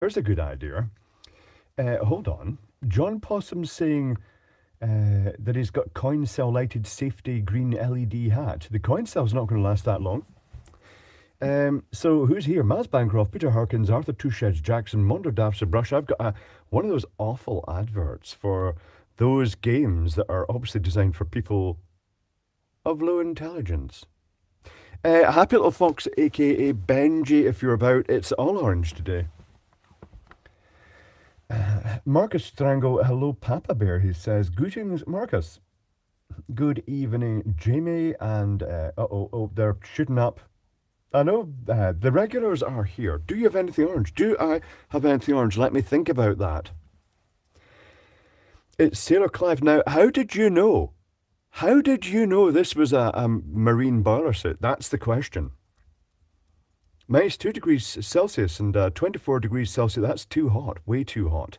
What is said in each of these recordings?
Here's a good idea. Hold on. John Possum's saying that he's got coin cell lighted safety green LED hat. The coin cell's not going to last that long. So who's here? Maz Bancroft, Peter Harkins, Arthur Touchedge Jackson, Mondo Dafster Brush. I've got one of those awful adverts for those games that are obviously designed for people of low intelligence. Happy Little Fox, aka Benji, if you're about. It's all orange today. Marcus Strangle, hello Papa Bear, he says. Greetings, Marcus. Good evening, Jamie, and they're shooting up. I know the regulars are here. Do you have anything orange? Do I have anything orange? Let me think about that. It's Sailor Clive. Now, how did you know? How did you know this was a marine boiler suit? That's the question. Minus 2 degrees Celsius and 24 degrees Celsius. That's too hot. Way too hot.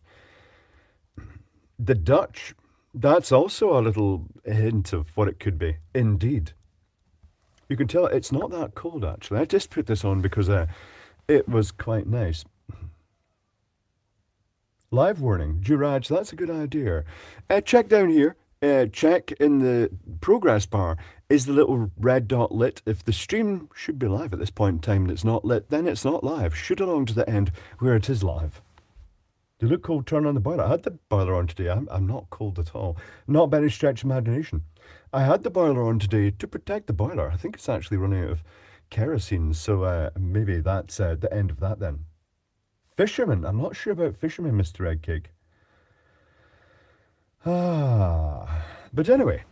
The Dutch, that's also a little hint of what it could be. Indeed. You can tell it's not that cold, actually. I just put this on because it was quite nice. Live warning. Duraj, that's a good idea. Check down here. Check in the progress bar. Is the little red dot lit? If the stream should be live at this point in time and it's not lit, then it's not live. Shoot along to the end where it is live. Do you look cold? Turn on the boiler. I had the boiler on today. I'm not cold at all. Not by any stretch of imagination. I had the boiler on today to protect the boiler. I think it's actually running out of kerosene, so maybe that's the end of that then. Fisherman. I'm not sure about fisherman, Mr. Eggcake. But anyway,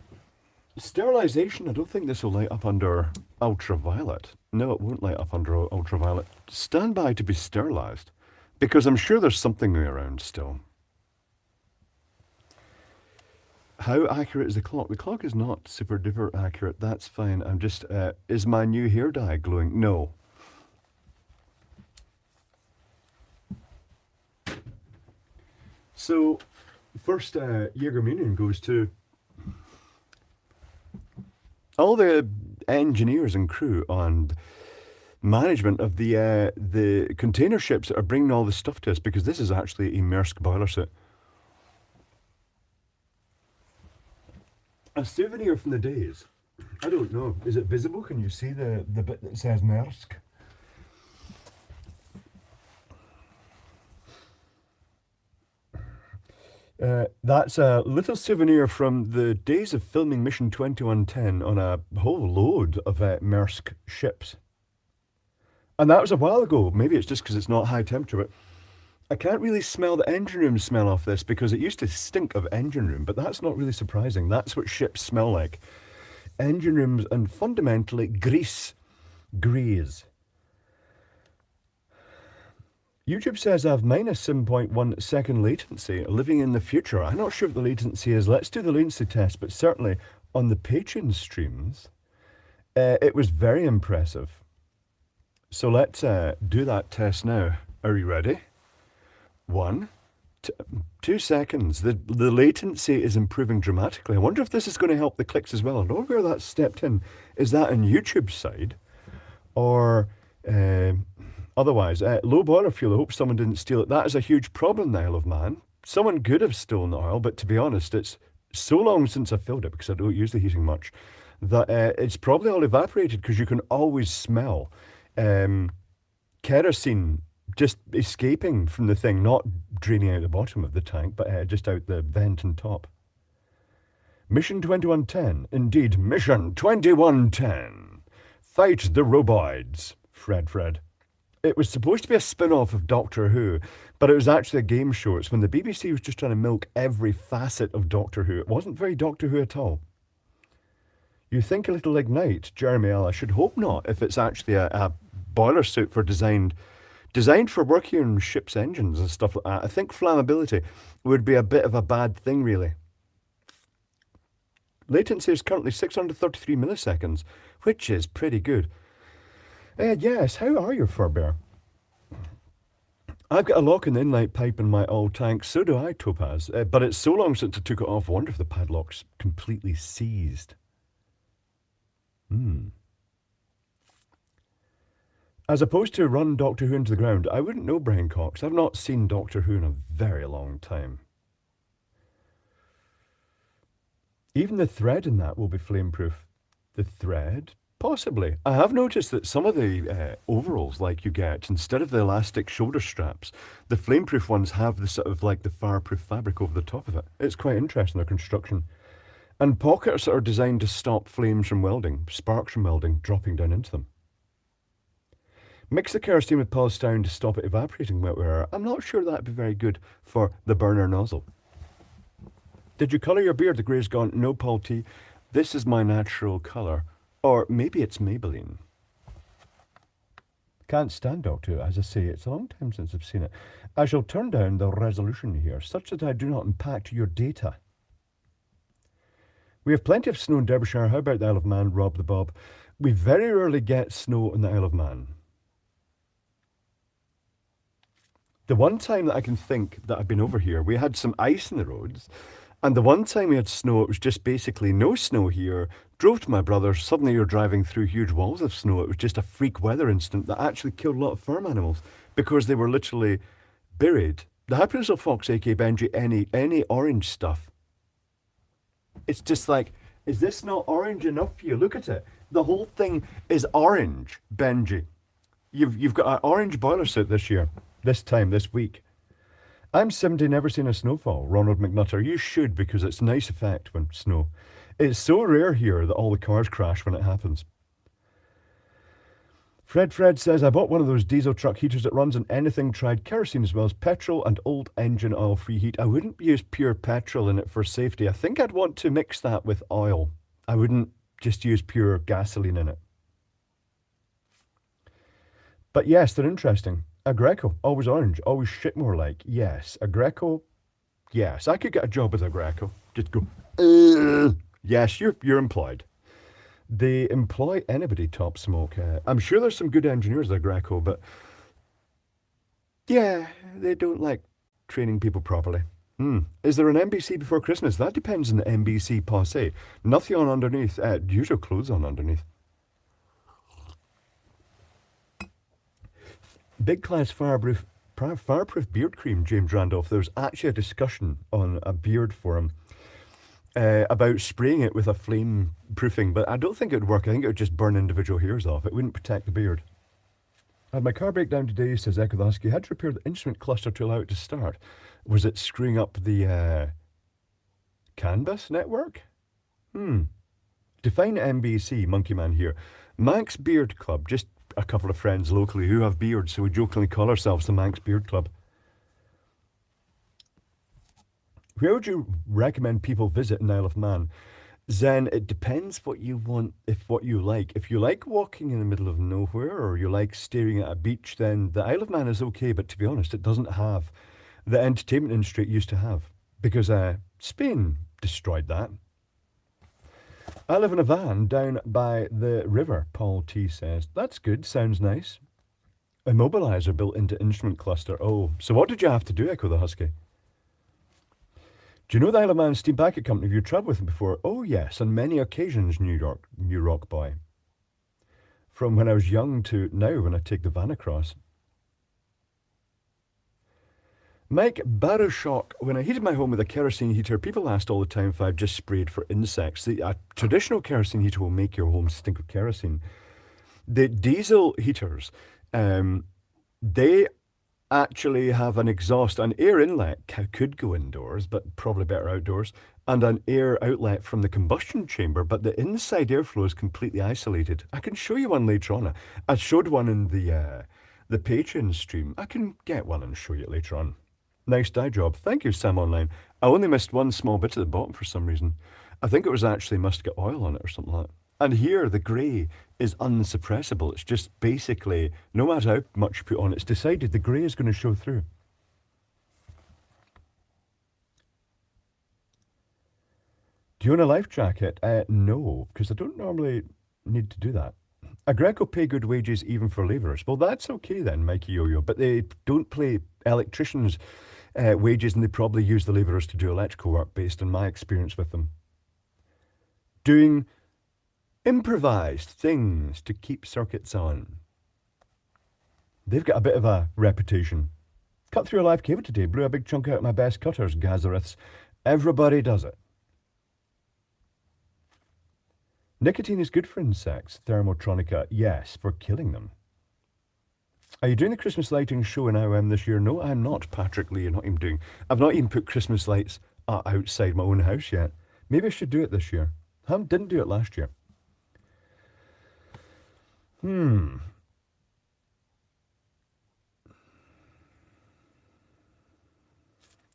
sterilization. I don't think this will light up under ultraviolet. No, it won't light up under ultraviolet. Stand by to be sterilized. Because I'm sure there's something around still. How accurate is the clock? The clock is not super duper accurate. That's fine. I'm just, is my new hair dye glowing? No. So, first Jägerminion goes to all the engineers and crew on management of the container ships that are bringing all this stuff to us, because this is actually a Maersk boiler suit. A souvenir from the days. I don't know. Is it visible? Can you see the bit that says Maersk? That's a little souvenir from the days of filming Mission 2110 on a whole load of Maersk ships. And that was a while ago. Maybe it's just because it's not high temperature, but I can't really smell the engine room smell off this because it used to stink of engine room, but that's not really surprising. That's what ships smell like. Engine rooms and fundamentally grease. Grease. YouTube says I have minus 7.1 second latency, living in the future. I'm not sure what the latency is. Let's do the latency test, but certainly on the Patreon streams, it was very impressive. So let's do that test now. Are you ready? 1, 2 seconds. The latency is improving dramatically. I wonder if this is going to help the clicks as well. I don't know where that stepped in. Is that on YouTube's side? Or otherwise, low boiler fuel. I hope someone didn't steal it. That is a huge problem in the Isle of Man. Someone could have stolen the oil, but to be honest, it's so long since I filled it, because I don't use the heating much, that it's probably all evaporated, because you can always smell kerosene just escaping from the thing, not draining out the bottom of the tank, but just out the vent and top. Mission 2110. Indeed, Mission 2110. Fight the roboids. Fred. It was supposed to be a spin-off of Doctor Who, but it was actually a game show. It's when the BBC was just trying to milk every facet of Doctor Who. It wasn't very Doctor Who at all. You think a little ignite, Jeremy L. I should hope not, if it's actually a boiler suit for designed for working on ships' engines and stuff like that. I think flammability would be a bit of a bad thing, really. Latency is currently 633 milliseconds, which is pretty good. Yes, how are you, Furbear? I've got a lock in the inlet pipe in my old tank. So do I, Topaz. But it's so long since I took it off. I wonder if the padlock's completely seized. As opposed to run Doctor Who into the ground, I wouldn't know, Brian Cox. I've not seen Doctor Who in a very long time. Even the thread in that will be flame-proof. The thread? Possibly. I have noticed that some of the overalls, like you get, instead of the elastic shoulder straps, the flame-proof ones have the sort of like the fireproof fabric over the top of it. It's quite interesting, their construction. And pockets that are designed to stop flames from welding, sparks from welding, dropping down into them. Mix the kerosene with polystyrene to stop it evaporating wet wear. I'm not sure that'd be very good for the burner nozzle. Did you colour your beard? The grey's gone. No, Paul T. This is my natural colour. Or maybe it's Maybelline. Can't stand Doctor Who, as I say. It's a long time since I've seen it. I shall turn down the resolution here, such that I do not impact your data. We have plenty of snow in Derbyshire. How about the Isle of Man, Rob the Bob? We very rarely get snow in the Isle of Man. The one time that I can think that I've been over here, we had some ice in the roads. And the one time we had snow, it was just basically no snow here. Drove to my brother's, suddenly you're driving through huge walls of snow. It was just a freak weather incident that actually killed a lot of farm animals because they were literally buried. The happiness of Fox, aka Benji, any orange stuff. It's just like, is this not orange enough for you? Look at it. The whole thing is orange, Benji. You've got an orange boiler suit this year, this week. I'm 70, never seen a snowfall. Ronald McNutter, you should, because it's a nice effect when snow. It's so rare here that all the cars crash when it happens. Fred says, I bought one of those diesel truck heaters that runs on anything, tried kerosene as well as petrol and old engine oil free heat. I wouldn't use pure petrol in it for safety. I think I'd want to mix that with oil. I wouldn't just use pure gasoline in it. But yes, they're interesting. A Greco, always orange, always shit more like. Yes, a Greco, yes. I could get a job with a Greco. Just go, yes, you're employed. They employ anybody, Top Smoke. I'm sure there's some good engineers at Greco, but yeah, they don't like training people properly. Is there an NBC before Christmas? That depends on the NBC posse. Nothing on underneath, usual clothes on underneath. Big Class Fireproof Beard Cream, James Randolph. There was actually a discussion on a beard forum about spraying it with a flame proofing, but I don't think it would work. I think it would just burn individual hairs off. It wouldn't protect the beard. I had my car break down today, says Echo the Husky. I had to repair the instrument cluster to allow it to start. Was it screwing up the Canvas network? Define NBC, Monkey Man here. Manx Beard Club, just a couple of friends locally who have beards, so we jokingly call ourselves the Manx Beard Club. Where would you recommend people visit in Isle of Man? Zen, it depends what you want, what you like. If you like walking in the middle of nowhere or you like staring at a beach, then the Isle of Man is okay, but to be honest, it doesn't have the entertainment industry it used to have because Spain destroyed that. I live in a van down by the river, Paul T says. That's good, sounds nice. Immobilizer built into instrument cluster. Oh, so what did you have to do, Echo the Husky? Do you know the Isle of Man Steam Packet Company? Have you travelled with them before? Oh yes, on many occasions, New Rock boy. From when I was young to now when I take the van across. Mike Barrowshock, when I heated my home with a kerosene heater, people asked all the time if I'd just sprayed for insects. A traditional kerosene heater will make your home stink of kerosene. The diesel heaters, they actually have an exhaust, an air inlet could go indoors, but probably better outdoors, and an air outlet from the combustion chamber, but the inside airflow is completely isolated. I can show you one later on. I showed one in the Patreon stream. I can get one and show you it later on. Nice dye job. Thank you, Sam Online. I only missed one small bit at the bottom for some reason. I think it was actually musket oil on it or something like that. And here, the grey is unsuppressible. It's just basically, no matter how much you put on, it's decided the grey is going to show through. Do you own a life jacket? No, because I don't normally need to do that. A Greco pay good wages even for labourers. Well, that's okay then, Mikey Yo-Yo, but they don't pay electricians' wages, and they probably use the labourers to do electrical work based on my experience with them. Doing improvised things to keep circuits on. They've got a bit of a reputation. Cut through a live cable today, blew a big chunk out of my best cutters, Gazariths. Everybody does it. Nicotine is good for insects, Thermotronica. Yes, for killing them. Are you doing the Christmas lighting show in IOM this year? No, I'm not, Patrick Lee. I've not even put Christmas lights outside my own house yet. Maybe I should do it this year. Didn't do it last year.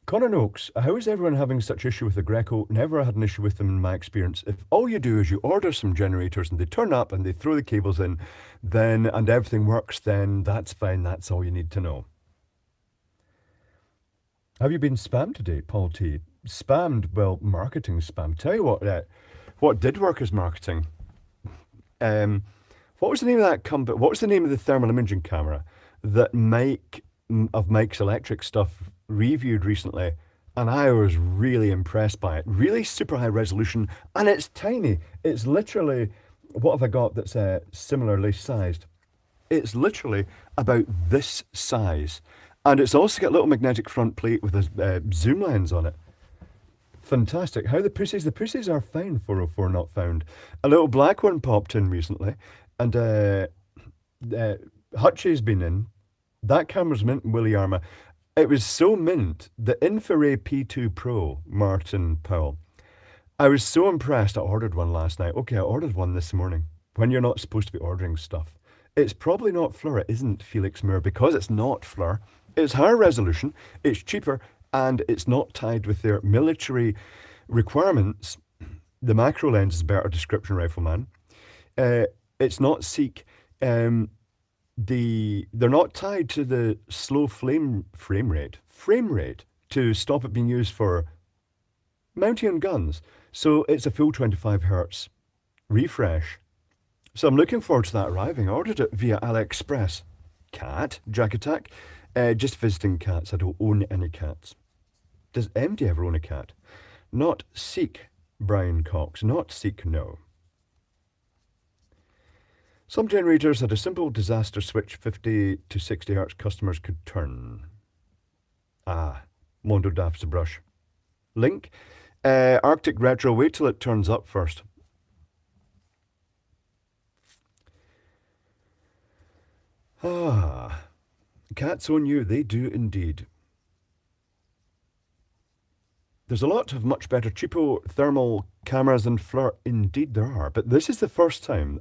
Connor Noakes, how is everyone having such issue with the Greco? Never had an issue with them in my experience. If all you do is you order some generators and they turn up and they throw the cables in, and everything works, then that's fine. That's all you need to know. Have you been spammed today, Paul T? Spammed? Well, marketing spam. Tell you what did work as marketing. What was the name of that company? What was the name of the thermal imaging camera that Mike's Electric stuff reviewed recently? And I was really impressed by it. Really super high resolution, and it's tiny. It's literally, what have I got that's similarly sized? It's literally about this size. And it's also got a little magnetic front plate with a zoom lens on it. Fantastic. How the pussies? The pussies are fine, 404 not found. A little black one popped in recently, and Hutchie's been in. That camera's mint, Willie Arma. It was so mint, the Infrared P2 Pro, Martin Powell. I was so impressed. I ordered one last night. Okay, I ordered one this morning. When you're not supposed to be ordering stuff. It's probably not FLIR. It isn't Felix Moore because it's not FLIR. It's higher resolution, it's cheaper, and it's not tied with their military requirements. The macro lens is better description rifleman. It's not Seek. They're not tied to the slow frame rate to stop it being used for mounting on guns. So it's a full 25 hertz refresh. So I'm looking forward to that arriving. I ordered it via AliExpress. Cat, Jack Attack. Just visiting cats. I don't own any cats. Does MD ever own a cat? Not Seek, Brian Cox. Not Seek, no. Some generators had a simple disaster switch 50 to 60 hertz customers could turn. Mondo daps the brush. Link, Arctic Retro, wait till it turns up first. Cats own you, they do indeed. There's a lot of much better cheapo thermal cameras than FLIR. Indeed there are, but this is the first time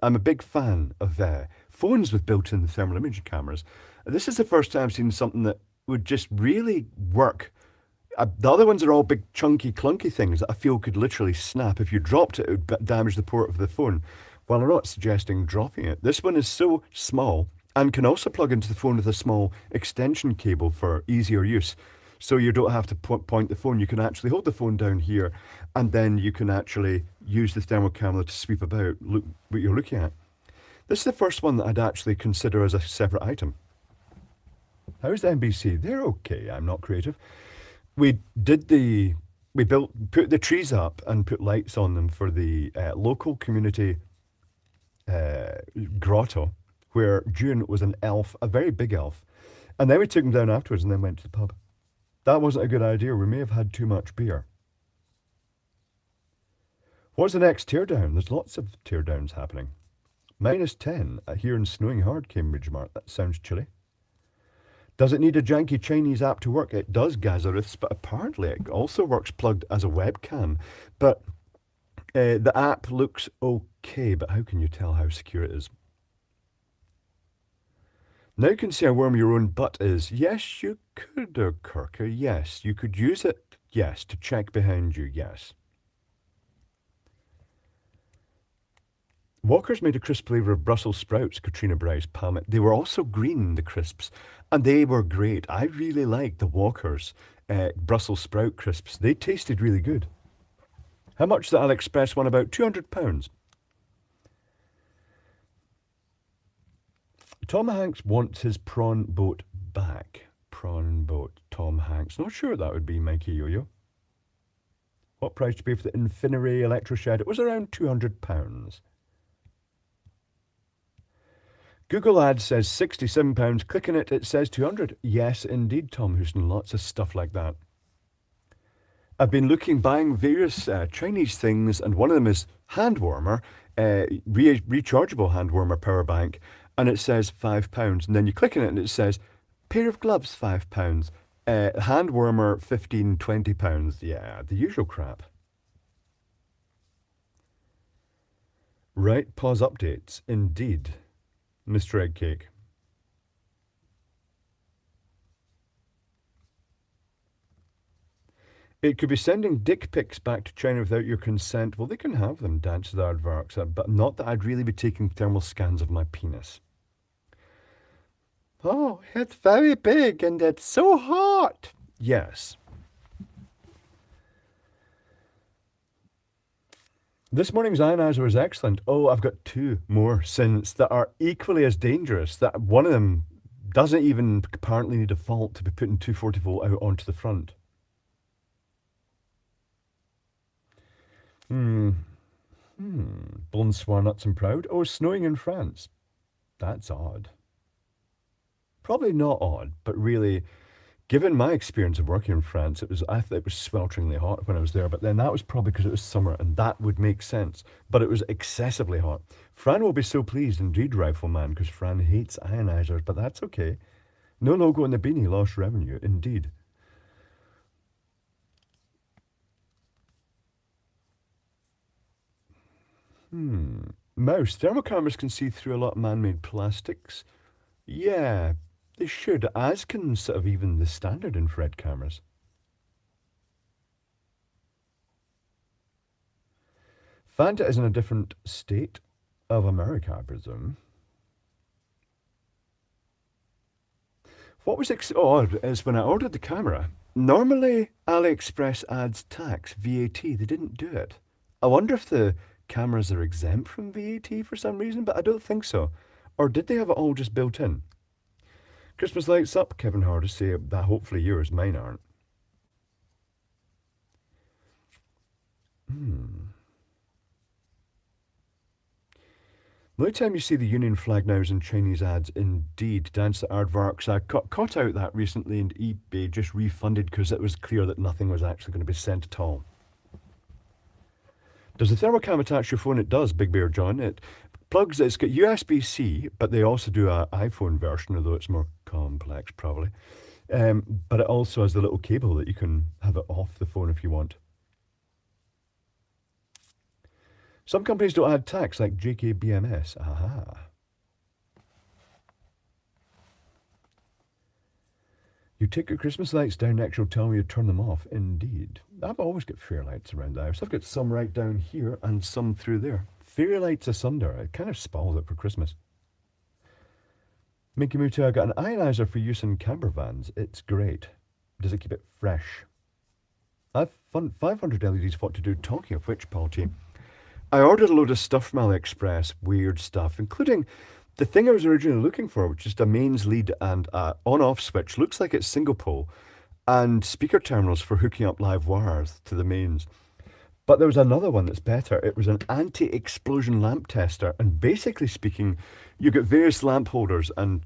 I'm a big fan of phones with built-in thermal imaging cameras. This is the first time I've seen something that would just really work. The other ones are all big, chunky, clunky things that I feel could literally snap. If you dropped it, it would damage the port of the phone. Well, I'm not suggesting dropping it. This one is so small and can also plug into the phone with a small extension cable for easier use. So you don't have to point the phone. You can actually hold the phone down here, and then you can actually use the thermal camera to sweep about, look what you're looking at. This is the first one that I'd actually consider as a separate item. How's the NBC? They're okay. I'm not creative. We put the trees up and put lights on them for the local community grotto, where June was an elf, a very big elf. And then we took him down afterwards and then went to the pub. That wasn't a good idea. We may have had too much beer. What's the next teardown? There's lots of teardowns happening. -10 here in snowing hard, Cambridge Mart. That sounds chilly. Does it need a janky Chinese app to work? It does, Gazariths, but apparently it also works plugged as a webcam. But the app looks okay, but how can you tell how secure it is? Now you can see how warm your own butt is. Yes, you could, Kirker. Yes, you could use it. Yes, to check behind you. Yes. Walker's made a crisp flavour of Brussels sprouts, Katrina Bryce Palmet. They were also green, the crisps, and they were great. I really liked the Walker's Brussels sprout crisps. They tasted really good. How much the AliExpress one? About £200. Tom Hanks wants his prawn boat back. Prawn boat, Tom Hanks. Not sure what that would be, Mikey Yo-Yo. What price to pay for the Infinity Electro Shed? It was around £200. Google Ads says £67. Clicking it, it says 200. Yes, indeed, Tom Houston. Lots of stuff like that. I've been buying various Chinese things, and one of them is hand warmer, rechargeable hand warmer power bank, and it says £5. And then you click on it, and it says pair of gloves £5, hand warmer 15, £20. Yeah, the usual crap. Right, pause updates. Indeed, Mr. Eggcake. It could be sending dick pics back to China without your consent. Well, they can have them, Dance with Aardvarks, but not that I'd really be taking thermal scans of my penis. Oh, it's very big and it's so hot. Yes. This morning's ionizer was excellent. Oh, I've got two more synths that are equally as dangerous. That one of them doesn't even apparently need a fault to be putting 240 volt out onto the front. Bonsoir, nuts and proud. Oh, swinging in France. That's odd. Probably not odd, but really, given my experience of working in France, I thought it was swelteringly hot when I was there, but then that was probably because it was summer, and that would make sense. But it was excessively hot. Fran will be so pleased indeed, Rifleman, because Fran hates ionizers, but that's okay. No logo in the beanie, lost revenue, indeed. Mouse, thermal cameras can see through a lot of man-made plastics. Yeah, they should, as can sort of even the standard infrared cameras. Fanta is in a different state of America, I presume. What was odd is when I ordered the camera, normally AliExpress adds tax, VAT. They didn't do it. I wonder if the cameras are exempt from VAT for some reason, but I don't think so. Or did they have it all just built in? Christmas lights up, Kevin Hardis say that hopefully yours, mine aren't. The only time you see the Union flag now is in Chinese ads, indeed. Dance the Aardvarks. I caught out that recently, and eBay just refunded because it was clear that nothing was actually going to be sent at all. Does the thermocam attach your phone? It does, Big Bear John. It plugs, it's got USB-C, but they also do an iPhone version, although it's more complex, probably. But it also has the little cable that you can have it off the phone if you want. Some companies don't add tax, like JKBMS. Aha. You take your Christmas lights down next, you'll tell me you turn them off. Indeed. I've always got fairy lights around the house. I've got some right down here and some through there. Fairy lights asunder. It kind of spoils it for Christmas. Mickey Mutu, I got an ionizer for use in camper vans. It's great. Does it keep it fresh? I've 500 LEDs. What to do? Talking of which, Paul T, I ordered a load of stuff from AliExpress, weird stuff, including the thing I was originally looking for, which is a mains lead and an on-off switch. Looks like it's single pole, and speaker terminals for hooking up live wires to the mains. But there was another one that's better. It was an anti-explosion lamp tester, and basically speaking, you get various lamp holders and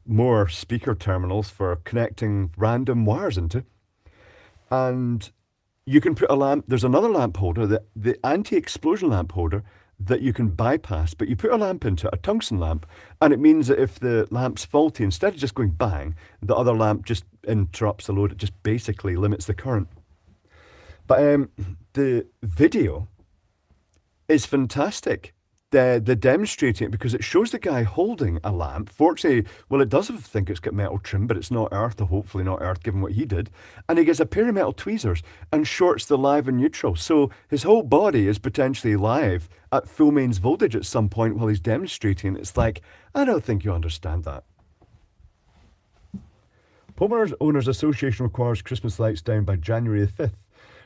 more speaker terminals for connecting random wires into. And you can put a lamp, there's another lamp holder, the anti-explosion lamp holder that you can bypass, but you put a lamp into it, a tungsten lamp, and it means that if the lamp's faulty, instead of just going bang, the other lamp just interrupts the load. It just basically limits the current. But the video is fantastic. The demonstrating it, because it shows the guy holding a lamp. Fortunately, well, it does think it's got metal trim, but it's not earth, or hopefully not earth, given what he did. And he gets a pair of metal tweezers and shorts the live and neutral. So his whole body is potentially live at full mains voltage at some point while he's demonstrating. It's like, I don't think you understand that. Homeowners Owners Association requires Christmas lights down by January the 5th.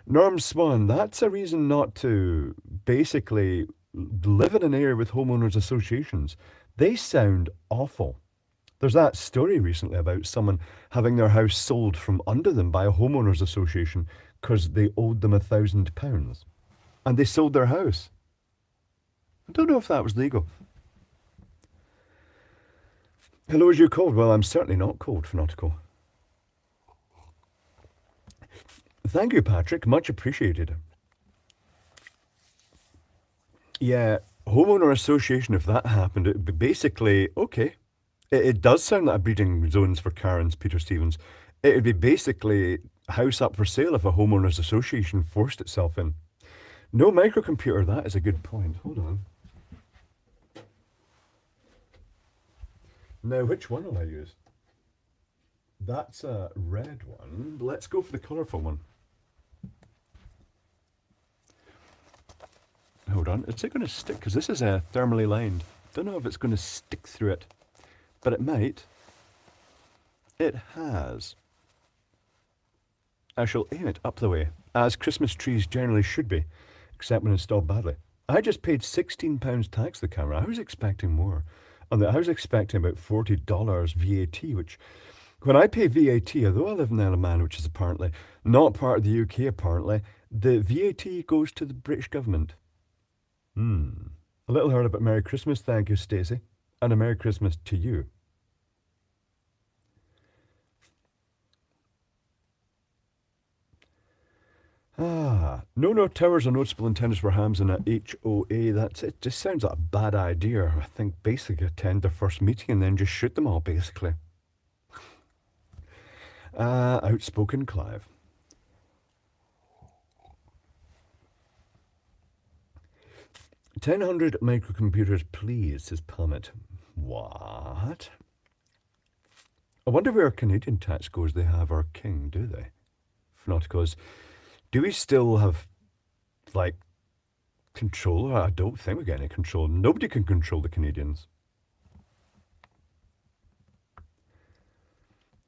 Norm Swan, that's a reason not to basically live in an area with homeowners associations. They sound awful. There's that story recently about someone having their house sold from under them by a homeowners association because they owed them £1,000. And they sold their house. I don't know if that was legal. Hello, is you cold? Well, I'm certainly not cold, Fanautical. Thank you, Patrick. Much appreciated. Yeah, homeowner association, if that happened, it would be basically okay. It does sound like a breeding zones for Karens, Peter Stevens. It would be basically house up for sale if a homeowners association forced itself in. No microcomputer, that is a good point. Hold on. Now, which one will I use? That's a red one. Let's go for the colourful one. Hold on. Is it going to stick? Because this is thermally lined. Don't know if it's going to stick through it, but it might. It has. I shall aim it up the way, as Christmas trees generally should be, except when installed badly. I just paid £16 tax the camera. I was expecting more. I was expecting about $40 VAT, which, when I pay VAT, although I live in the Isle of Man, which is apparently not part of the UK, apparently, the VAT goes to the British government. A little heard about Merry Christmas, thank you, Stacey, and a Merry Christmas to you. No towers are noticeable intended for hams in a HOA. That's it. Just sounds like a bad idea. I think basically attend their first meeting and then just shoot them all, basically. Outspoken Clive. 1,000 microcomputers, please, says Palmet. What? I wonder where Canadian tax goes. They have our king, do they? If not, because do we still have, like, control? I don't think we get any control. Nobody can control the Canadians.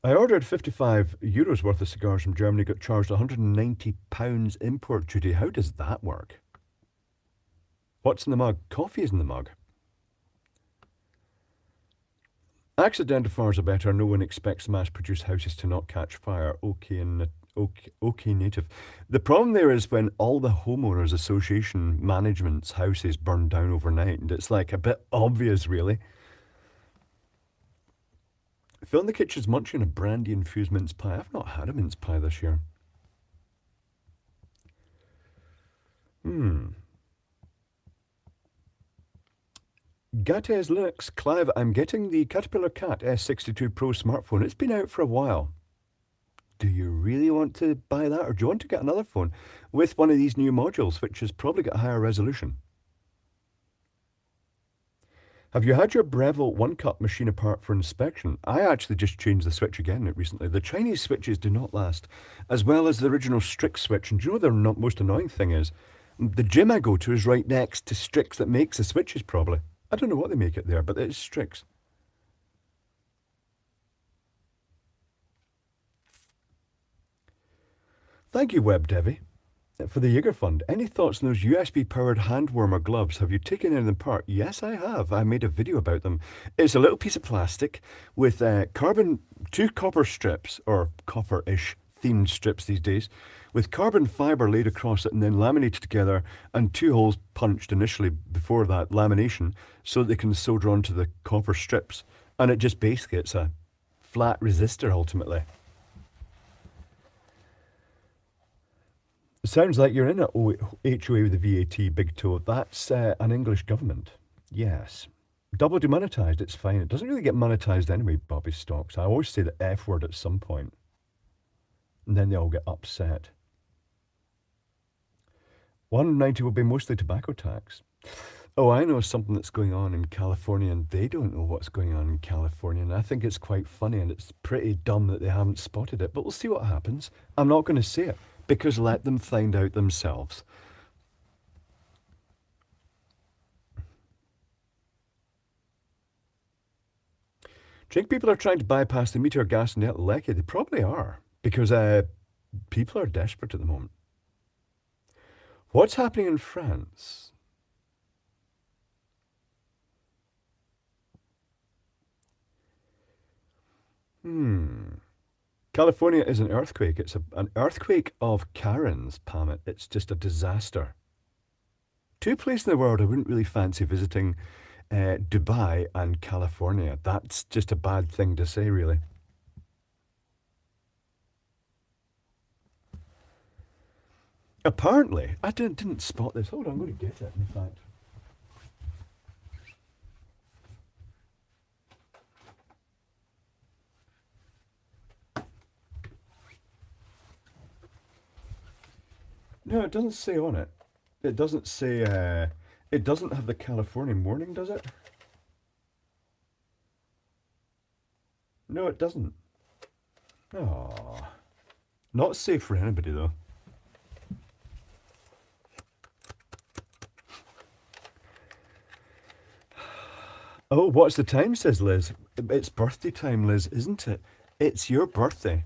I ordered €55 worth of cigars from Germany, got charged £190 import duty. How does that work? What's in the mug? Coffee is in the mug. Accidental fires are better. No one expects mass-produced houses to not catch fire. Okay, native. The problem there is when all the homeowners association management's houses burn down overnight, and it's like a bit obvious, really. Phil in the kitchen's munching a brandy-infused mince pie. I've not had a mince pie this year. Gates Linux. Clive, I'm getting the Caterpillar Cat S62 Pro smartphone. It's been out for a while. Do you really want to buy that, or do you want to get another phone with one of these new modules, which has probably got a higher resolution? Have you had your Breville one-cut machine apart for inspection? I actually just changed the switch again recently. The Chinese switches do not last, as well as the original Strix switch. And do you know what the most annoying thing is? The gym I go to is right next to Strix that makes the switches, probably. I don't know what they make it there, but it's Strix. Thank you, Web Devi, for the Jaeger Fund. Any thoughts on those USB-powered hand warmer gloves? Have you taken any of them apart? Yes, I have. I made a video about them. It's a little piece of plastic with two copper strips, or copper-ish themed strips these days, with carbon fibre laid across it and then laminated together, and two holes punched initially before that lamination so that they can solder onto the copper strips. And it just basically, it's a flat resistor ultimately. It sounds like you're in a HOA with the VAT, big toe. That's an English government. Yes. Double demonetized, it's fine. It doesn't really get monetized anyway, Bobby Stocks. I always say the F word at some point. And then they all get upset. 190 will be mostly tobacco tax. Oh, I know something that's going on in California, and they don't know what's going on in California. And I think it's quite funny, and it's pretty dumb that they haven't spotted it. But we'll see what happens. I'm not going to say it, because let them find out themselves. Do you think people are trying to bypass the meter gas and the Lecky? They probably are, because people are desperate at the moment. What's happening in France? California is an earthquake. It's an earthquake of Karens, Pamit. It's just a disaster. Two places in the world I wouldn't really fancy visiting Dubai and California. That's just a bad thing to say, really. Apparently, I didn't spot this. Hold on, I'm going to get it, in fact. No, it doesn't say on it. It doesn't say, it doesn't have the California morning, does it? No, it doesn't. Oh, not safe for anybody, though. Oh, what's the time, says Liz. It's birthday time, Liz, isn't it? It's your birthday.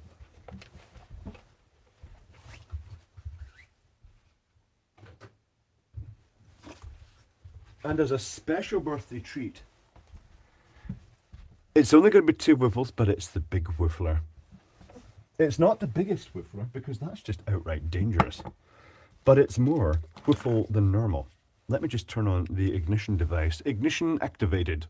And as a special birthday treat, it's only going to be 2 whiffles, but it's the big whiffler. It's not the biggest whiffler, because that's just outright dangerous. But it's more whiffle than normal. Let me just turn on the ignition device. Ignition activated.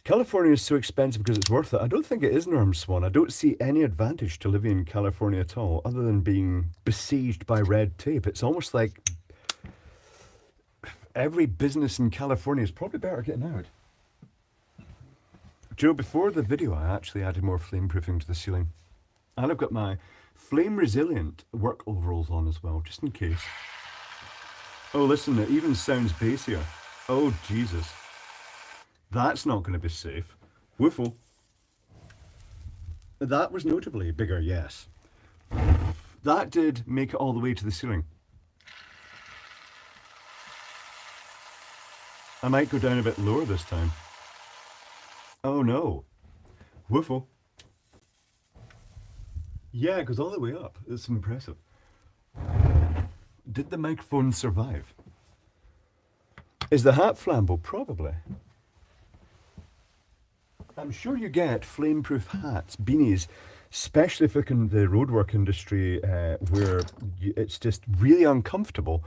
California is so expensive because it's worth it. I don't think it is, Norm Swan. I don't see any advantage to living in California at all, other than being besieged by red tape. It's almost like every business in California is probably better getting out. Joe, before the video, I actually added more flame proofing to the ceiling. And I've got my flame resilient work overalls on as well, just in case. Oh, listen, it even sounds bassier. Oh, Jesus. That's not going to be safe. Woofle. That was notably bigger, yes. That did make it all the way to the ceiling. I might go down a bit lower this time. Oh no. Woofle. Yeah, it goes all the way up. It's impressive. Did the microphone survive? Is the hat flammable? Probably. I'm sure you get flame-proof hats, beanies, especially for the roadwork industry where it's just really uncomfortable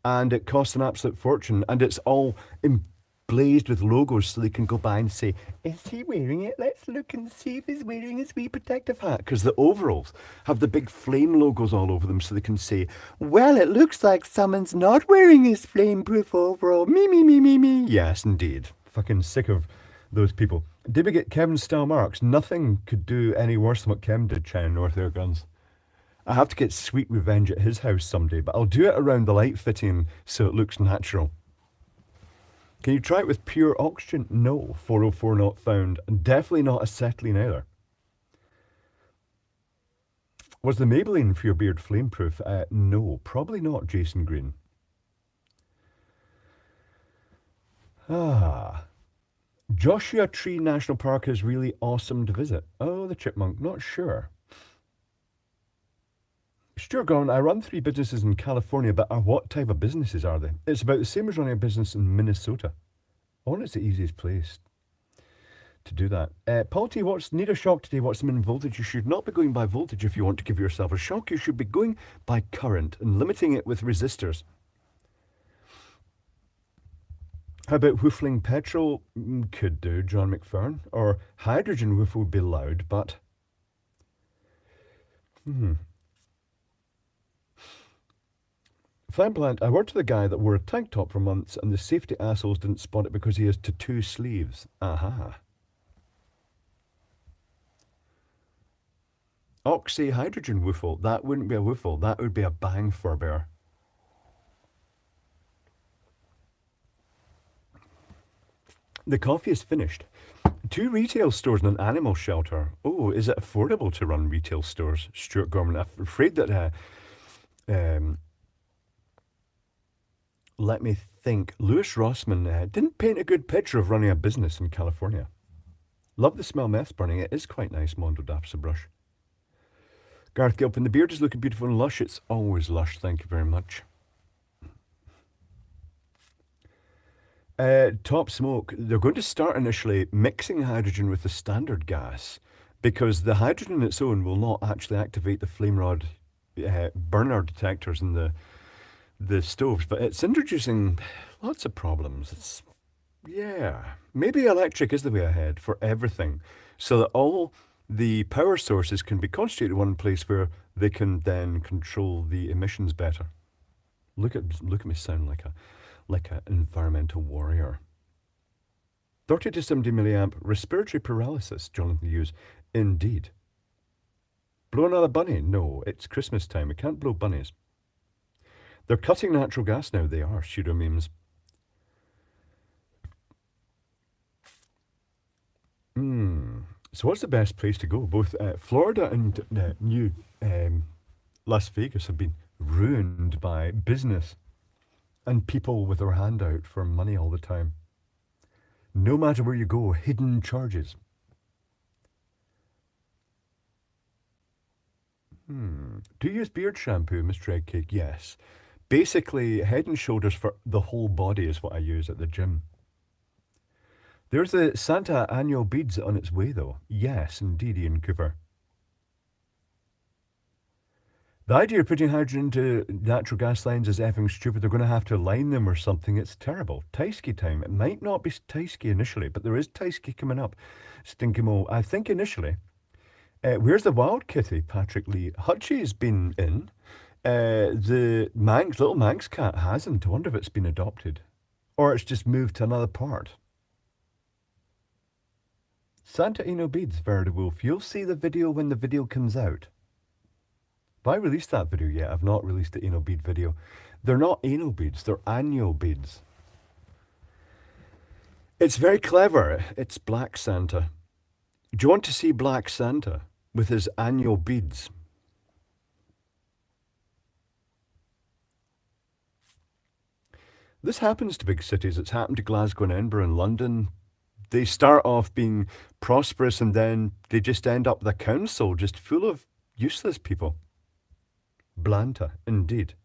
and it costs an absolute fortune and it's all emblazed with logos so they can go by and say, is he wearing it? Let's look and see if he's wearing his wee protective hat. Because the overalls have the big flame logos all over them so they can say, well, it looks like someone's not wearing his flame-proof overall. Me, me, me, me, me. Yes, indeed. Fucking sick of those people. Did we get Kevin's style marks? Nothing could do any worse than what Kevin did, China North Air Guns. I have to get sweet revenge at his house someday, but I'll do it around the light fitting so it looks natural. Can you try it with pure oxygen? No, 404 not found, and definitely not acetylene either. Was the Maybelline for your beard flameproof? No, probably not, Jason Green. Joshua Tree National Park is really awesome to visit. Oh, the chipmunk, not sure. Stuart Gorman, I run 3 businesses in California, but what type of businesses are they? It's about the same as running a business in Minnesota. I wonder if it's the easiest place to do that. Paul T, need a shock today? What's the minimum voltage? You should not be going by voltage if you want to give yourself a shock. You should be going by current and limiting it with resistors. How about whiffling petrol? Could do, John McFern. Or hydrogen whiffle would be loud, but... Flamplant, I worked with a guy that wore a tank top for months and the safety assholes didn't spot it because he has tattoo sleeves. Aha. Oxy hydrogen whiffle. That wouldn't be a whiffle. That would be a bang for bear. The coffee is finished. 2 retail stores and an animal shelter. Oh, is it affordable to run retail stores? Stuart Gorman, I'm afraid that... let me think. Lewis Rossman didn't paint a good picture of running a business in California. Love the smell meth burning. It is quite nice, Mondo Daps a brush. Garth Gilpin, the beard is looking beautiful and lush. It's always lush, thank you very much. Top Smoke, they're going to start initially mixing hydrogen with the standard gas because the hydrogen on its own will not actually activate the flame rod burner detectors in the the stoves, but it's introducing lots of problems. Yeah, maybe electric is the way ahead for everything, so that all the power sources can be concentrated in one place where they can then control the emissions better. Look at me sound like an environmental warrior. 30 to 70 milliamp respiratory paralysis, Jonathan Hughes. Indeed. Blow another bunny? No, it's Christmas time. We can't blow bunnies. They're cutting natural gas now. They are, pseudo memes. So what's the best place to go? Both Florida and New Las Vegas have been ruined by business and people with their hand out for money all the time. No matter where you go, hidden charges. Do you use beard shampoo, Mr. Eggcake? Yes. Basically, Head and Shoulders for the whole body is what I use at the gym. There's the Santa annual beads on its way, though. Yes, indeed, Ian Cooper. The idea of putting hydrogen into natural gas lines is effing stupid. They're going to have to line them or something. It's terrible. Tyskie time. It might not be Tyskie initially, but there is Tyskie coming up. Stinky Mo. I think initially. Where's the wild kitty, Patrick Lee? Hutchie's been in. The little Manx cat hasn't. I wonder if it's been adopted. Or it's just moved to another part. Santa Eno Beads, Verda Wolf. You'll see the video when the video comes out. Have I released that video yet? I've not released the anal bead video. They're not anal beads, they're annual beads. It's very clever. It's Black Santa. Do you want to see Black Santa with his annual beads? This happens to big cities. It's happened to Glasgow and Edinburgh and London. They start off being prosperous and then they just end up with a council just full of useless people. Blanta, indeed.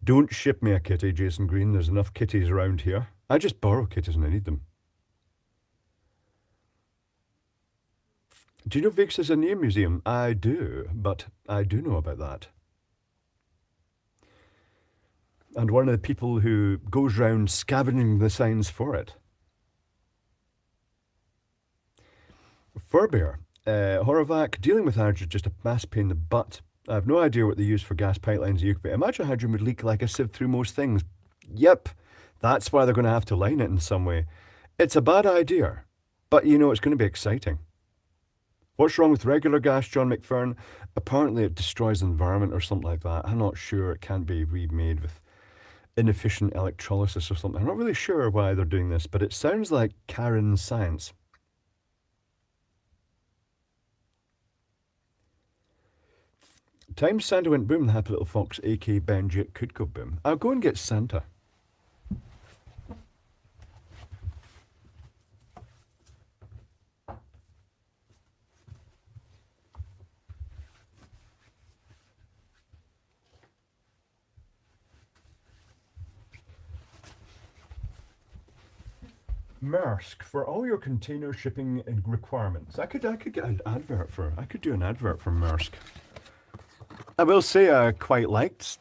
Don't ship me a kitty, Jason Green. There's enough kitties around here. I just borrow kitties when I need them. Do you know Vegas is a new museum? I do, but I do know about that. And one of the people who goes round scavenging the signs for it. Furbear, Horovac, dealing with hydrogen just a mass pain in the butt. I have no idea what they use for gas pipelines in the UK, but imagine hydrogen would leak like a sieve through most things. Yep, that's why they're going to have to line it in some way. It's a bad idea, but you know it's going to be exciting. What's wrong with regular gas, John McFern? Apparently it destroys the environment or something like that. I'm not sure. It can't be remade with inefficient electrolysis or something. I'm not really sure why they're doing this, but it sounds like Karen's science. Time Santa went boom, the happy little fox, a.k.a. Benji, it could go boom. I'll go and get Santa. Maersk, for all your container shipping requirements. I could get an advert for. I could do an advert for Maersk. I will say I quite liked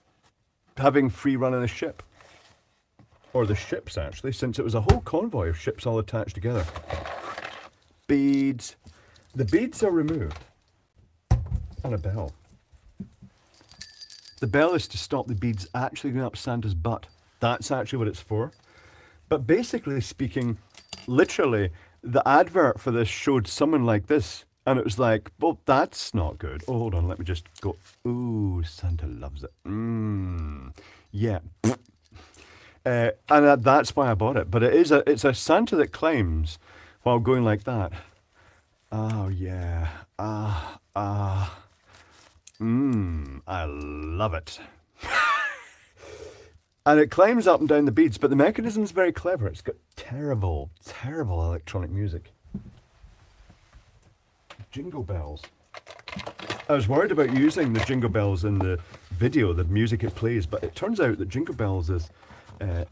having free run on the ship. Or the ships, actually, since it was a whole convoy of ships all attached together. Beads. The beads are removed. And a bell. The bell is to stop the beads actually going up Santa's butt. That's actually what it's for. But basically speaking, literally, the advert for this showed someone like this. And it was like, well, that's not good. Oh, hold on, let me just go. Ooh, Santa loves it. Yeah. And that's why I bought it. But it's a Santa that climbs while going like that. Oh, yeah. I love it. And it climbs up and down the beads, but the mechanism's very clever. It's got terrible, terrible electronic music. Jingle bells. I was worried about using the jingle bells in the video, the music it plays, but it turns out that Jingle Bells is a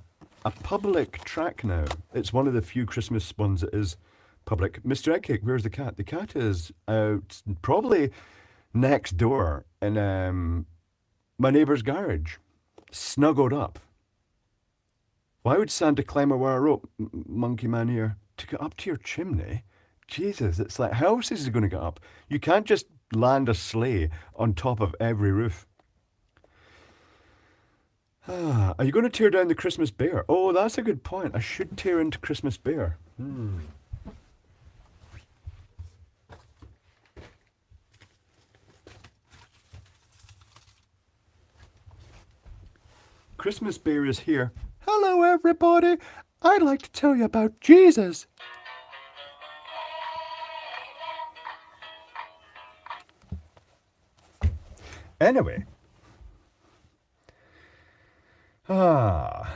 public track now. It's one of the few Christmas ones that is public. Mr. Eggcake, where's the cat? The cat is out probably next door in my neighbour's garage. snuggled up. Why would Santa climb over a rope, Monkey Man here, to get up to your chimney? Jesus, it's like, how else is he going to get up? You can't just land a sleigh on top of every roof. Are you going to tear down the Christmas bear? Oh, that's a good point. I should tear into Christmas bear. Christmas bear is here. Hello, everybody. I'd like to tell you about Jesus. Anyway. I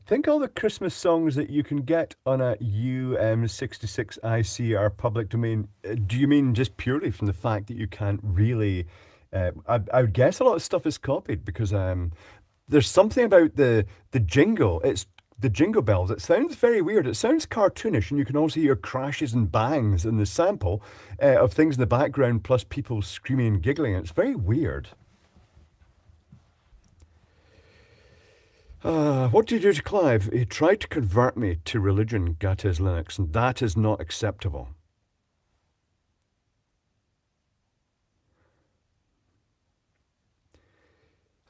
think all the Christmas songs that you can get on a UM66IC are public domain. Do you mean just purely from the fact that you can't really? I would guess a lot of stuff is copied because there's something about the jingle. It's the jingle bells. It sounds very weird. It sounds cartoonish, and you can also hear crashes and bangs in the sample of things in the background, plus people screaming and giggling. It's very weird. What did you do to Clive? He tried to convert me to religion, Gates Linux, and that is not acceptable.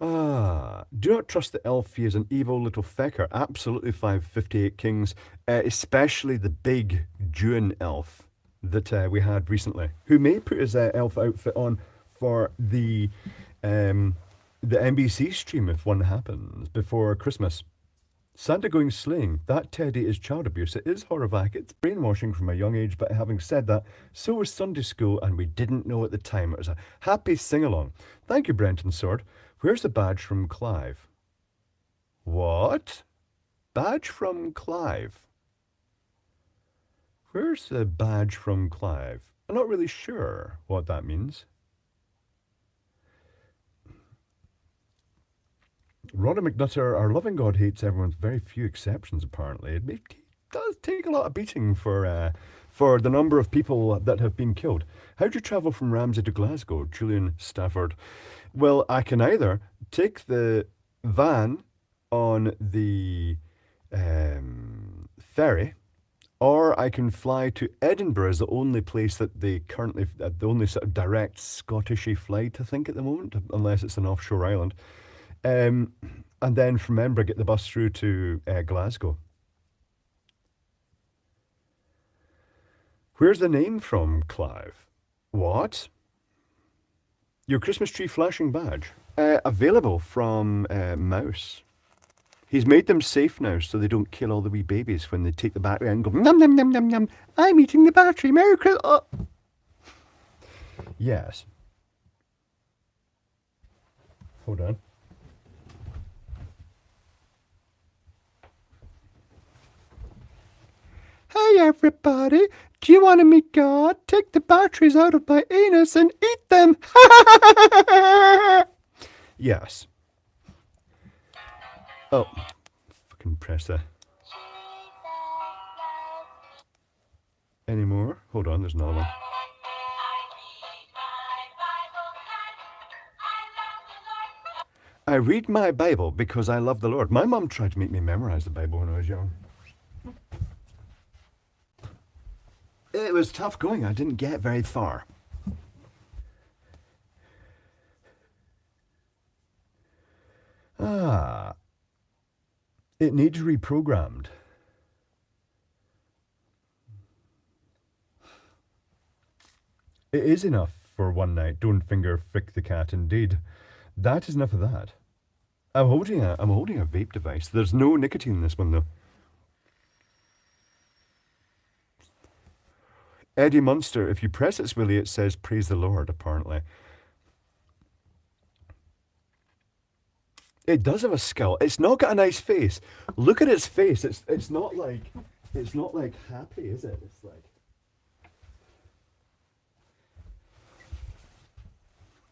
Do not trust the elf. He is an evil little fecker. Absolutely 558 Kings, especially the big June elf that we had recently, who may put his elf outfit on for the NBC stream if one happens before Christmas. Santa going sleighing. That Teddy is child abuse. It is horrific. It's brainwashing from a young age, but having said that, so was Sunday school, and we didn't know at the time. It was a happy sing-along. Thank you, Brenton Sword. Where's the badge from Clive? What? Badge from Clive? Where's the badge from Clive? I'm not really sure what that means. Rhoda McNutter, our loving God hates everyone with very few exceptions, apparently. It does take a lot of beating for the number of people that have been killed. How do you travel from Ramsey to Glasgow? Julian Stafford. Well, I can either take the van on the ferry, or I can fly to Edinburgh is the only place that they currently, the only sort of direct Scottishy flight, I think, at the moment, unless it's an offshore island. And then from Edinburgh, get the bus through to Glasgow. Where's the name from, Clive? What? Your Christmas tree flashing badge. Available from Mouse. He's made them safe now so they don't kill all the wee babies when they take the battery out and go, num num num num num, I'm eating the battery, Merry Christmas. Oh. Yes. Hold on. Hey everybody, do you want to meet God? Take the batteries out of my anus and eat them. Yes. Oh, fucking press that. Any more? Hold on, there's another one. I read my Bible because I love the Lord. My mum tried to make me memorize the Bible when I was young. It was tough going. I didn't get very far. It needs reprogrammed. It is enough for one night. Don't finger frick the cat, indeed. That is enough of that. I'm holding a vape device. There's no nicotine in this one, though. Eddie Munster, if you press it, Willie, it says praise the Lord, apparently. It does have a skull. It's not got a nice face. Look at its face. It's not like happy, is it?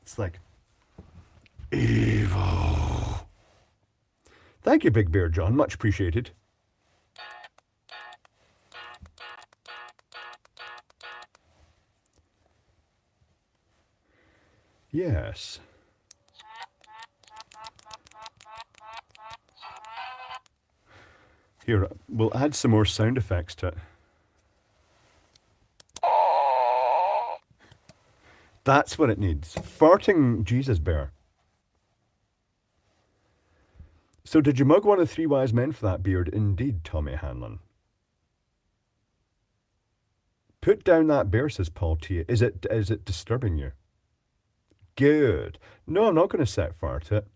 It's like evil. Thank you, Big Bear John. Much appreciated. Yes. Here, we'll add some more sound effects to it. That's what it needs. Farting Jesus bear. So did you mug one of the three wise men for that beard? Indeed, Tommy Hanlon. Put down that bear, says Paul T. Is it disturbing you? Good. No, I'm not going to set fire to it.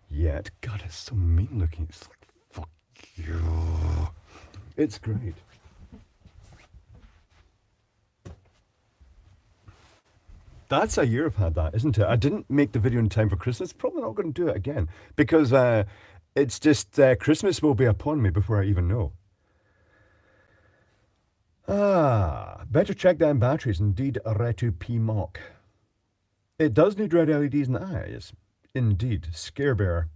Yet. God, it's so mean looking. It's like, fuck you. It's great. That's a year I've had that, isn't it? I didn't make the video in time for Christmas. Probably not going to do it again. Because it's just Christmas will be upon me before I even know. Better check them batteries. Indeed, Retu P Mock. It does need red LEDs and eyes. Indeed, Scare Bear.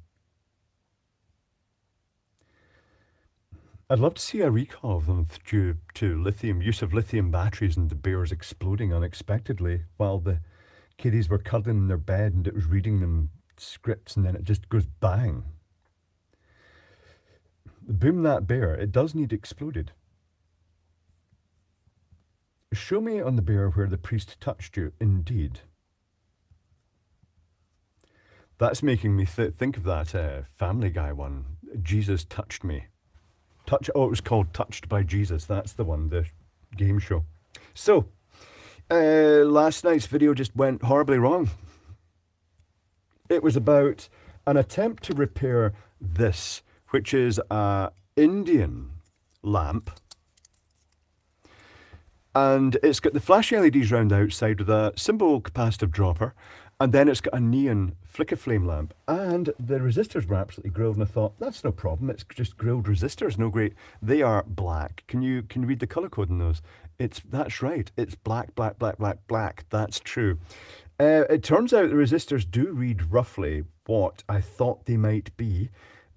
I'd love to see a recall of them due to use of lithium batteries and the bears exploding unexpectedly while the kiddies were cuddling in their bed and it was reading them scripts and then it just goes bang. Boom that bear. It does need exploded. Show me on the bear where the priest touched you. Indeed. That's making me think of that Family Guy one. Jesus touched me. It was called Touched by Jesus. That's the one, the game show. So, last night's video just went horribly wrong. It was about an attempt to repair this, which is a Indian lamp. And it's got the flashy LEDs round the outside with a simple capacitive dropper. And then it's got a neon flicker flame lamp. And the resistors were absolutely grilled. And I thought, that's no problem. It's just grilled resistors. No great. They are black. Can you read the color code in those? That's right. It's black, black, black, black, black. That's true. It turns out the resistors do read roughly what I thought they might be,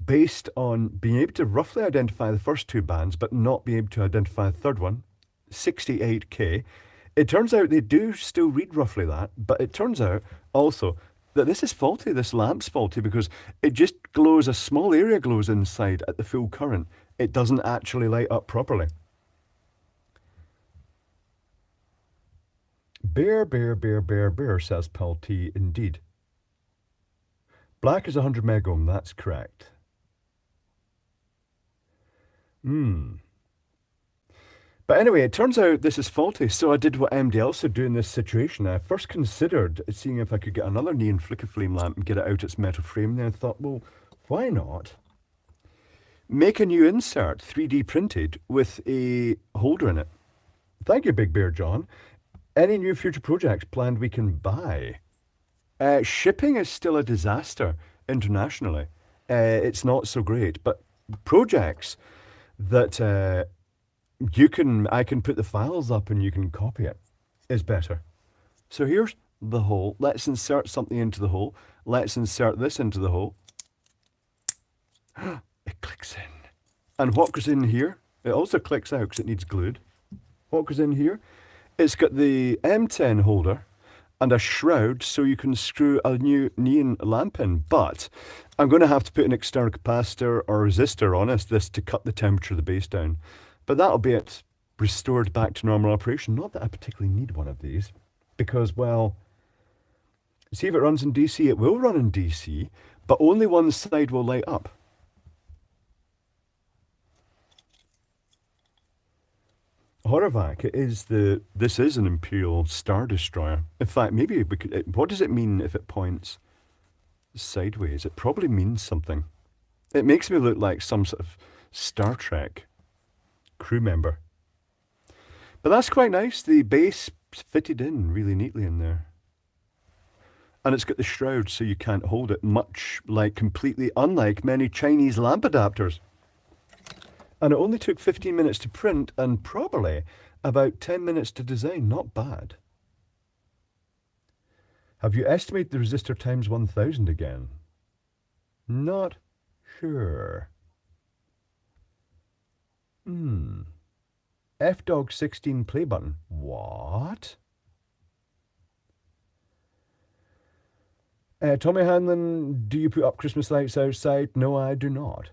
based on being able to roughly identify the first two bands, but not be able to identify the third one. 68K. It turns out they do still read roughly that, but it turns out also that this is faulty. This lamp's faulty because it just glows, a small area glows inside at the full current. It doesn't actually light up properly. Bear, bear, bear, bear, bear, says Paul T. Indeed. Black is 100 megohm, that's correct. But anyway, it turns out this is faulty, so I did what MD else would do in this situation. I first considered seeing if I could get another neon flicker flame lamp and get it out its metal frame. Then I thought, well, why not make a new insert, 3D printed, with a holder in it? Thank you, Big Bear John. Any new future projects planned we can buy? Shipping is still a disaster internationally. It's not so great, but projects that I can put the files up and you can copy it is better. So here's the hole. Let's insert something into the hole. Let's insert this into the hole. It clicks in. And what goes in here? It also clicks out because it needs glued. What goes in here? It's got the M10 holder and a shroud so you can screw a new neon lamp in. But I'm going to have to put an external capacitor or resistor on this to cut the temperature of the base down. But that'll be it restored back to normal operation. Not that I particularly need one of these because, well, see if it runs in DC. It will run in DC, but only one side will light up. Horavac, this is an Imperial Star Destroyer. In fact, maybe we could, what does it mean if it points sideways? It probably means something. It makes me look like some sort of Star Trek crew member. But that's quite nice. The base fitted in really neatly in there. And it's got the shroud so you can't hold it, much like completely unlike many Chinese lamp adapters. And it only took 15 minutes to print and probably about 10 minutes to design. Not bad. Have you estimated the resistor times 1000 again? Not sure. FDOG 16 play button. What? Tommy Hanlon, do you put up Christmas lights outside? No, I do not.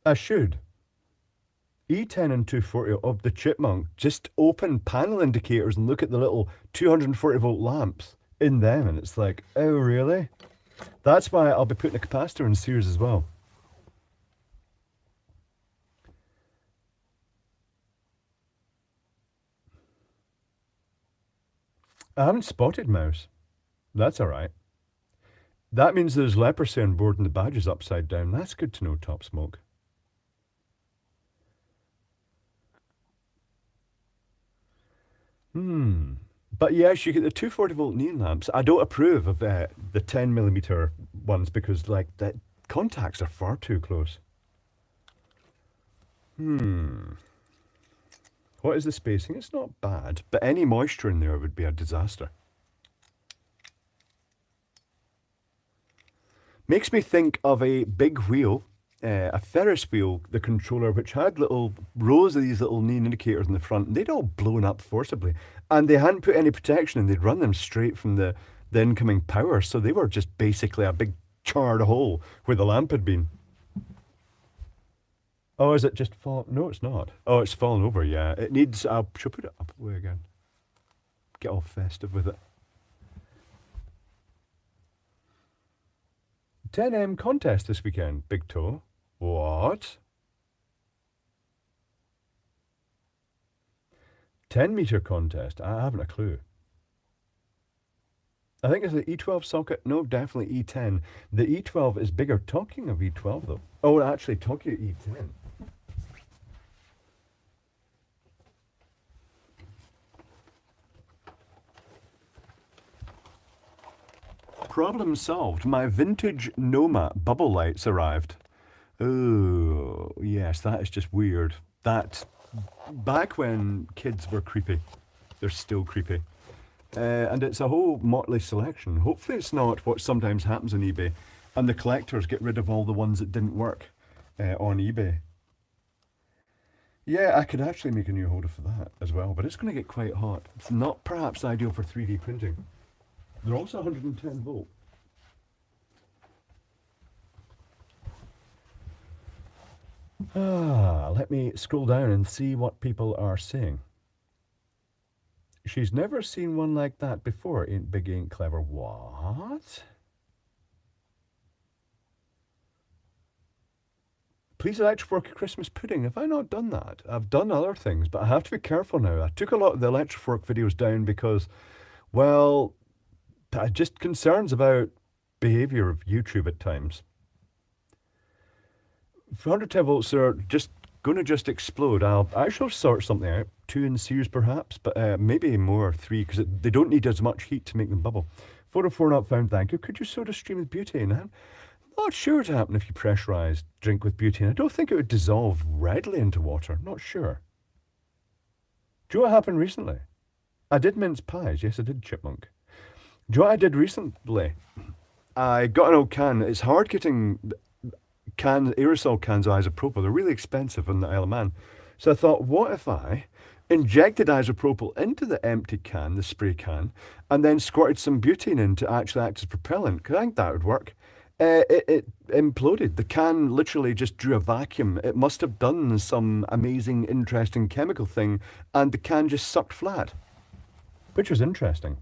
I should. E10 and 240 of the Chipmunk, just open panel indicators and look at the little 240 volt lamps in them, and it's like, oh, really? That's why I'll be putting a capacitor in Sears as well. I haven't spotted mouse. That's all right. That means there's leprosy on board and the badge is upside down. That's good to know, Top Smoke. But yes, you get the 240 volt neon lamps. I don't approve of the 10mm ones because like the contacts are far too close. What is the spacing? It's not bad, but any moisture in there would be a disaster. Makes me think of a big wheel, a Ferris wheel, the controller, which had little rows of these little neon indicators in the front, and they'd all blown up forcibly. And they hadn't put any protection in, they'd run them straight from the incoming power, so they were just basically a big charred hole where the lamp had been. Oh, is it just fall? No, it's not. Oh, it's fallen over, yeah. It needs, I should put it up way again. Get all festive with it. 10M contest this weekend, Big Toe. What? 10-meter contest? I haven't a clue. I think it's the E12 socket. No, definitely E10. The E12 is bigger. Talking of E12 though. Oh, actually, talking of E10. Problem solved. My vintage Noma bubble lights arrived. Oh, yes, that is just weird. That, back when kids were creepy, they're still creepy. And it's a whole motley selection. Hopefully it's not what sometimes happens on eBay and the collectors get rid of all the ones that didn't work on eBay. Yeah, I could actually make a new holder for that as well, but it's going to get quite hot. It's not perhaps ideal for 3D printing. They're also 110 volt. Let me scroll down and see what people are saying. She's never seen one like that before. Ain't big, ain't clever. What? Please electric work a Christmas pudding. Have I not done that? I've done other things, but I have to be careful now. I took a lot of the electric work videos down because, well, just concerns about behavior of YouTube at times. 110 volts are just going to just explode. I shall sort something out. 2 in series perhaps, but maybe more 3 because they don't need as much heat to make them bubble. 404 not found, thank you. Could you soda stream with butane? I'm not sure what would happen if you pressurized drink with butane. I don't think it would dissolve readily into water. Not sure. Do you know what happened recently? I did mince pies. Yes, I did, Chipmunk. Do you know what I did recently? I got an old can. It's hard getting aerosol cans of isopropyl. They're really expensive in the Isle of Man. So I thought, what if I injected isopropyl into the empty can, the spray can, and then squirted some butane in to actually act as propellant? Because I think that would work. It imploded. The can literally just drew a vacuum. It must have done some amazing, interesting chemical thing, and the can just sucked flat, which was interesting.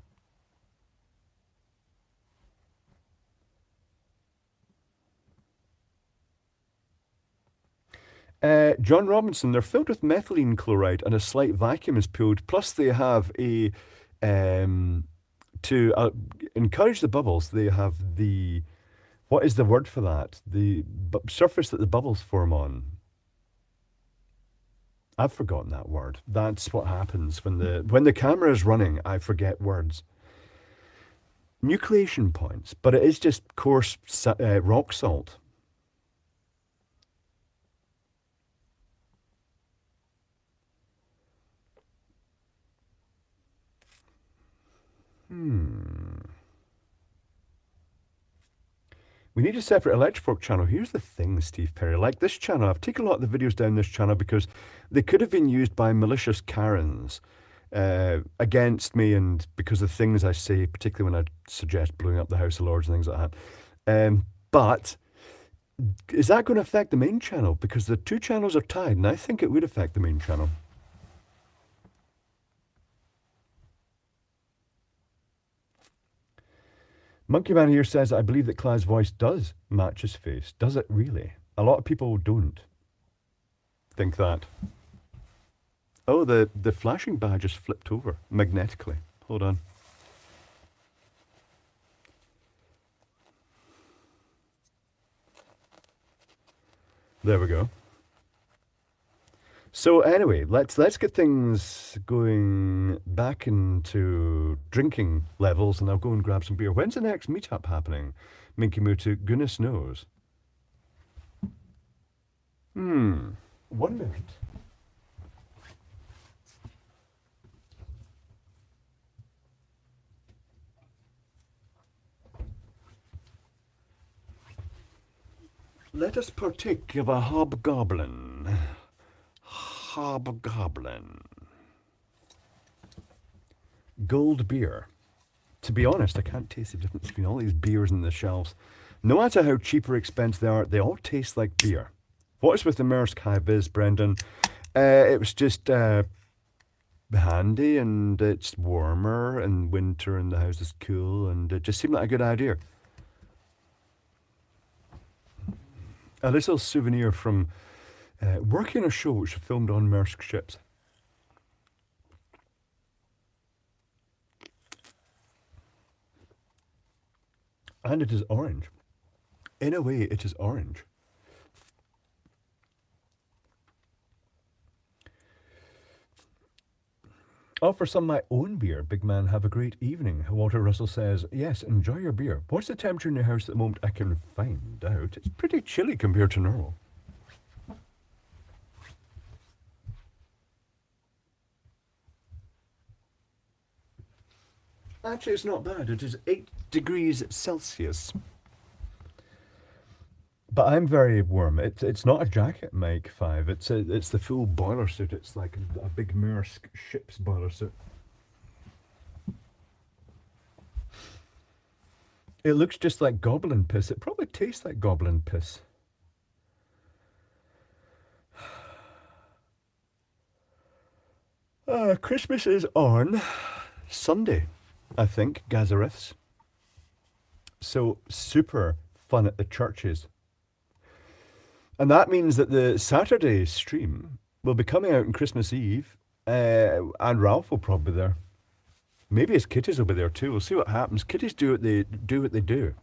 John Robinson, they're filled with methylene chloride and a slight vacuum is pulled. Plus, they have a, to encourage the bubbles, they have the, what is the word for that? The surface that the bubbles form on. I've forgotten that word. That's what happens when the camera is running. I forget words. Nucleation points, but it is just coarse rock salt. We need a separate electric fork channel. Here's the thing, Steve Perry. Like this channel, I've taken a lot of the videos down this channel because they could have been used by malicious Karens against me and because of things I say, particularly when I suggest blowing up the House of Lords and things like that. But is that going to affect the main channel? Because the two channels are tied, and I think it would affect the main channel. Monkey Man here says, I believe that Clive's voice does match his face. Does it really? A lot of people don't think that. Oh, the flashing bar just flipped over magnetically. Hold on. There we go. So anyway, let's get things going back into drinking levels, and I'll go and grab some beer. When's the next meetup happening? Minky Mootu, goodness knows. 1 minute. Let us partake of a hobgoblin. Hobgoblin. Gold beer. To be honest, I can't taste the difference between all these beers in the shelves. No matter how cheap or expensive they are, they all taste like beer. What is with the Maersk High Vis, Brendan? It was just handy, and it's warmer in winter and the house is cool, and it just seemed like a good idea. A little souvenir from working a show which was filmed on Maersk ships. And it is orange. In a way, it is orange. Oh, for some of my own beer, big man, have a great evening. Walter Russell says, yes, enjoy your beer. What's the temperature in your house at the moment? I can find out. It's pretty chilly compared to normal. Actually, it's not bad. It is 8 degrees Celsius. But I'm very warm. It's not a jacket, Mike 5. It's the full boiler suit. It's like a big Maersk ship's boiler suit. It looks just like goblin piss. It probably tastes like goblin piss. Christmas is on Sunday, I think, Gazareths. So super fun at the churches. And that means that the Saturday stream will be coming out on Christmas Eve, and Ralph will probably be there. Maybe his kitties will be there too. We'll see what happens. Kitties do what they do.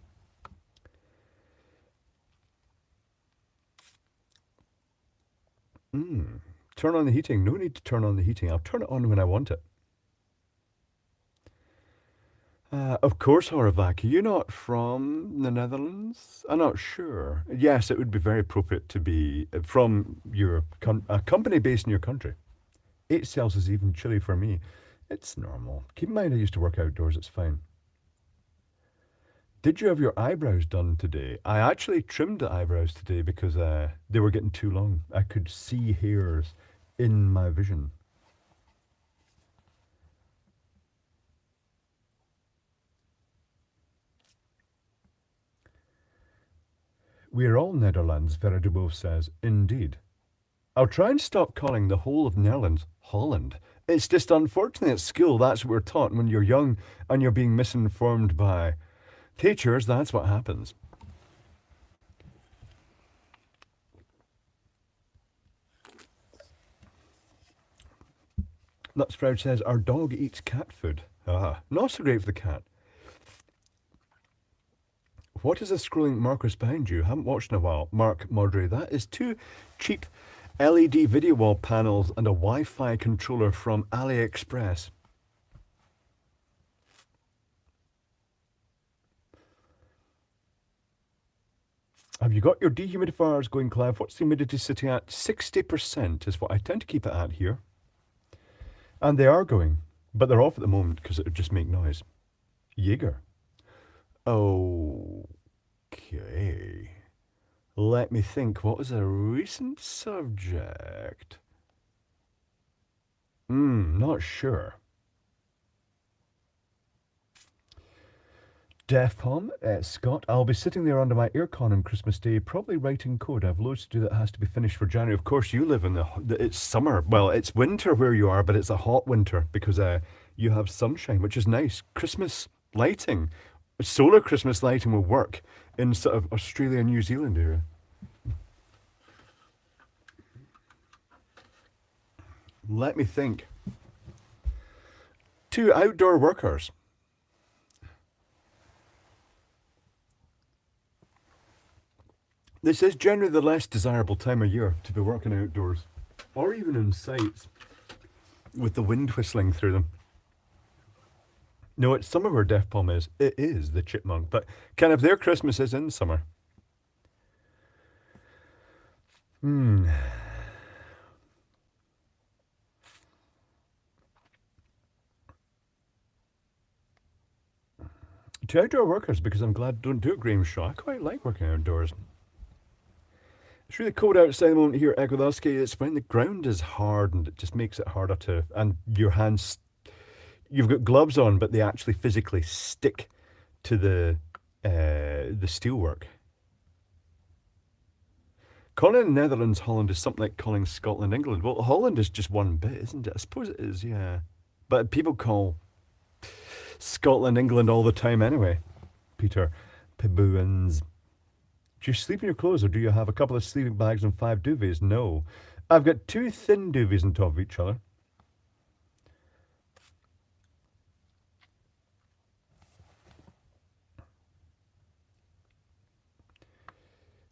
Turn on the heating. No need to turn on the heating. I'll turn it on when I want it. Of course, Horovak. Are you not from the Netherlands? I'm not sure. Yes, it would be very appropriate to be from a company based in your country. 8 Celsius is even chilly for me. It's normal. Keep in mind I used to work outdoors. It's fine. Did you have your eyebrows done today? I actually trimmed the eyebrows today because they were getting too long. I could see hairs in my vision. We're all Netherlands, Vera Dubov says. Indeed. I'll try and stop calling the whole of Netherlands Holland. It's just unfortunate at school that's what we're taught when you're young and you're being misinformed by teachers. That's what happens. Nutsprout says, our dog eats cat food. Not so great for the cat. What is the scrolling markers behind you? Haven't watched in a while. Mark Modry, that is 2 cheap LED video wall panels and a Wi-Fi controller from AliExpress. Have you got your dehumidifiers going, Clive? What's the humidity sitting at? 60% is what I tend to keep it at here. And they are going, but they're off at the moment because it would just make noise. Jaeger. Okay. Let me think. What was a recent subject? Not sure. Def Palm, Scott, I'll be sitting there under my aircon on Christmas Day, probably writing code. I've loads to do that has to be finished for January. Of course, you live in it's summer. Well, it's winter where you are, but it's a hot winter because you have sunshine, which is nice. Christmas lighting, solar Christmas lighting will work in sort of Australia and New Zealand area. Let me think. To outdoor workers, this is generally the less desirable time of year to be working outdoors, or even in sites with the wind whistling through them. No, it's summer where Def Palm is. It is the chipmunk, but kind of their Christmas is in summer. Hmm. To outdoor workers, because I'm glad don't do it, Graham Shaw. I quite like working outdoors. It's really cold outside at the moment here at Ekwilowski. It's when the ground is hard and it just makes it harder to, and your hands, you've got gloves on, but they actually physically stick to the steelwork. Calling the Netherlands Holland is something like calling Scotland England. Well, Holland is just one bit, isn't it? I suppose it is, yeah. But people call Scotland England all the time anyway. Peter Pibouins. Do you sleep in your clothes or do you have a couple of sleeping bags and 5 duvets? No. I've got 2 thin duvets on top of each other.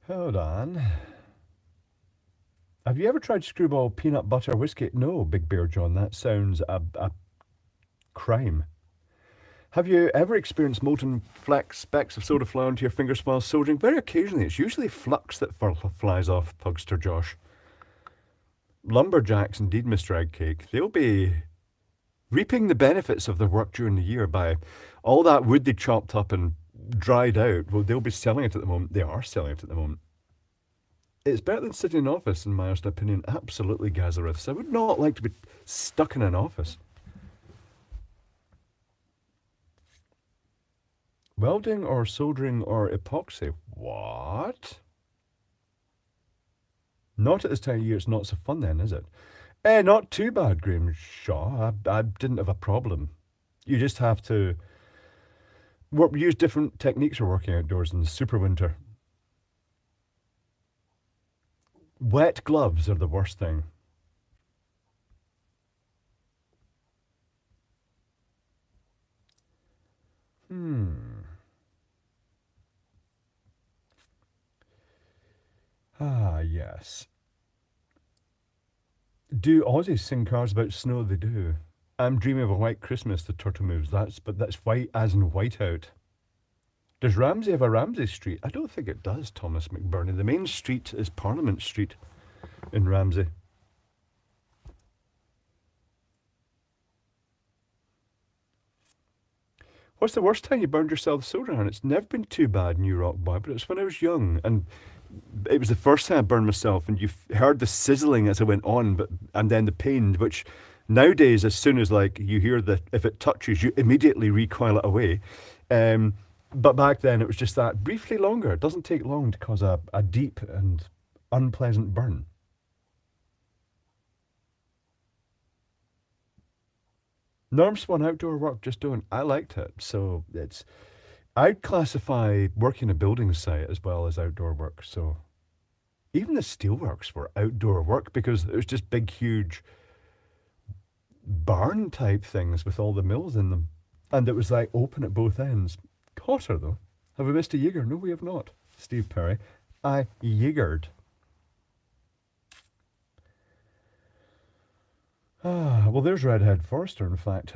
Hold on. Have you ever tried screwball peanut butter whiskey? No, Big Bear John. That sounds a crime. Have you ever experienced molten flecks, specks of soda flour into your fingers while soldering? Very occasionally. It's usually flux that flies off, Pugster Josh. Lumberjacks, indeed, Mr. Eggcake. They'll be reaping the benefits of their work during the year by all that wood they chopped up and dried out. Well, they'll be selling it at the moment. They are selling it at the moment. It's better than sitting in an office, in my honest opinion. Absolutely, Gazariths. I would not like to be stuck in an office. Welding or soldering or epoxy? What? Not at this time of year, it's not so fun then, is it? Not too bad, Graham Shaw. I didn't have a problem. You just have to use different techniques for working outdoors in the super winter. Wet gloves are the worst thing. Ah, yes. Do Aussies sing cars about snow? They do. I'm dreaming of a white Christmas, the turtle moves. That's white as in whiteout. Does Ramsey have a Ramsey Street? I don't think it does, Thomas McBurney. The main street is Parliament Street in Ramsey. What's the worst time you burned yourself soldering iron? It's never been too bad, New Rock Boy, but it's when I was young and it was the first time I burned myself, and you heard the sizzling as I went on, and then the pain, which nowadays, as soon as like you hear that if it touches, you immediately recoil it away. But back then, it was just that briefly longer. It doesn't take long to cause a deep and unpleasant burn. Norm spun outdoor work, just don't. I liked it, so I'd classify working a building site as well as outdoor work. So even the steelworks were outdoor work because it was just big, huge barn type things with all the mills in them. And it was like open at both ends. Hotter though. Have we missed a Jaeger? No, we have not. Steve Perry. I Jaegered. Well, there's Redhead Forrester. In fact,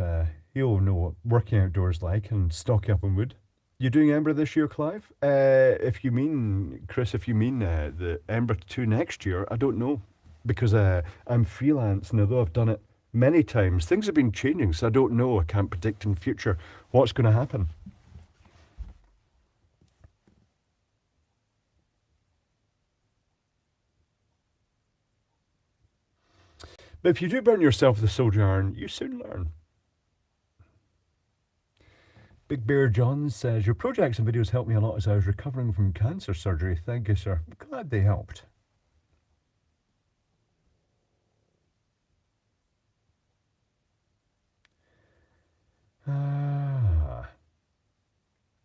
he'll know what working outdoors like and stocking up on wood. You doing Ember this year, Clive? If you mean, Chris, if you mean the Ember 2 next year, I don't know. Because I'm freelance, and although I've done it many times, things have been changing, so I don't know. I can't predict in future what's going to happen. But if you do burn yourself with a soldier iron, you soon learn. Big Bear John says, your projects and videos helped me a lot as I was recovering from cancer surgery. Thank you, sir. I'm glad they helped.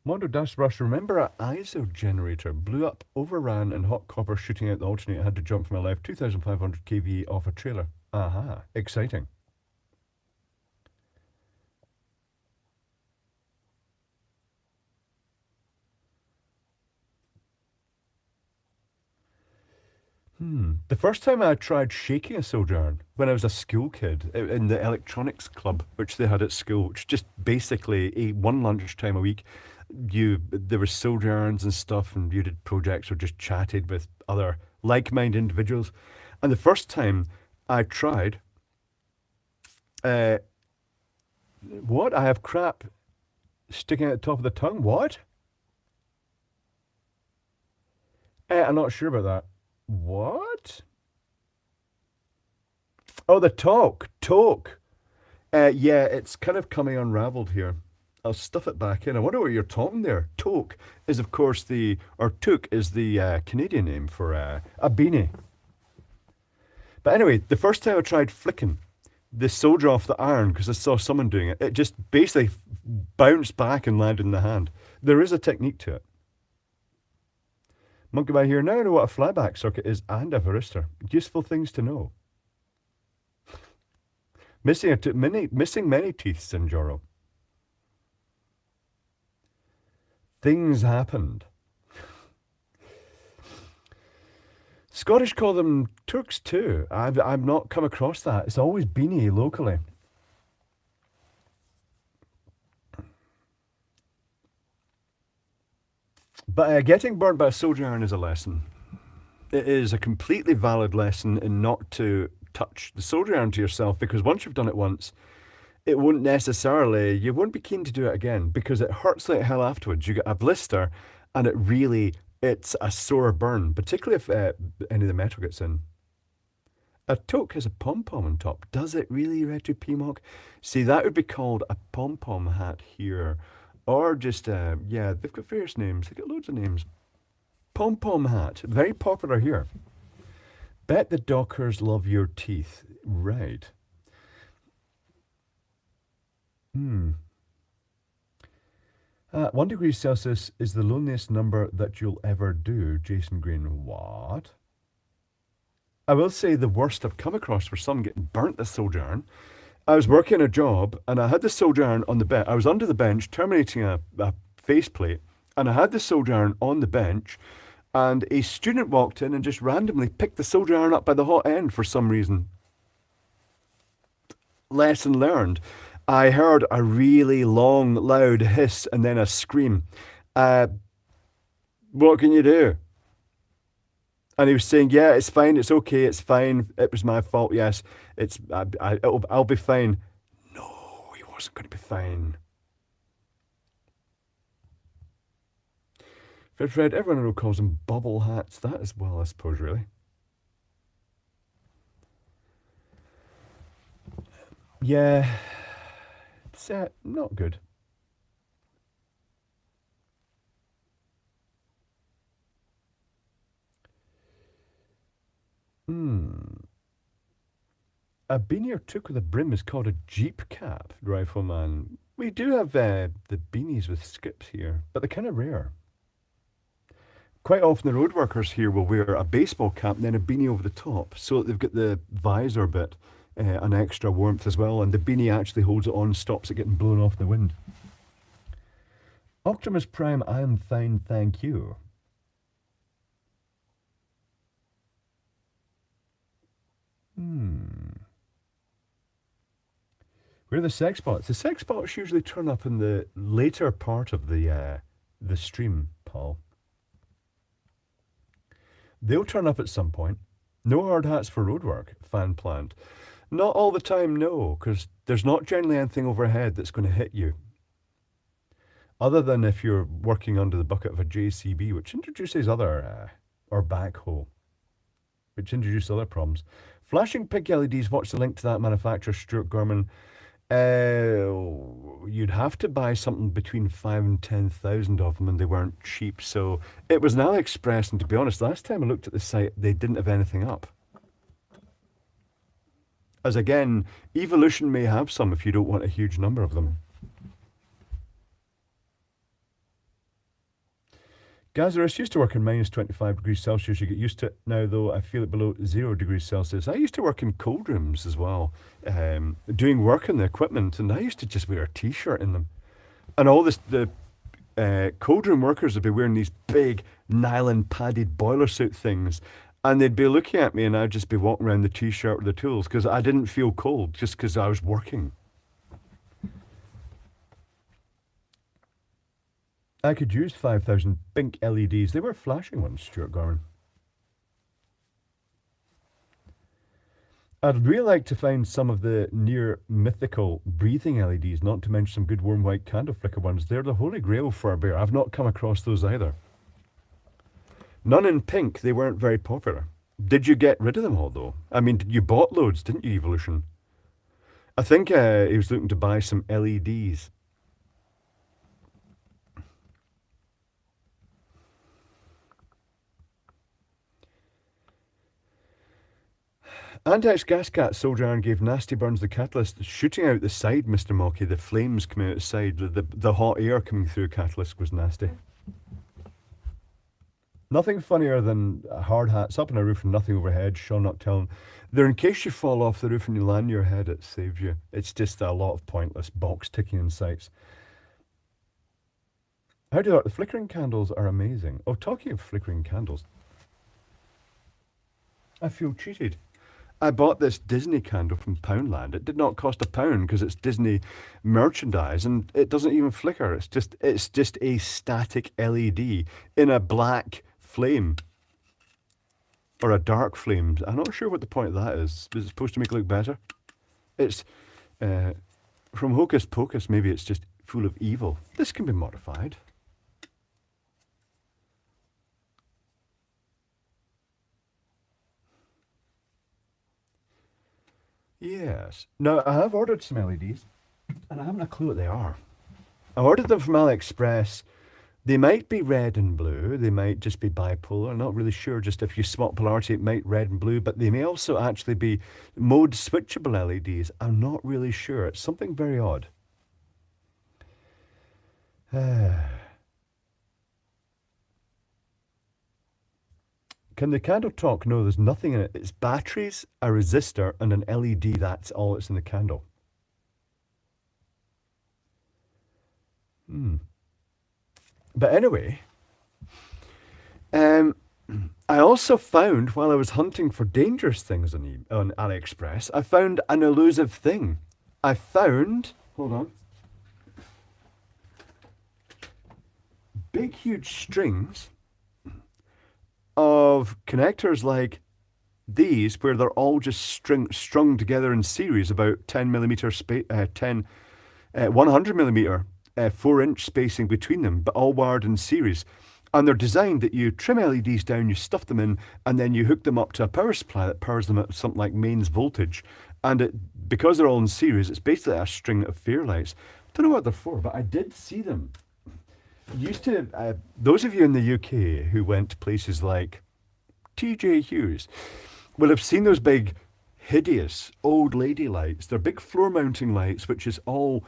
Mondo Dust Rush, remember an ISO generator blew up, overran, and hot copper shooting out the alternator. I had to jump for my life. 2,500 kV off a trailer. Aha, exciting. The first time I tried shaking a soldier iron, when I was a school kid in the electronics club, which they had at school, which just basically one lunchtime a week, there were soldier irons and stuff, and you did projects or just chatted with other like-minded individuals. And the first time I tried, what? I have crap sticking out the top of the tongue? What? I'm not sure about that. What? Oh, the talk. Yeah, it's kind of coming unraveled here. I'll stuff it back in. I wonder what you're talking there. Toque is, of course, toque is the Canadian name for a beanie. But anyway, the first time I tried flicking the soldier off the iron, because I saw someone doing it, it just basically bounced back and landed in the hand. There is a technique to it. Monkey by here, now I know what a flyback circuit is and a varistor. Useful things to know. Missing many teeth, Sinjoro. Things happened. Scottish call them Turks too. I've not come across that. It's always beanie locally. But getting burnt by a soldier iron is a lesson. It is a completely valid lesson in not to touch the soldier iron to yourself, because once you've done it once, you won't be keen to do it again, because it hurts like hell afterwards. You get a blister and it's a sore burn, particularly if any of the metal gets in. A toque has a pom-pom on top. Does it really, Retro PMOC? See, that would be called a pom-pom hat here. Or just, yeah, they've got various names. They've got loads of names. Pom-pom hat. Very popular here. Bet the Dockers love your teeth. Right. 1 degree Celsius is the loneliest number that you'll ever do, Jason Green. What? I will say the worst I've come across for some getting burnt this soldier iron. I was working a job and I had the soldier iron on the bench. I was under the bench terminating a faceplate, and I had the soldier iron on the bench, and a student walked in and just randomly picked the soldier iron up by the hot end for some reason. Lesson learned. I heard a really long, loud hiss and then a scream. What can you do? And he was saying, yeah, it's fine, it's okay, it's fine, it was my fault, yes, I'll be fine. No, he wasn't going to be fine. Fred, everyone I know calls them bubble hats. That as well, I suppose, really. Yeah, it's not good. A beanie or toque with a brim is called a jeep cap, Rifleman. We do have the beanies with skips here, but they're kind of rare. Quite often the road workers here will wear a baseball cap and then a beanie over the top, so that they've got the visor bit, an extra warmth as well, and the beanie actually holds it on, stops it getting blown off the wind. Optimus Prime, I am fine, thank you. Where are the sex bots? The sex bots usually turn up in the later part of the stream, Paul. They'll turn up at some point. No hard hats for roadwork, fan plant. Not all the time, no, because there's not generally anything overhead that's going to hit you. Other than if you're working under the bucket of a JCB, which introduces or backhoe, which introduces other problems. Flashing pink LEDs, what's the link to that manufacturer, Stuart Gorman? You'd have to buy something between 5 and 10,000 of them, and they weren't cheap. So it was an AliExpress, and to be honest, last time I looked at the site, they didn't have anything up. As again, Evolution may have some if you don't want a huge number of them. Gazarus used to work in minus 25 degrees Celsius. You get used to it now, though. I feel it below 0 degrees Celsius. I used to work in cold rooms as well, doing work on the equipment, and I used to just wear a t-shirt in them. And all this, the cold room workers would be wearing these big nylon padded boiler suit things, and they'd be looking at me, and I'd just be walking around the t-shirt with the tools because I didn't feel cold, just because I was working. I could use 5,000 pink LEDs. They were flashing ones, Stuart Gorman. I'd really like to find some of the near mythical breathing LEDs, not to mention some good warm white candle flicker ones. They're the holy grail for a bear. I've not come across those either. None in pink. They weren't very popular. Did you get rid of them all, though? I mean, you bought loads, didn't you, Evolution? I think he was looking to buy some LEDs. Antex Gascat Soldier Iron gave nasty burns the catalyst, shooting out the side, Mr. Mocky. The flames coming out the side, the hot air coming through catalyst was nasty. Nothing funnier than hard hats up on a roof and nothing overhead, Sean Noctellum. They're in case you fall off the roof and you land your head, it saves you. It's just a lot of pointless box ticking in sights. How do you like the flickering candles are amazing. Oh, talking of flickering candles, I feel cheated. I bought this Disney candle from Poundland. It did not cost £1 because it's Disney merchandise, and it doesn't even flicker. It's just a static LED in a black flame or a dark flame. I'm not sure what the point of that is. Is it supposed to make it look better? It's from Hocus Pocus. Maybe it's just full of evil. This can be modified. Yes. Now, I have ordered some LEDs, and I haven't a clue what they are. I ordered them from AliExpress. They might be red and blue. They might just be bipolar. I'm not really sure. Just if you swap polarity, it might red and blue. But they may also actually be mode switchable LEDs. I'm not really sure. It's something very odd. Can the candle talk? No, there's nothing in it. It's batteries, a resistor, and an LED. That's all that's in the candle. But anyway, I also found, while I was hunting for dangerous things on AliExpress, I found an elusive thing. I found, hold on, big, huge strings of connectors like these, where they're all just strung together in series, about 10 millimeter 100 millimeter 4-inch spacing between them, but all wired in series. And they're designed that you trim LEDs down, you stuff them in, and then you hook them up to a power supply that powers them at something like mains voltage. And because they're all in series, it's basically a string of fair lights. Don't know what they're for, but I did see them. Those of you in the UK who went to places like TJ Hughes will have seen those big, hideous old lady lights. They're big floor mounting lights, which is all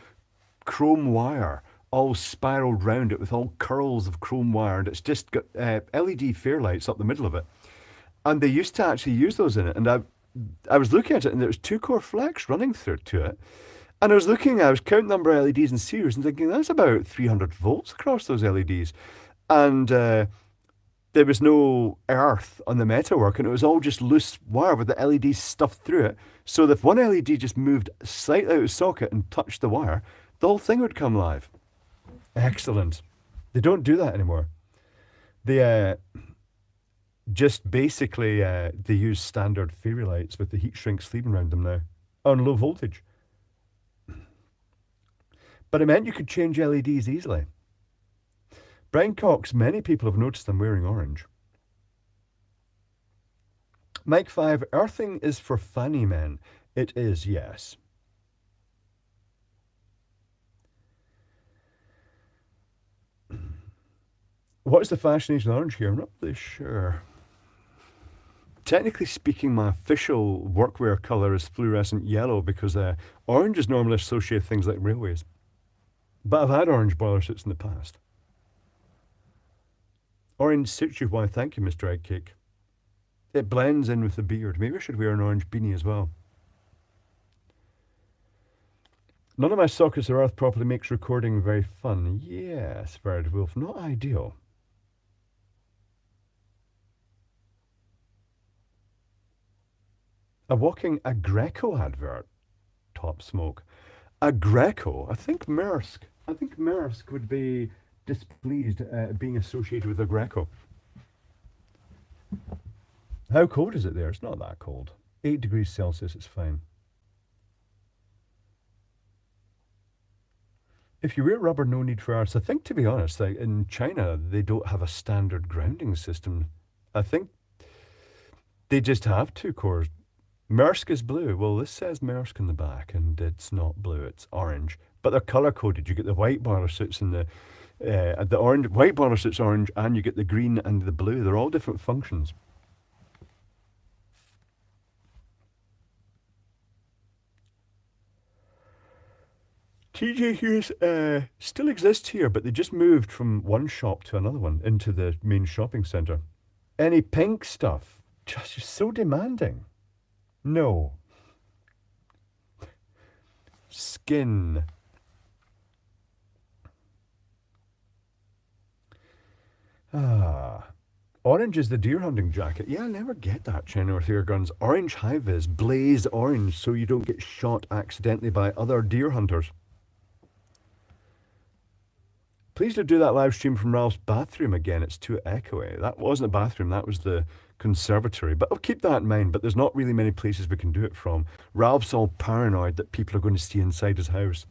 chrome wire, all spiraled round it with all curls of chrome wire, and it's just got LED fair lights up the middle of it. And they used to actually use those in it, and I was looking at it, and there was 2-core flex running through to it. And I was counting the number of LEDs in series and thinking, that's about 300 volts across those LEDs. And there was no earth on the metalwork, and it was all just loose wire with the LEDs stuffed through it. So that if one LED just moved slightly out of socket and touched the wire, the whole thing would come live. Excellent. They don't do that anymore. They just basically, they use standard fairy lights with the heat shrink sleeving around them now on low voltage. But it meant you could change LEDs easily. Brian Cox, many people have noticed I'm wearing orange. Mike 5, earthing is for fanny men. It is, yes. What is the fascination of orange here? I'm not really sure. Technically speaking, my official workwear colour is fluorescent yellow because orange is normally associated with things like railways. But I've had orange boiler suits in the past. Orange suits you, why thank you, Mr. Eggcake. It blends in with the beard. Maybe I should wear an orange beanie as well. None of my sockets are earth properly makes recording very fun. Yes, Verd Wolf, not ideal. A walking Agreco advert. Top smoke. Agreco? I think Maersk would be displeased being associated with Agreco. How cold is it there? It's not that cold. 8 degrees Celsius, it's fine. If you wear rubber, no need for arts. I think, to be honest, like in China, they don't have a standard grounding system. I think they just have two cores. Maersk is blue. Well, this says Maersk in the back, and it's not blue, it's orange. But they're colour coded. You get the white boiler suits and the orange. White boiler suits orange, and you get the green and the blue. They're all different functions. TJ Hughes still exists here, but they just moved from one shop to another one into the main shopping centre. Any pink stuff? Just so demanding. No. Skin. Orange is the deer hunting jacket. Yeah, I never get that, China with air guns. Orange high-vis, blaze orange so you don't get shot accidentally by other deer hunters. Please do that live stream from Ralph's bathroom again. It's too echoey. That wasn't a bathroom, that was the conservatory. But I'll keep that in mind, but there's not really many places we can do it from. Ralph's all paranoid that people are going to see inside his house.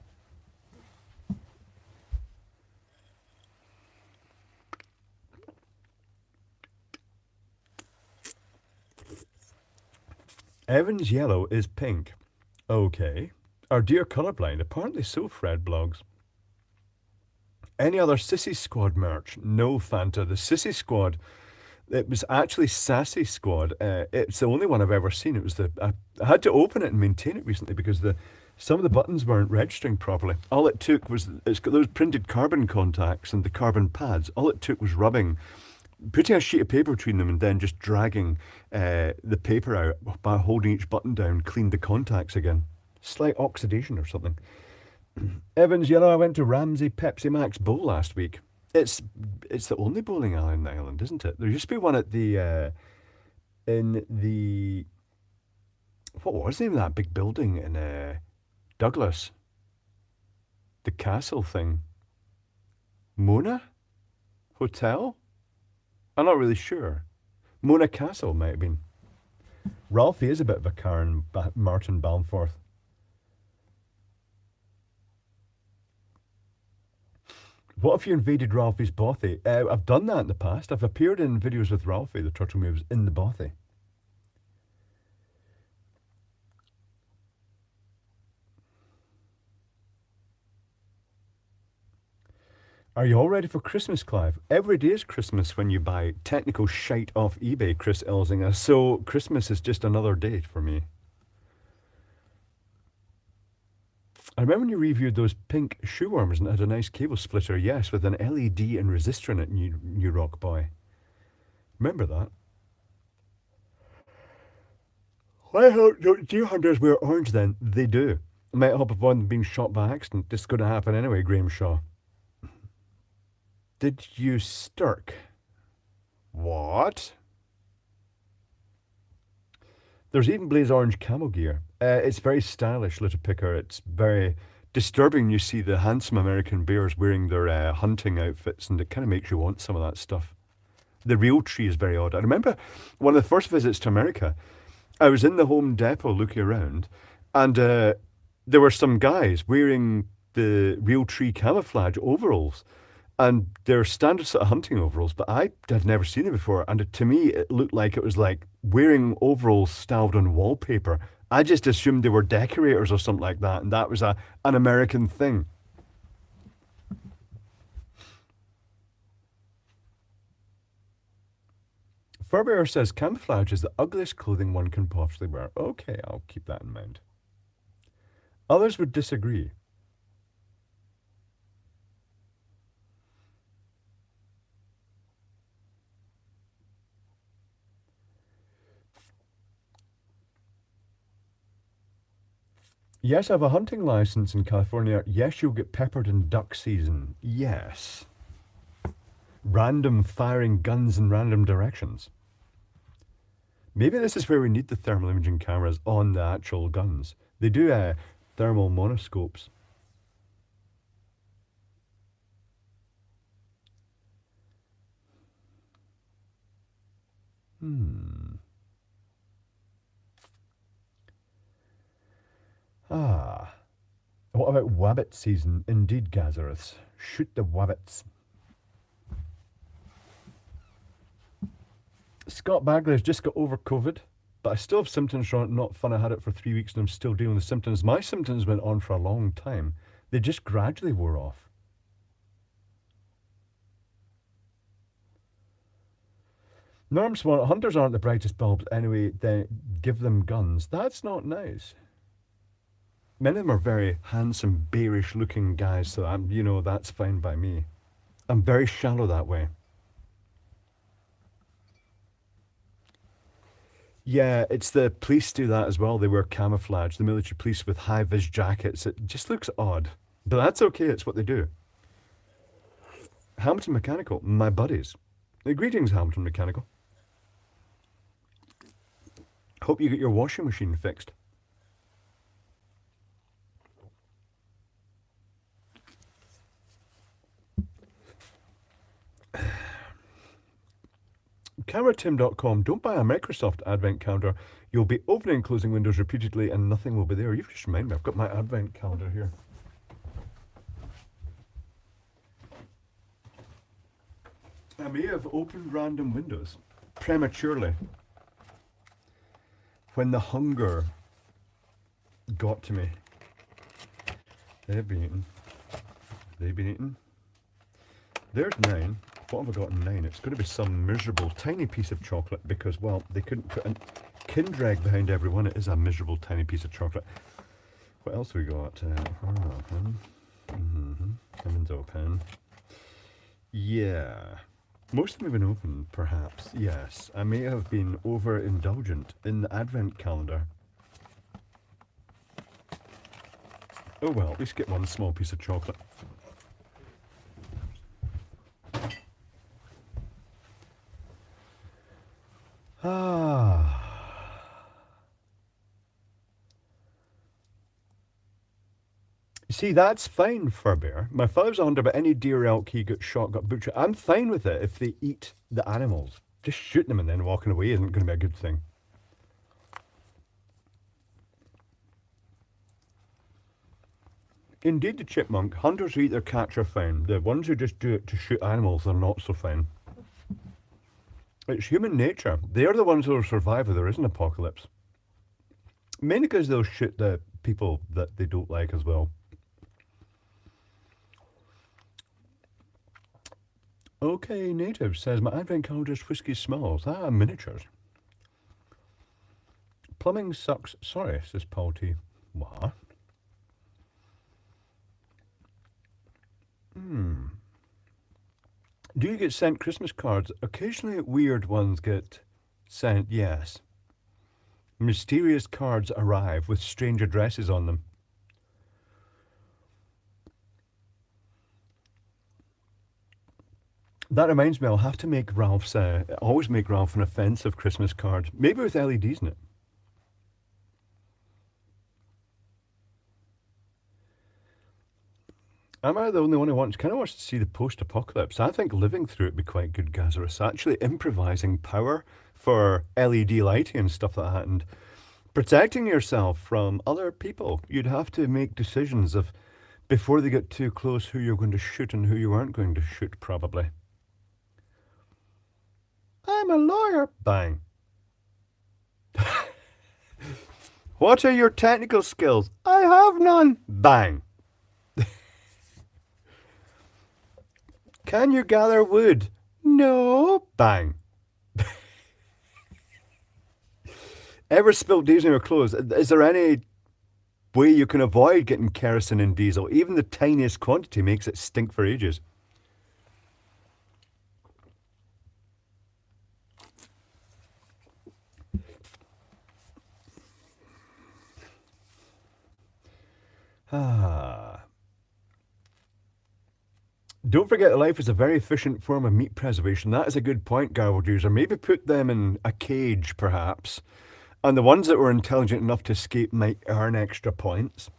Evan's yellow is pink. Okay. Our dear colourblind, apparently so, Fred blogs. Any other Sissy Squad merch? No, Fanta. The Sissy Squad, it was actually Sassy Squad. It's the only one I've ever seen. It was I had to open it and maintain it recently because some of the buttons weren't registering properly. All it took was, it's got those printed carbon contacts and the carbon pads. All it took was putting a sheet of paper between them and then just dragging the paper out by holding each button down, cleaned the contacts again. Slight oxidation or something. Evans Yellow, I went to Ramsey Pepsi Max Bowl last week. It's the only bowling alley in the island, isn't it? There used to be one at what was the name of that big building in Douglas? The castle thing. Mona Hotel? I'm not really sure. Mona Castle might have been. Ralphie is a bit of a Karen Martin Balmforth. What if you invaded Ralphie's bothy? I've done that in the past. I've appeared in videos with Ralphie, the turtle moves, in the bothy. Are you all ready for Christmas, Clive? Every day is Christmas when you buy technical shite off eBay, Chris Elzinga. So Christmas is just another date for me. I remember when you reviewed those pink shoe warmers and it had a nice cable splitter, yes, with an LED and resistor in it, New Rock Boy. Remember that? Why don't deer hunters wear orange then? They do. It might help avoid them being shot by accident. This is going to happen anyway, Graham Shaw. Did you stirk? What? There's even blaze orange camo gear. It's very stylish, Little Picker. It's very disturbing. You see the handsome American bears wearing their hunting outfits, and it kind of makes you want some of that stuff. The real tree is very odd. I remember one of the first visits to America, I was in the Home Depot looking around, and there were some guys wearing the real tree camouflage overalls. And they're standard sort of hunting overalls, but I had never seen them before. And to me, it looked like it was like wearing overalls styled on wallpaper. I just assumed they were decorators or something like that, and that was an American thing. Furbear says camouflage is the ugliest clothing one can possibly wear. Okay, I'll keep that in mind. Others would disagree. Yes, I have a hunting license in California. Yes, you'll get peppered in duck season. Yes. Random firing guns in random directions. Maybe this is where we need the thermal imaging cameras on the actual guns. They do thermal monoscopes. Ah. What about wabbit season? Indeed, Gazariths. Shoot the wabbits. Scott Bagley's just got over COVID, but I still have symptoms from it. Not fun. I had it for 3 weeks and I'm still dealing with symptoms. My symptoms went on for a long time. They just gradually wore off. Norms want hunters aren't the brightest bulbs anyway, then give them guns. That's not nice. Many of them are very handsome, bearish looking guys, so that's fine by me. I'm very shallow that way. Yeah, it's the police do that as well. They wear camouflage, the military police with high vis jackets. It just looks odd. But that's okay, it's what they do. Hamilton Mechanical, my buddies. Greetings, Hamilton Mechanical. Hope you get your washing machine fixed. CameraTim.com, don't buy a Microsoft Advent calendar. You'll be opening and closing windows repeatedly and nothing will be there. You've just reminded me, I've got my Advent calendar here. I may have opened random windows prematurely when the hunger got to me. They've been eaten. They've been eaten. There's 9. What have I got in 9? It's going to be some miserable tiny piece of chocolate because, well, they couldn't put a Kindrag behind every one. It is a miserable tiny piece of chocolate. What else have we got? Heaven's open. Yeah. Most of them have been open, perhaps. Yes. I may have been overindulgent in the Advent calendar. Oh well, at least get one small piece of chocolate. See, that's fine, Furbear. My father's a hunter, but any deer or elk he got shot, got butchered. I'm fine with it if they eat the animals. Just shooting them and then walking away isn't going to be a good thing. Indeed, the chipmunk. Hunters who eat their cats are fine. The ones who just do it to shoot animals are not so fine. It's human nature. They are the ones who will survive if there is an apocalypse. Mainly because they'll shoot the people that they don't like as well. Okay, Native says, my Advent calendar's whiskey smells. Ah, miniatures. Plumbing sucks. Sorry, says Paul T. What? Do you get sent Christmas cards? Occasionally weird ones get sent, yes. Mysterious cards arrive with strange addresses on them. That reminds me, I'll have to make Ralph's, always make Ralph an offensive Christmas card. Maybe with LEDs in it. Am I the only one who kind of wants to see the post-apocalypse? I think living through it would be quite good, Gazarus. Actually improvising power for LED lighting and stuff like that, and protecting yourself from other people. You'd have to make decisions of before they get too close, who you're going to shoot and who you aren't going to shoot, probably. I'm a lawyer. Bang. What are your technical skills? I have none. Bang. Can you gather wood? No. Bang. Ever spilled diesel in your clothes? Is there any way you can avoid getting kerosene in diesel? Even the tiniest quantity makes it stink for ages. Don't forget that life is a very efficient form of meat preservation. That is a good point, Garbled User. Maybe put them in a cage, perhaps. And the ones that were intelligent enough to escape might earn extra points.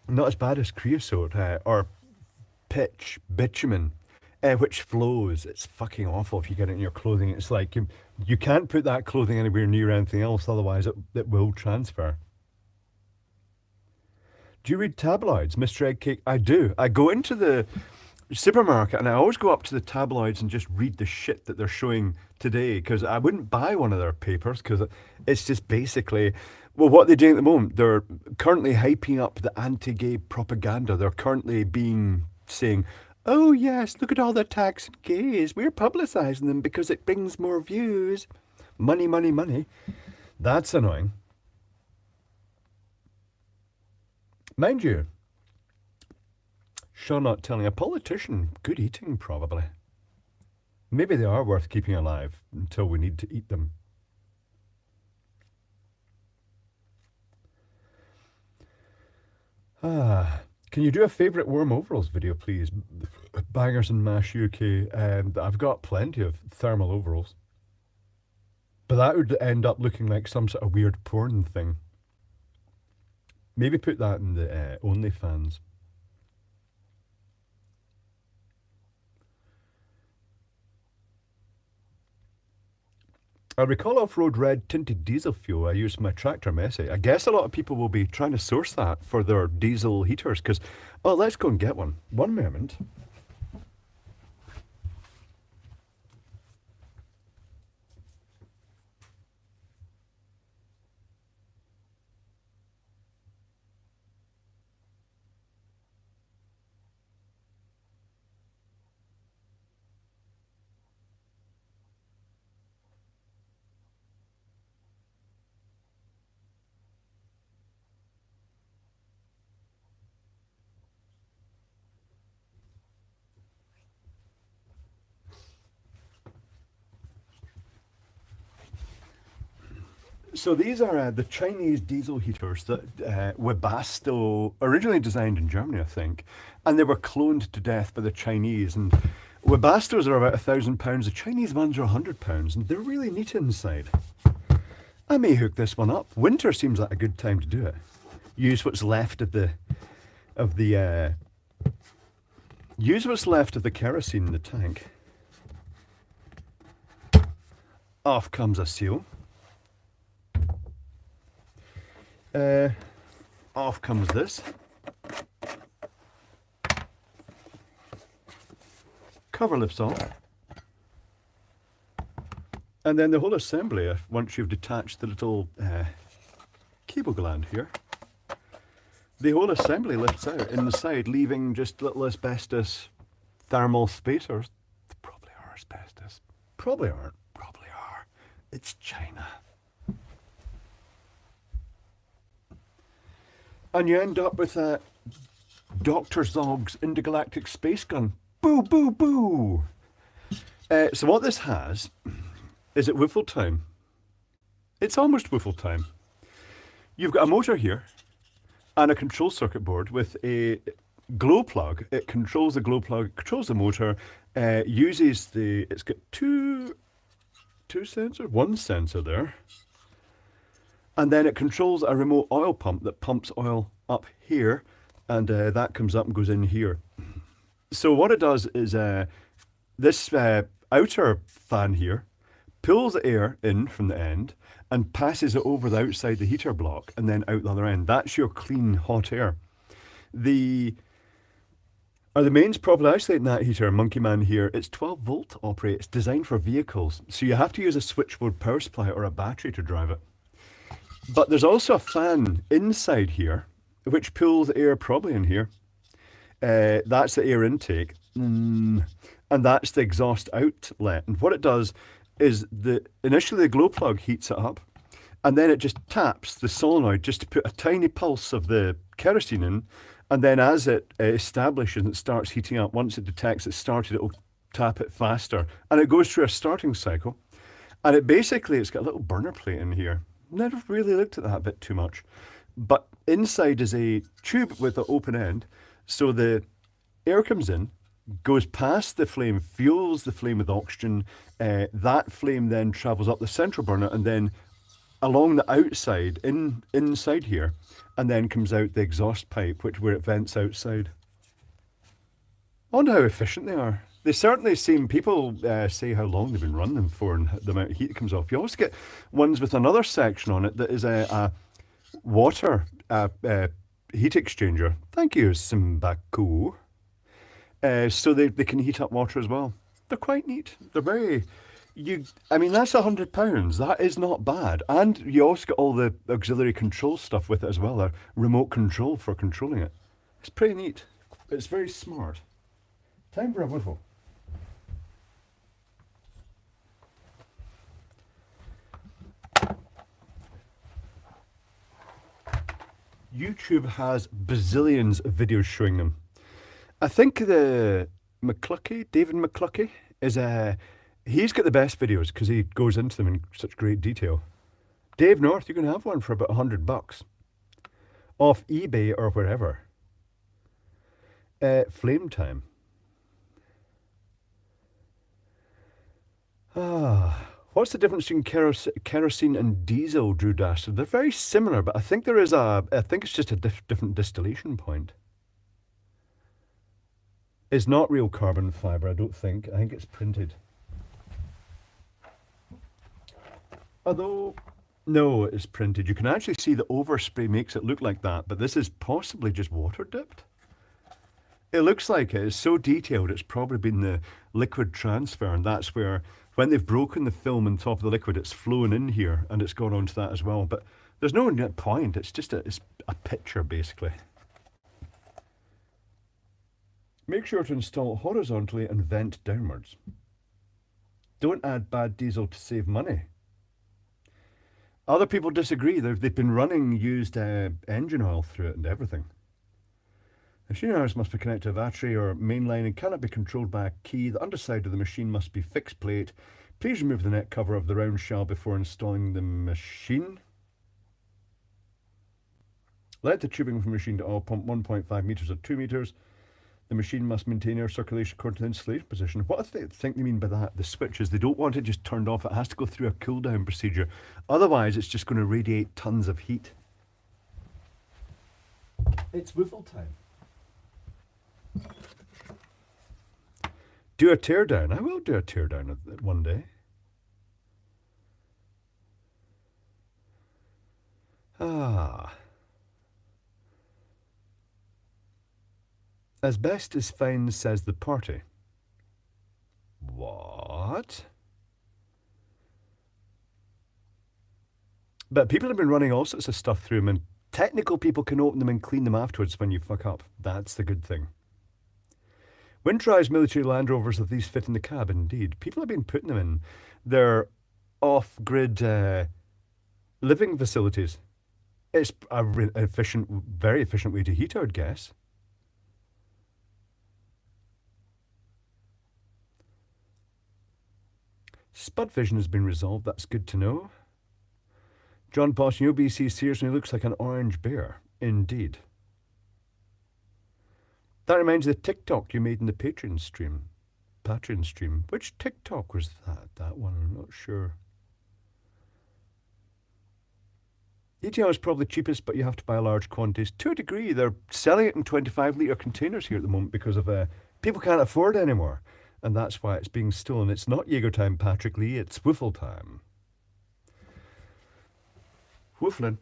Not as bad as creosote or pitch, bitumen, which flows. It's fucking awful if you get it in your clothing. It's like you can't put that clothing anywhere near anything else, otherwise it will transfer. Do you read tabloids, Mr. Egg Cake? I do. I go into the supermarket and I always go up to the tabloids and just read the shit that they're showing today, because I wouldn't buy one of their papers because it's just basically, well, what they're doing at the moment, they're currently hyping up the anti-gay propaganda. They're currently saying, oh yes, look at all the attacks on gays. We're publicising them because it brings more views. Money, money, money. That's annoying. Mind you, Sean not telling a politician, good eating probably. Maybe they are worth keeping alive until we need to eat them. Can you do a favourite warm overalls video, please? Bangers and Mash UK. I've got plenty of thermal overalls. But that would end up looking like some sort of weird porn thing. Maybe put that in the OnlyFans. I recall off-road red tinted diesel fuel I used for my tractor Messi. I guess a lot of people will be trying to source that for their diesel heaters because, oh, let's go and get one. One moment. So these are the Chinese diesel heaters that Webasto originally designed in Germany, I think, and they were cloned to death by the Chinese. And Webastos are about £1,000. The Chinese ones are £100, and they're really neat inside. I may hook this one up. Winter seems like a good time to do it. Use what's left of the kerosene in the tank. Off comes a seal. Off comes this. Cover lifts off. And then the whole assembly, once you've detached the little cable gland here, the whole assembly lifts out inside, leaving just little asbestos thermal spacers. They probably are asbestos. Probably aren't. Probably are. It's China. And you end up with a Dr. Zog's intergalactic space gun. Boo, boo, boo! So what this has is at Wiffle time. It's almost Wiffle time. You've got a motor here and a control circuit board with a glow plug. It controls the glow plug, controls the motor, it's got two sensors, one sensor there. And then it controls a remote oil pump that pumps oil up here, and that comes up and goes in here. So what it does is this outer fan here pulls the air in from the end and passes it over the outside the heater block and then out the other end. That's your clean hot air. The the mains properly isolating that heater, Monkey Man here, it's 12 volt operate. It's designed for vehicles, so you have to use a switchboard power supply or a battery to drive it. But there's also a fan inside here, which pulls air probably in here. That's the air intake, and that's the exhaust outlet. And what it does is initially the glow plug heats it up, and then it just taps the solenoid just to put a tiny pulse of the kerosene in, and then as it establishes and it starts heating up, once it detects it's started, it will tap it faster, and it goes through a starting cycle. And it's got a little burner plate in here. Never really looked at that bit too much, but inside is a tube with an open end, so the air comes in, goes past the flame, fuels the flame with oxygen. That flame then travels up the central burner and then along the outside, inside here, and then comes out the exhaust pipe, where it vents outside. I wonder how efficient they are. They certainly seem, people say how long they've been running them for and the amount of heat that comes off. You also get ones with another section on it that is a water heat exchanger. Thank you, Simbaku. So they can heat up water as well. They're quite neat. They're very, that's £100. That is not bad. And you also get all the auxiliary control stuff with it as well. A remote control for controlling it. It's pretty neat. It's very smart. Time for a whiffle. YouTube has bazillions of videos showing them. I think the David McCluckey, he's got the best videos because he goes into them in such great detail. Dave North, you can have one for about $100 off eBay or wherever. Flame time. What's the difference between kerosene and diesel, Drew Dastard? They're very similar, but I think it's just a different distillation point. It's not real carbon fibre, I don't think. I think it's printed. Although, no, it's printed. You can actually see the overspray makes it look like that, but this is possibly just water dipped. It looks like it. It's so detailed, it's probably been the liquid transfer, and that's where, when they've broken the film on top of the liquid, it's flown in here, and it's gone onto that as well. But there's no point. It's just it's a picture, basically. Make sure to install horizontally and vent downwards. Don't add bad diesel to save money. Other people disagree. They've been running used engine oil through it and everything. Machine hours must be connected to a battery or mainline and cannot be controlled by a key. The underside of the machine must be fixed plate. Please remove the neck cover of the round shell before installing the machine. Let the tubing from the machine to oil pump 1.5 meters or 2 meters. The machine must maintain air circulation according to the installation position. What do they think they mean by that? The switches, they don't want it just turned off. It has to go through a cool down procedure. Otherwise, it's just going to radiate tons of heat. It's wiffle time. Do a teardown. I will do a teardown one day. As best as fine, says the party. What? But people have been running all sorts of stuff through them, and technical people can open them and clean them afterwards when you fuck up. That's the good thing. Winterized military Land Rovers of these fit in the cab, indeed. People have been putting them in their off-grid living facilities. It's a very efficient way to heat, I would guess. Spud vision has been resolved. That's good to know. John Boston, OBC seriously looks like an orange bear. Indeed. That reminds me of the TikTok you made in the Patreon stream. Which TikTok was that? That one, I'm not sure. ETL is probably cheapest, but you have to buy large quantities. To a degree, they're selling it in 25-litre containers here at the moment because of people can't afford it anymore. And that's why it's being stolen. It's not Jaeger time, Patrick Lee. It's Wiffle time. Wooflin.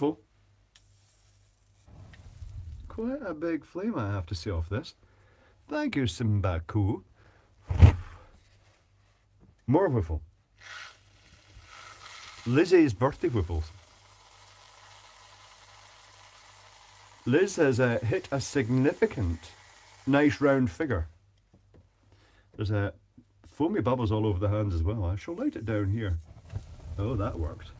beautiful. Quite a big flame, I have to say, off this. Thank you, Simbaku. More whiffle. Lizzie's birthday whiffles. Liz has hit a significant, nice round figure. There's foamy bubbles all over the hands as well. I shall light it down here. Oh, that worked.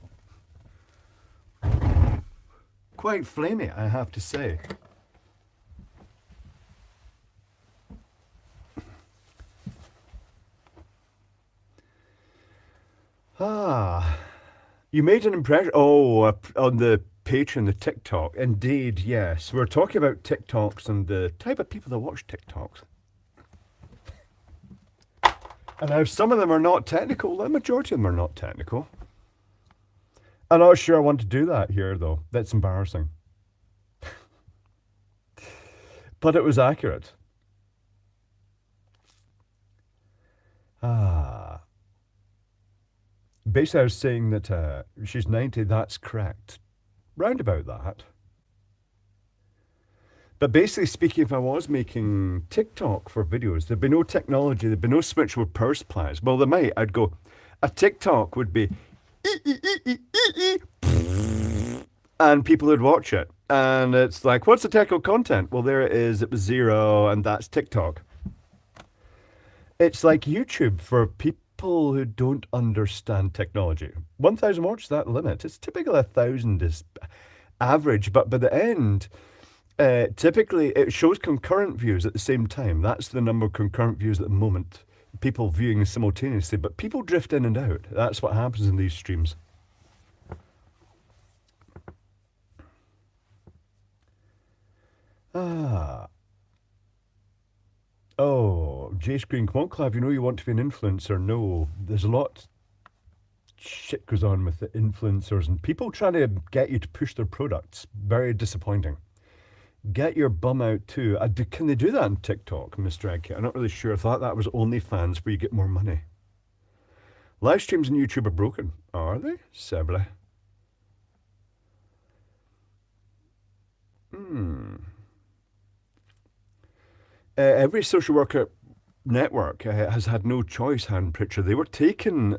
Quite flamey, I have to say. Ah, you made an impression. Oh, on the Patreon, the TikTok. Indeed, yes. We're talking about TikToks and the type of people that watch TikToks. And now some of them are not technical. The majority of them are not technical. I'm not sure I want to do that here, though. That's embarrassing. But it was accurate. Basically, I was saying that she's 90. That's correct. Round about that. But basically speaking, if I was making TikTok for videos, there'd be no technology, there'd be no switchable power supplies. Well, there might. I'd go, a TikTok would be, and people would watch it. And it's like, what's the technical content? Well, there it is. It was 0, and that's TikTok. It's like YouTube for people who don't understand technology. 1,000 watch, that limit. It's typically 1,000 is average, but by the end, typically it shows concurrent views at the same time. That's the number of concurrent views at the moment. People viewing simultaneously, but people drift in and out. That's what happens in these streams. Oh, Jace Green, come on, Clive, you know you want to be an influencer. No, there's a lot shit goes on with the influencers and people trying to get you to push their products. Very disappointing. Get your bum out too. Can they do that on TikTok, Mr. Eggkit? I'm not really sure. I thought that was OnlyFans where you get more money. Live streams on YouTube are broken. Are they? Severely. Every social worker network has had no choice, Han Pritchard. They were taken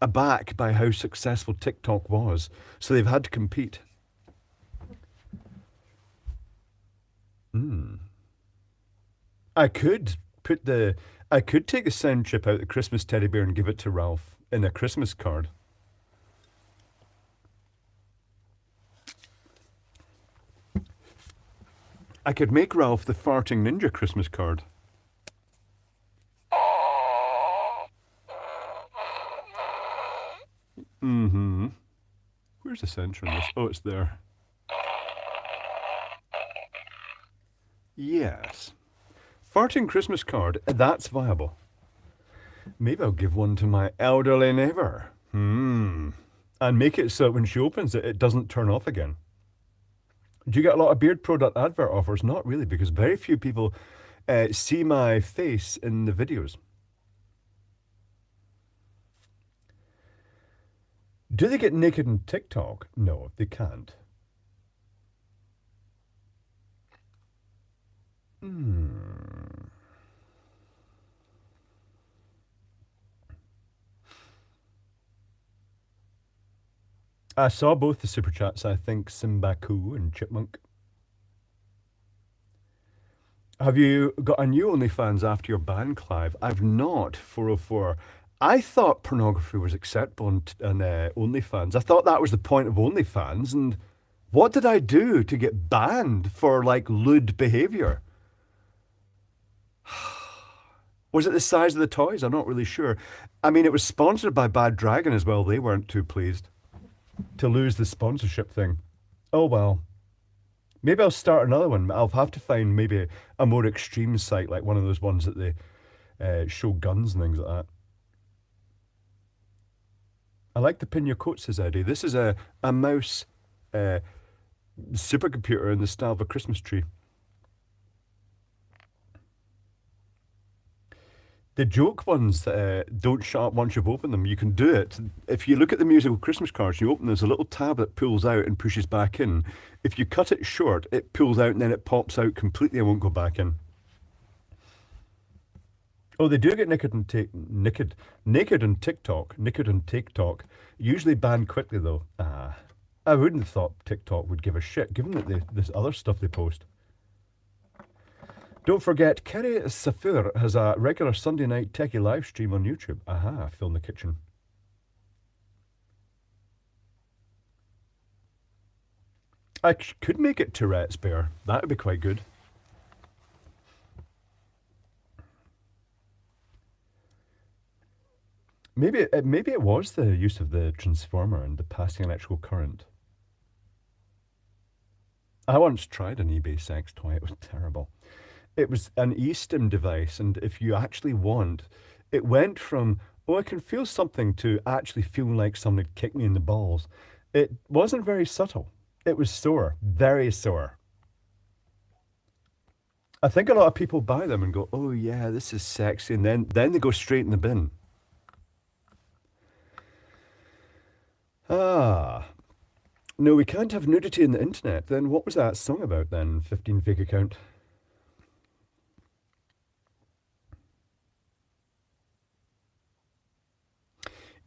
aback by how successful TikTok was, so they've had to compete. I could take the sound chip out of the Christmas teddy bear and give it to Ralph in a Christmas card. I could make Ralph the farting ninja Christmas card. Where's the center in this? Oh, it's there. Yes. Farting Christmas card, that's viable. Maybe I'll give one to my elderly neighbour. And make it so when she opens it, it doesn't turn off again. Do you get a lot of beard product advert offers? Not really, because very few people see my face in the videos. Do they get naked on TikTok? No, they can't. I saw both the super chats, I think, Simbaku and Chipmunk. Have you got a new OnlyFans after your ban, Clive? I've not, 404. I thought pornography was acceptable on OnlyFans. I thought that was the point of OnlyFans, and what did I do to get banned for, like, lewd behaviour? Was it the size of the toys? I'm not really sure. I mean, it was sponsored by Bad Dragon as well. They weren't too pleased to lose the sponsorship thing. Oh well. Maybe I'll start another one. I'll have to find maybe a more extreme site, like one of those ones that they show guns and things like that. I like the pin your coat, says Eddie. This is a mouse supercomputer in the style of a Christmas tree. The joke ones don't shut up once you've opened them. You can do it. If you look at the musical Christmas cards, you open, there's a little tab that pulls out and pushes back in. If you cut it short, it pulls out and then it pops out completely and won't go back in. Oh, they do get naked on TikTok. Naked on TikTok. Usually banned quickly though. Ah, I wouldn't have thought TikTok would give a shit, given that this other stuff they post. Don't forget, Kerry Safir has a regular Sunday night techie live stream on YouTube. Aha, Phil in the kitchen. I could make it Tourette's Bear. That would be quite good. Maybe it was the use of the transformer and the passing electrical current. I once tried an eBay sex toy. It was terrible. It was an eSTIM device, and if you actually want, it went from, oh, I can feel something to actually feeling like someone had kicked me in the balls. It wasn't very subtle. It was sore, very sore. I think a lot of people buy them and go, oh yeah, this is sexy, and then they go straight in the bin. Ah. No, we can't have nudity in the internet. Then what was that song about then? 15 fake account.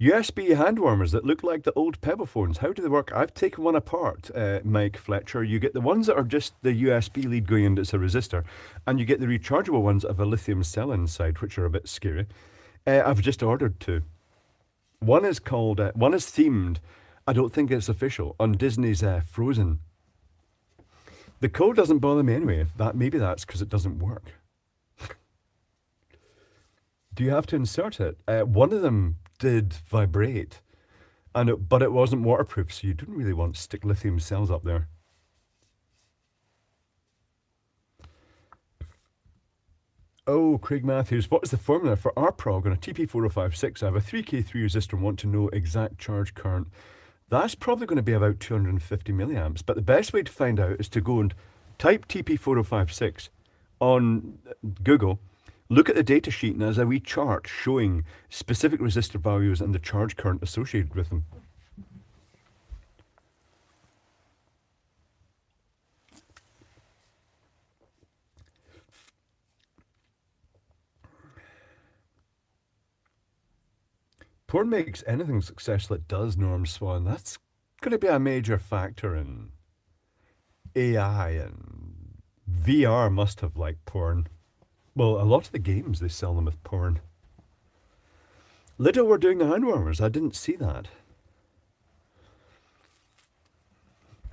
USB hand warmers that look like the old Pebble phones. How do they work? I've taken one apart, Mike Fletcher. You get the ones that are just the USB lead going in, it's a resistor, and you get the rechargeable ones of a lithium cell inside, which are a bit scary. I've just ordered two. One is themed. I don't think it's official on Disney's Frozen. The code doesn't bother me anyway. Maybe that's because it doesn't work. Do you have to insert it? One of them did vibrate, but it wasn't waterproof, so you didn't really want to stick lithium cells up there. Oh, Craig Matthews, what is the formula for RProg on a TP4056? I have a 3K3 resistor and want to know exact charge current. That's probably going to be about 250 milliamps, but the best way to find out is to go and type TP4056 on Google, look at the datasheet, and there's a wee chart showing specific resistor values and the charge current associated with them. Porn makes anything successful it does, Norm Swan. That's going to be a major factor in AI, and VR must have liked porn. Well, a lot of the games, they sell them with porn. Lidl were doing the hand warmers. I didn't see that.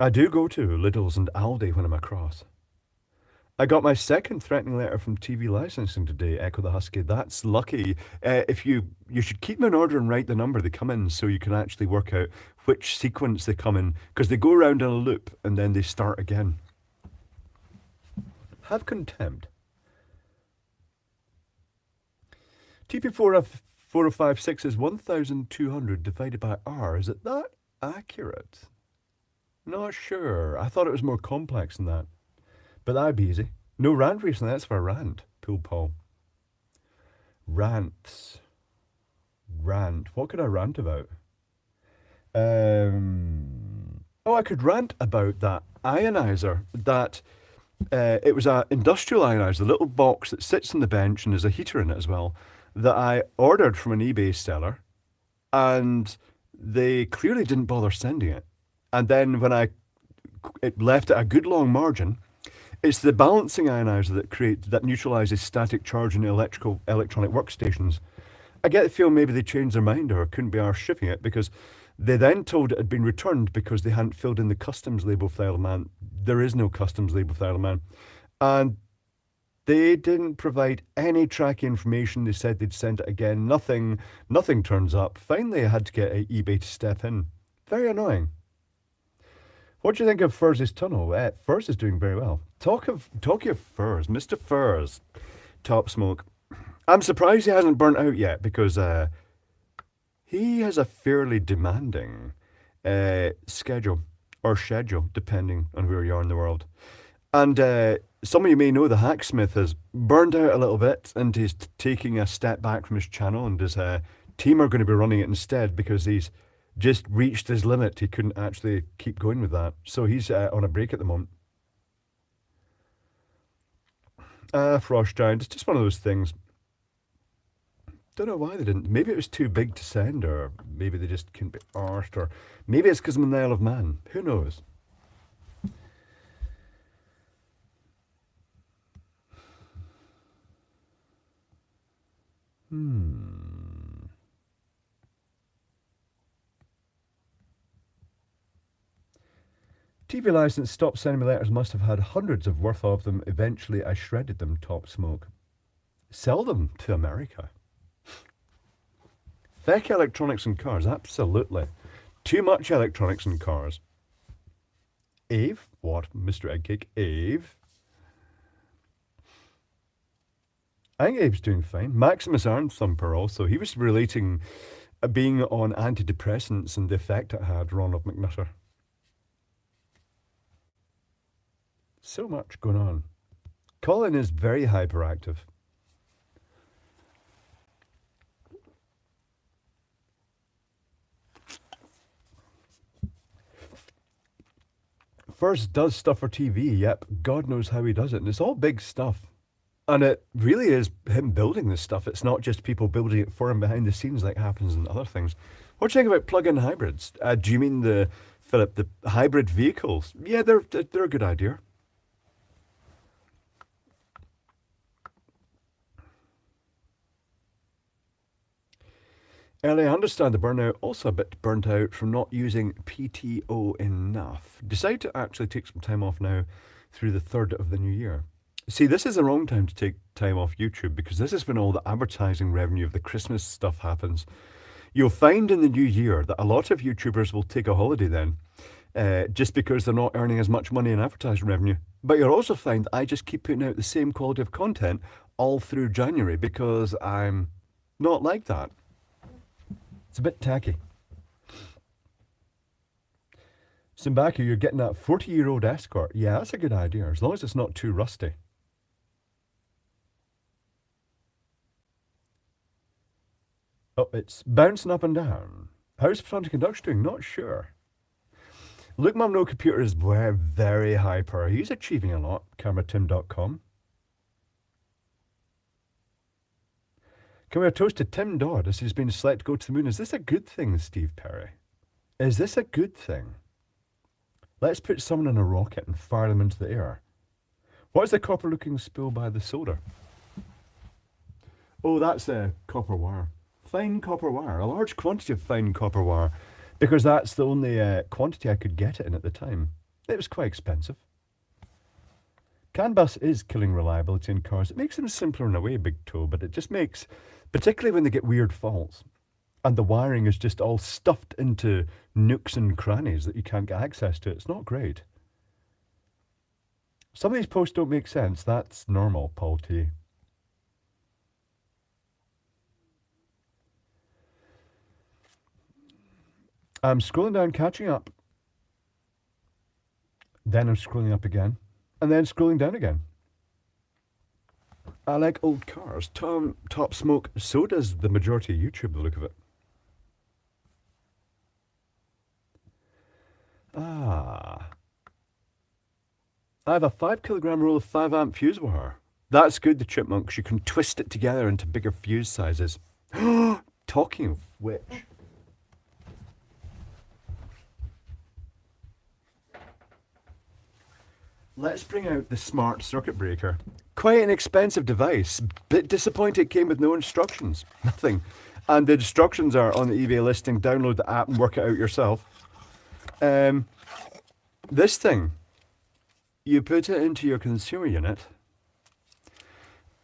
I do go to Lidl's and Aldi when I'm across. I got my second threatening letter from TV licensing today, Echo the Husky. That's lucky. If you should keep them in order and write the number they come in so you can actually work out which sequence they come in, because they go around in a loop and then they start again. Have contempt. TP4056 is 1,200 divided by R. Is it that accurate? Not sure. I thought it was more complex than that. But that'd be easy. No rant recently, that's for a rant. Pool Paul. Rants. Rant. What could I rant about? Oh, I could rant about that ionizer. It was an industrial ionizer, a little box that sits on the bench and there's a heater in it as well, that I ordered from an eBay seller, and they clearly didn't bother sending it. And then when it left at a good long margin. It's the balancing ionizer that neutralizes static charge in electronic workstations. I get the feel maybe they changed their mind or couldn't be arsed shipping it, because they then told it had been returned because they hadn't filled in the customs label for the Isle of Man. There is no customs label for the Isle of Man. And they didn't provide any tracking information. They said they'd send it again. Nothing turns up. Finally, I had to get eBay to step in. Very annoying. What do you think of Furs' tunnel? Furs is doing very well. Talk of Furs, Mr. Furs, Top Smoke. I'm surprised he hasn't burnt out yet, because he has a fairly demanding schedule, depending on where you are in the world. And some of you may know the hacksmith has burned out a little bit and he's taking a step back from his channel, and his team are going to be running it instead because he's just reached his limit. He couldn't actually keep going with that. So he's on a break at the moment. Frost Giant, it's just one of those things. Don't know why they didn't. Maybe it was too big to send, or maybe they just couldn't be arsed, or maybe it's because I'm in the Isle of Man. Who knows? TV license stopped sending me letters. Must have had hundreds of worth of them. Eventually, I shredded them. Top smoke. Sell them to America. Feck electronics and cars. Absolutely. Too much electronics and cars. Ave? What? Mr. Eggcake? Ave? I think Abe's doing fine. Maximus Arnthumper also. He was relating being on antidepressants and the effect it had, Ronald McNutter. So much going on. Colin is very hyperactive. First does stuff for TV, yep. God knows how he does it. And it's all big stuff. And it really is him building this stuff. It's not just people building it for him behind the scenes like happens in other things. What do you think about plug-in hybrids? Do you mean Philip, the hybrid vehicles? Yeah, they're a good idea. Ellie, I understand the burnout, also a bit burnt out from not using PTO enough. Decide to actually take some time off now through the 3rd of the new year. See, this is the wrong time to take time off YouTube because this is when all the advertising revenue of the Christmas stuff happens. You'll find in the new year that a lot of YouTubers will take a holiday then, just because they're not earning as much money in advertising revenue. But you'll also find that I just keep putting out the same quality of content all through January because I'm not like that. It's a bit tacky. Simbaku, you're getting that 40-year-old Escort. Yeah, that's a good idea, as long as it's not too rusty. Oh, it's bouncing up and down. How's Photonic Conduction doing? Not sure. Look, Mum, no computer is very hyper. He's achieving a lot. CameraTim.com. Can we have a toast to Tim Dodd as he's been selected to go to the moon? Is this a good thing, Steve Perry? Is this a good thing? Let's put someone in a rocket and fire them into the air. What is the copper-looking spool by the solder? Oh, that's copper wire. Fine copper wire. A large quantity of fine copper wire. Because that's the only quantity I could get it in at the time. It was quite expensive. CAN bus is killing reliability in cars. It makes them simpler in a way, Big Toe, but it just makes, particularly when they get weird faults, and the wiring is just all stuffed into nooks and crannies that you can't get access to. It's not great. Some of these posts don't make sense. That's normal, Paul T. I'm scrolling down, catching up. Then I'm scrolling up again. And then scrolling down again. I like old cars. Top smoke. So does the majority of YouTube, the look of it. Ah. I have a 5 kilogram roll of 5 amp fuse wire. That's good, the chipmunks. You can twist it together into bigger fuse sizes. Talking of which. Let's bring out the smart circuit breaker. Quite an expensive device. Bit disappointed it came with no instructions. Nothing. And the instructions are on the eBay listing. Download the app and work it out yourself. This thing, you put it into your consumer unit,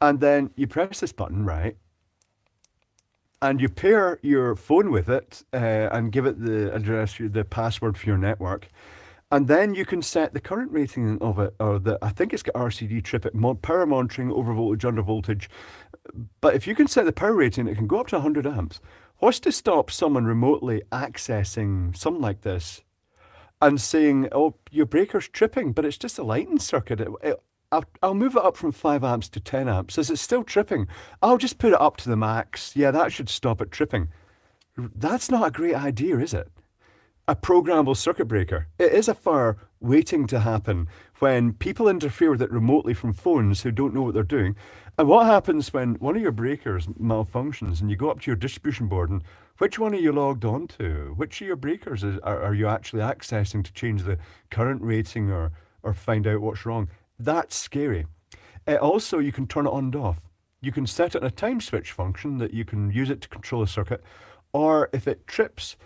and then you press this button, right? And you pair your phone with it and give it the address, the password for your network. And then you can set the current rating of it, or I think it's got RCD trip it, power monitoring, over voltage, under voltage. But if you can set the power rating, it can go up to 100 amps. What's to stop someone remotely accessing something like this and saying, oh, your breaker's tripping, but it's just a lighting circuit. I'll move it up from 5 amps to 10 amps. Is it still tripping? I'll just put it up to the max. Yeah, that should stop it tripping. That's not a great idea, is it? A programmable circuit breaker. It is a fire waiting to happen when people interfere with it remotely from phones who don't know what they're doing. And what happens when one of your breakers malfunctions and you go up to your distribution board and which one are you logged on to? Which of your breakers are you actually accessing to change the current rating or find out what's wrong? That's scary. Also, you can turn it on and off. You can set it in a time switch function that you can use it to control a circuit. Or if it trips,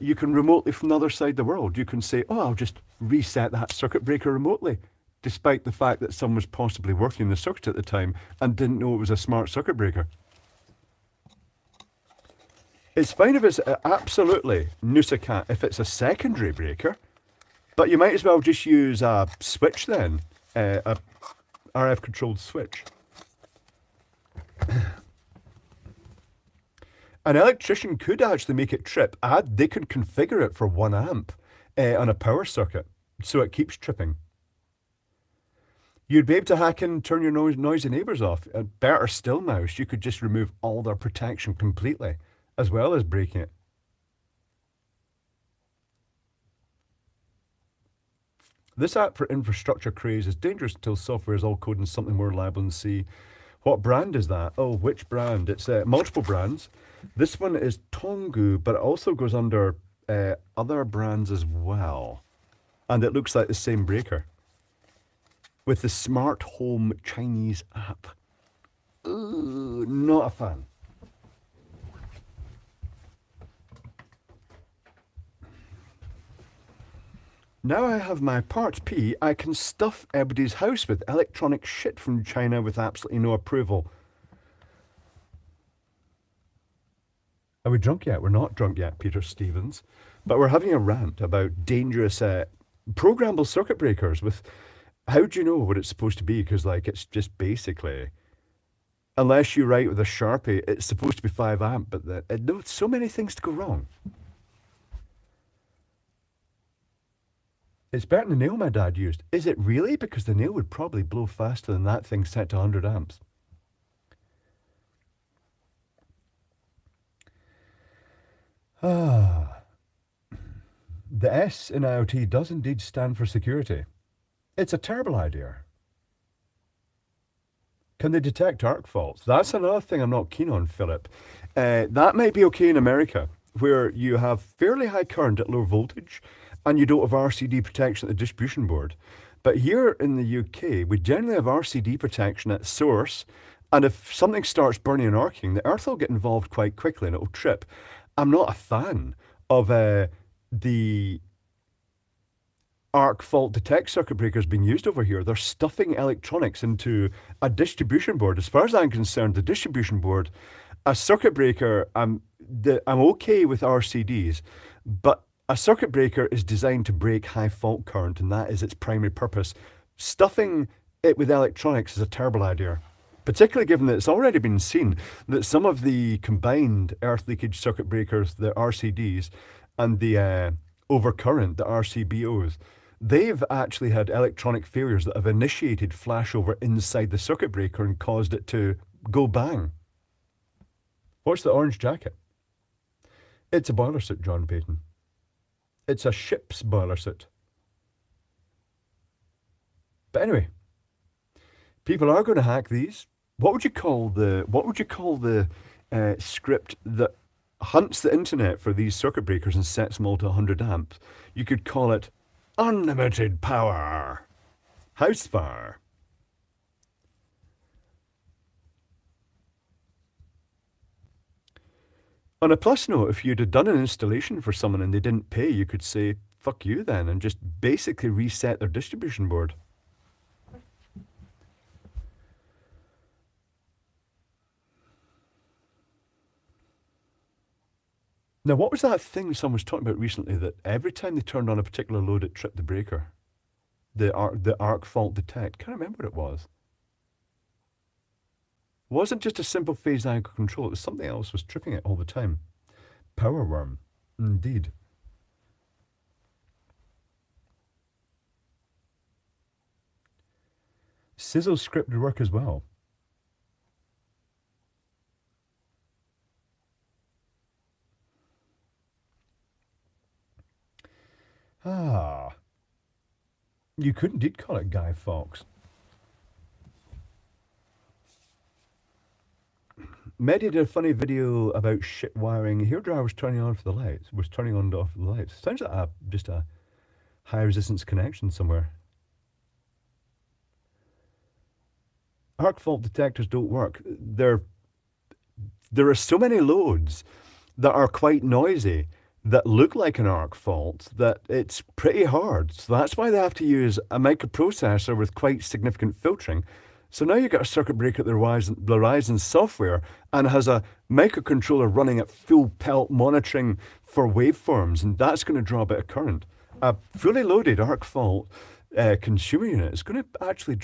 you can remotely from the other side of the world, you can say, oh, I'll just reset that circuit breaker remotely, despite the fact that someone was possibly working the circuit at the time and didn't know it was a smart circuit breaker. It's fine if it's absolutely Nusacat, if it's a secondary breaker, but you might as well just use a switch then, a RF controlled switch. An electrician could actually make it trip. They could configure it for 1 amp on a power circuit, so it keeps tripping. You'd be able to hack in and turn your noisy neighbours off. Better still, Mouse, you could just remove all their protection completely, as well as breaking it. This app for infrastructure craze is dangerous until software is all code in something more reliable than C. What brand is that? Oh, which brand? It's multiple brands. This one is Tongu, but it also goes under other brands as well. And it looks like the same breaker. With the smart home Chinese app. Ooh, not a fan. Now I have my Part P, I can stuff everybody's house with electronic shit from China with absolutely no approval. Are we drunk yet? We're not drunk yet, Peter Stevens. But we're having a rant about dangerous programmable circuit breakers with... How do you know what it's supposed to be? Because, like, it's just basically... Unless you write with a Sharpie, it's supposed to be 5 amp, but there's so many things to go wrong. It's better than the nail my dad used. Is it really? Because the nail would probably blow faster than that thing set to 100 amps. The S in IoT does indeed stand for security. It's a terrible idea. Can they detect arc faults? That's another thing I'm not keen on, Philip. That might be okay in America, where you have fairly high current at low voltage, and you don't have RCD protection at the distribution board. But here in the UK, we generally have RCD protection at source, and if something starts burning and arcing, the earth will get involved quite quickly and it'll trip. I'm not a fan of the arc fault detect circuit breakers being used over here. They're stuffing electronics into a distribution board. As far as I'm concerned, the distribution board, a circuit breaker, I'm okay with RCDs, but a circuit breaker is designed to break high fault current, and that is its primary purpose. Stuffing it with electronics is a terrible idea, particularly given that it's already been seen that some of the combined earth leakage circuit breakers, the RCDs, and the overcurrent, the RCBOs, they've actually had electronic failures that have initiated flashover inside the circuit breaker and caused it to go bang. What's the orange jacket? It's a boiler suit, John Payton. It's a ship's boiler suit. But anyway, people are going to hack these. What would you call the script that hunts the internet for these circuit breakers and sets them all to 100 amps? You could call it unlimited power. House fire. On a plus note, if you'd have done an installation for someone and they didn't pay, you could say, fuck you then, and just basically reset their distribution board. Now, what was that thing someone was talking about recently that every time they turned on a particular load, it tripped the breaker? The arc fault detect. Can't remember what it was. It wasn't just a simple phase angle control. It was something else was tripping it all the time. Power worm. Indeed. Sizzle script would work as well. Ah, you could indeed call it Guy Fawkes. Mehdi did a funny video about shit wiring hairdryers turning on for the lights. Was turning on and off the lights. Sounds like just a high resistance connection somewhere. Arc fault detectors don't work. There are so many loads that are quite noisy that look like an arc fault that it's pretty hard. So that's why they have to use a microprocessor with quite significant filtering. So now you've got a circuit breaker at the Verizon software and has a microcontroller running at full pelt monitoring for waveforms, and that's going to draw a bit of current. A fully loaded arc fault consumer unit is going to actually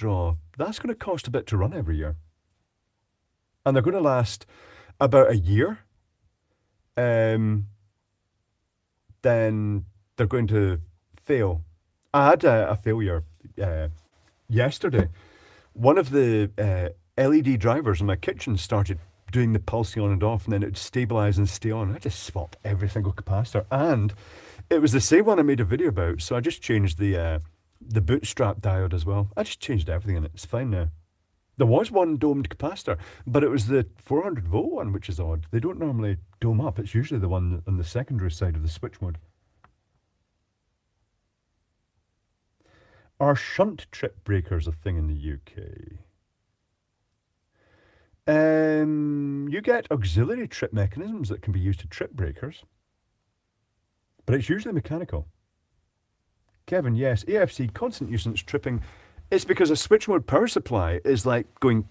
that's going to cost a bit to run every year. And they're going to last about a year. Then they're going to fail. I had a failure yesterday. One of the LED drivers in my kitchen started doing the pulsing on and off, and then it would stabilize and stay on. I just swapped every single capacitor, and it was the same one I made a video about, so I just changed the bootstrap diode as well. I just changed everything in it. It's fine now. There was one domed capacitor, but it was the 400 volt one, which is odd. They don't normally dome up. It's usually the one on the secondary side of the switch mode. Are shunt trip breakers a thing in the UK? You get auxiliary trip mechanisms that can be used to trip breakers, but it's usually mechanical. Kevin, yes, AFC, constant nuisance tripping. It's because a switch mode power supply is like going,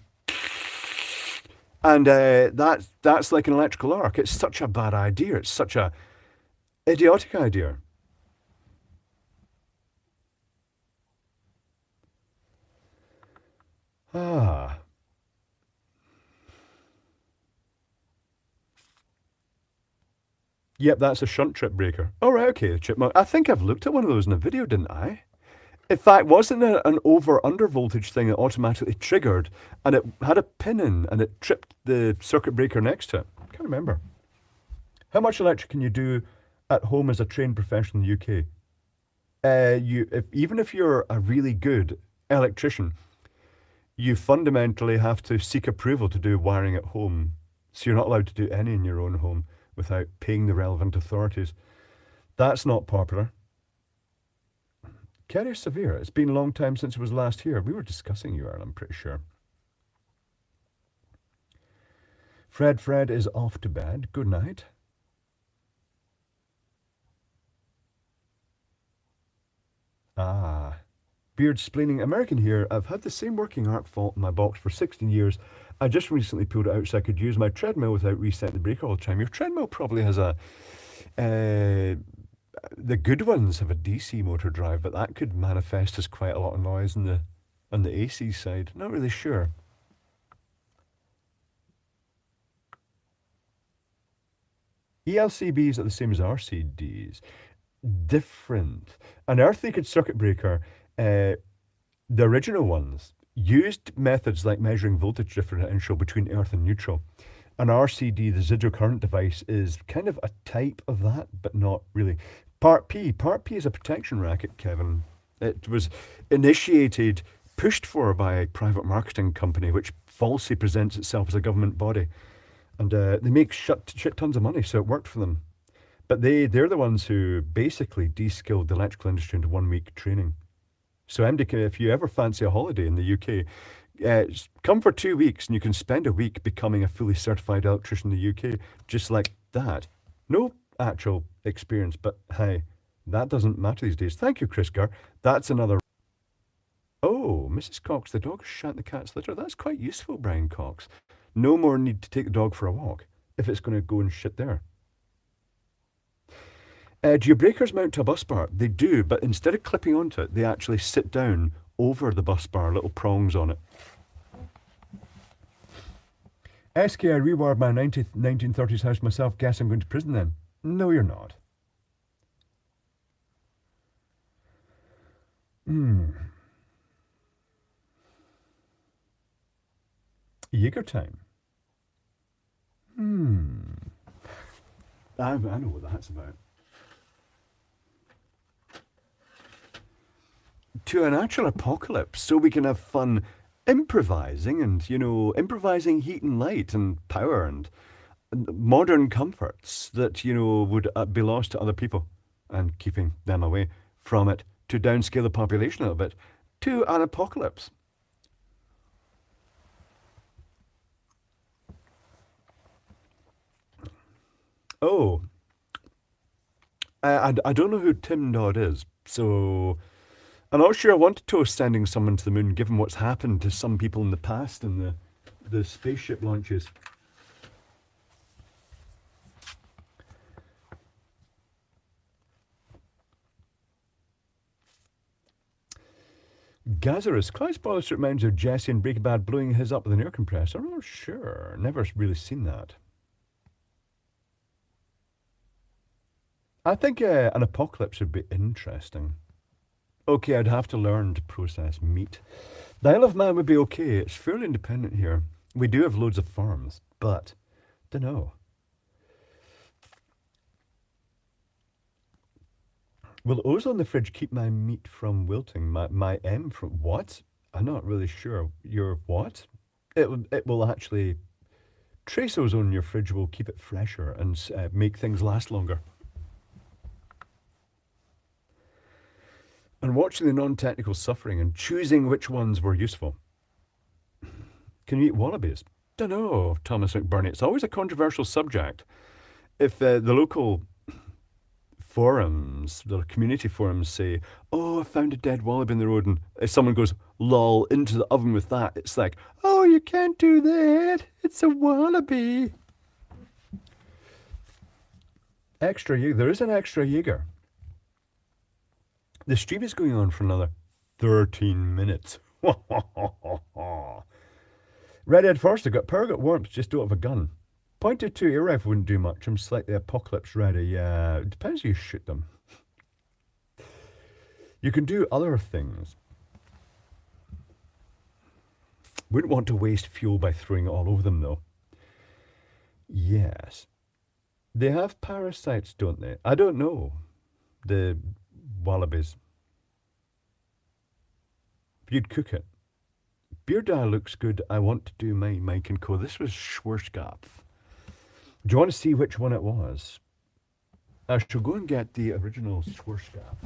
and that's like an electrical arc. It's such a bad idea. It's such a idiotic idea. Ah. Yep, that's a shunt trip breaker. All right, okay, the chipmunk. I think I've looked at one of those in a video, didn't I? In fact, wasn't it an over-under voltage thing that automatically triggered, and it had a pin in, and it tripped the circuit breaker next to it? I can't remember. How much electric can you do at home as a trained professional in the UK? Even if you're a really good electrician, you fundamentally have to seek approval to do wiring at home. So you're not allowed to do any in your own home without paying the relevant authorities. That's not popular. Kerry Severe, it's been a long time since it was last here. We were discussing you, Earl, I'm pretty sure. Fred is off to bed. Good night. Ah. Beard splaining. American here. I've had the same working arc fault in my box for 16 years. I just recently pulled it out so I could use my treadmill without resetting the breaker all the time. Your treadmill probably has a... the good ones have a DC motor drive, but that could manifest as quite a lot of noise on the AC side. Not really sure. ELCBs are the same as RCDs. Different. An earth leakage circuit breaker, the original ones, used methods like measuring voltage differential between earth and neutral. An RCD, the residual current device, is kind of a type of that, but not really. Part P is a protection racket, Kevin. It was initiated, pushed for by a private marketing company, which falsely presents itself as a government body. And they make shit tons of money, so it worked for them. But they're the ones who basically de-skilled the electrical industry into 1 week training. So MDK, if you ever fancy a holiday in the UK, come for 2 weeks and you can spend a week becoming a fully certified electrician in the UK, just like that. No actual experience, but hey, that doesn't matter these days. Thank you, Chris Gurr. That's another... Oh, Mrs. Cox, the dog shat the cat's litter. That's quite useful, Brian Cox. No more need to take the dog for a walk if it's going to go and shit there. Do your breakers mount to a bus bar? They do, but instead of clipping onto it, they actually sit down over the bus bar, little prongs on it. SK, I rewired my 1930s house myself. Guess I'm going to prison then. No, you're not. Jaeger time. I know what that's about. To an actual apocalypse, so we can have fun improvising and, improvising heat and light and power and modern comforts that, would be lost to other people and keeping them away from it to downscale the population a little bit to an apocalypse. Oh, I don't know who Tim Dodd is, so I'm not sure I want to toast sending someone to the moon, given what's happened to some people in the past in the spaceship launches. Gazarus, Clive's boiler suit reminds of Jesse and Breaking Bad blowing his up with an air compressor. I'm not sure. Never really seen that. I think an apocalypse would be interesting. Okay, I'd have to learn to process meat. The Isle of Man would be okay. It's fairly independent here. We do have loads of farms, but dunno. Will ozone in the fridge keep my meat from wilting? My M from what? I'm not really sure. Your what? It will actually trace ozone in your fridge will keep it fresher and make things last longer. And watching the non-technical suffering and choosing which ones were useful. Can you eat wallabies? Dunno, Thomas McBurney. It's always a controversial subject. If the local forums, the community forums say, oh, I found a dead wallaby in the road, and if someone goes, lol, into the oven with that, it's like, oh, you can't do that. It's a wallaby. Extra Jaeger. There is an extra Jaeger. The stream is going on for another 13 minutes. Redhead Forster got power, got warmth, just don't have a gun. .22 air rifle wouldn't do much. I'm slightly apocalypse ready. Yeah, it depends how you shoot them. You can do other things. Wouldn't want to waste fuel by throwing it all over them, though. Yes. They have parasites, don't they? I don't know. The wallabies. You'd cook it. Beer dye looks good. I want to do my Mike and Co. This was Schwarzkopf. Do you want to see which one it was? I shall go and get the original Schwarzkopf.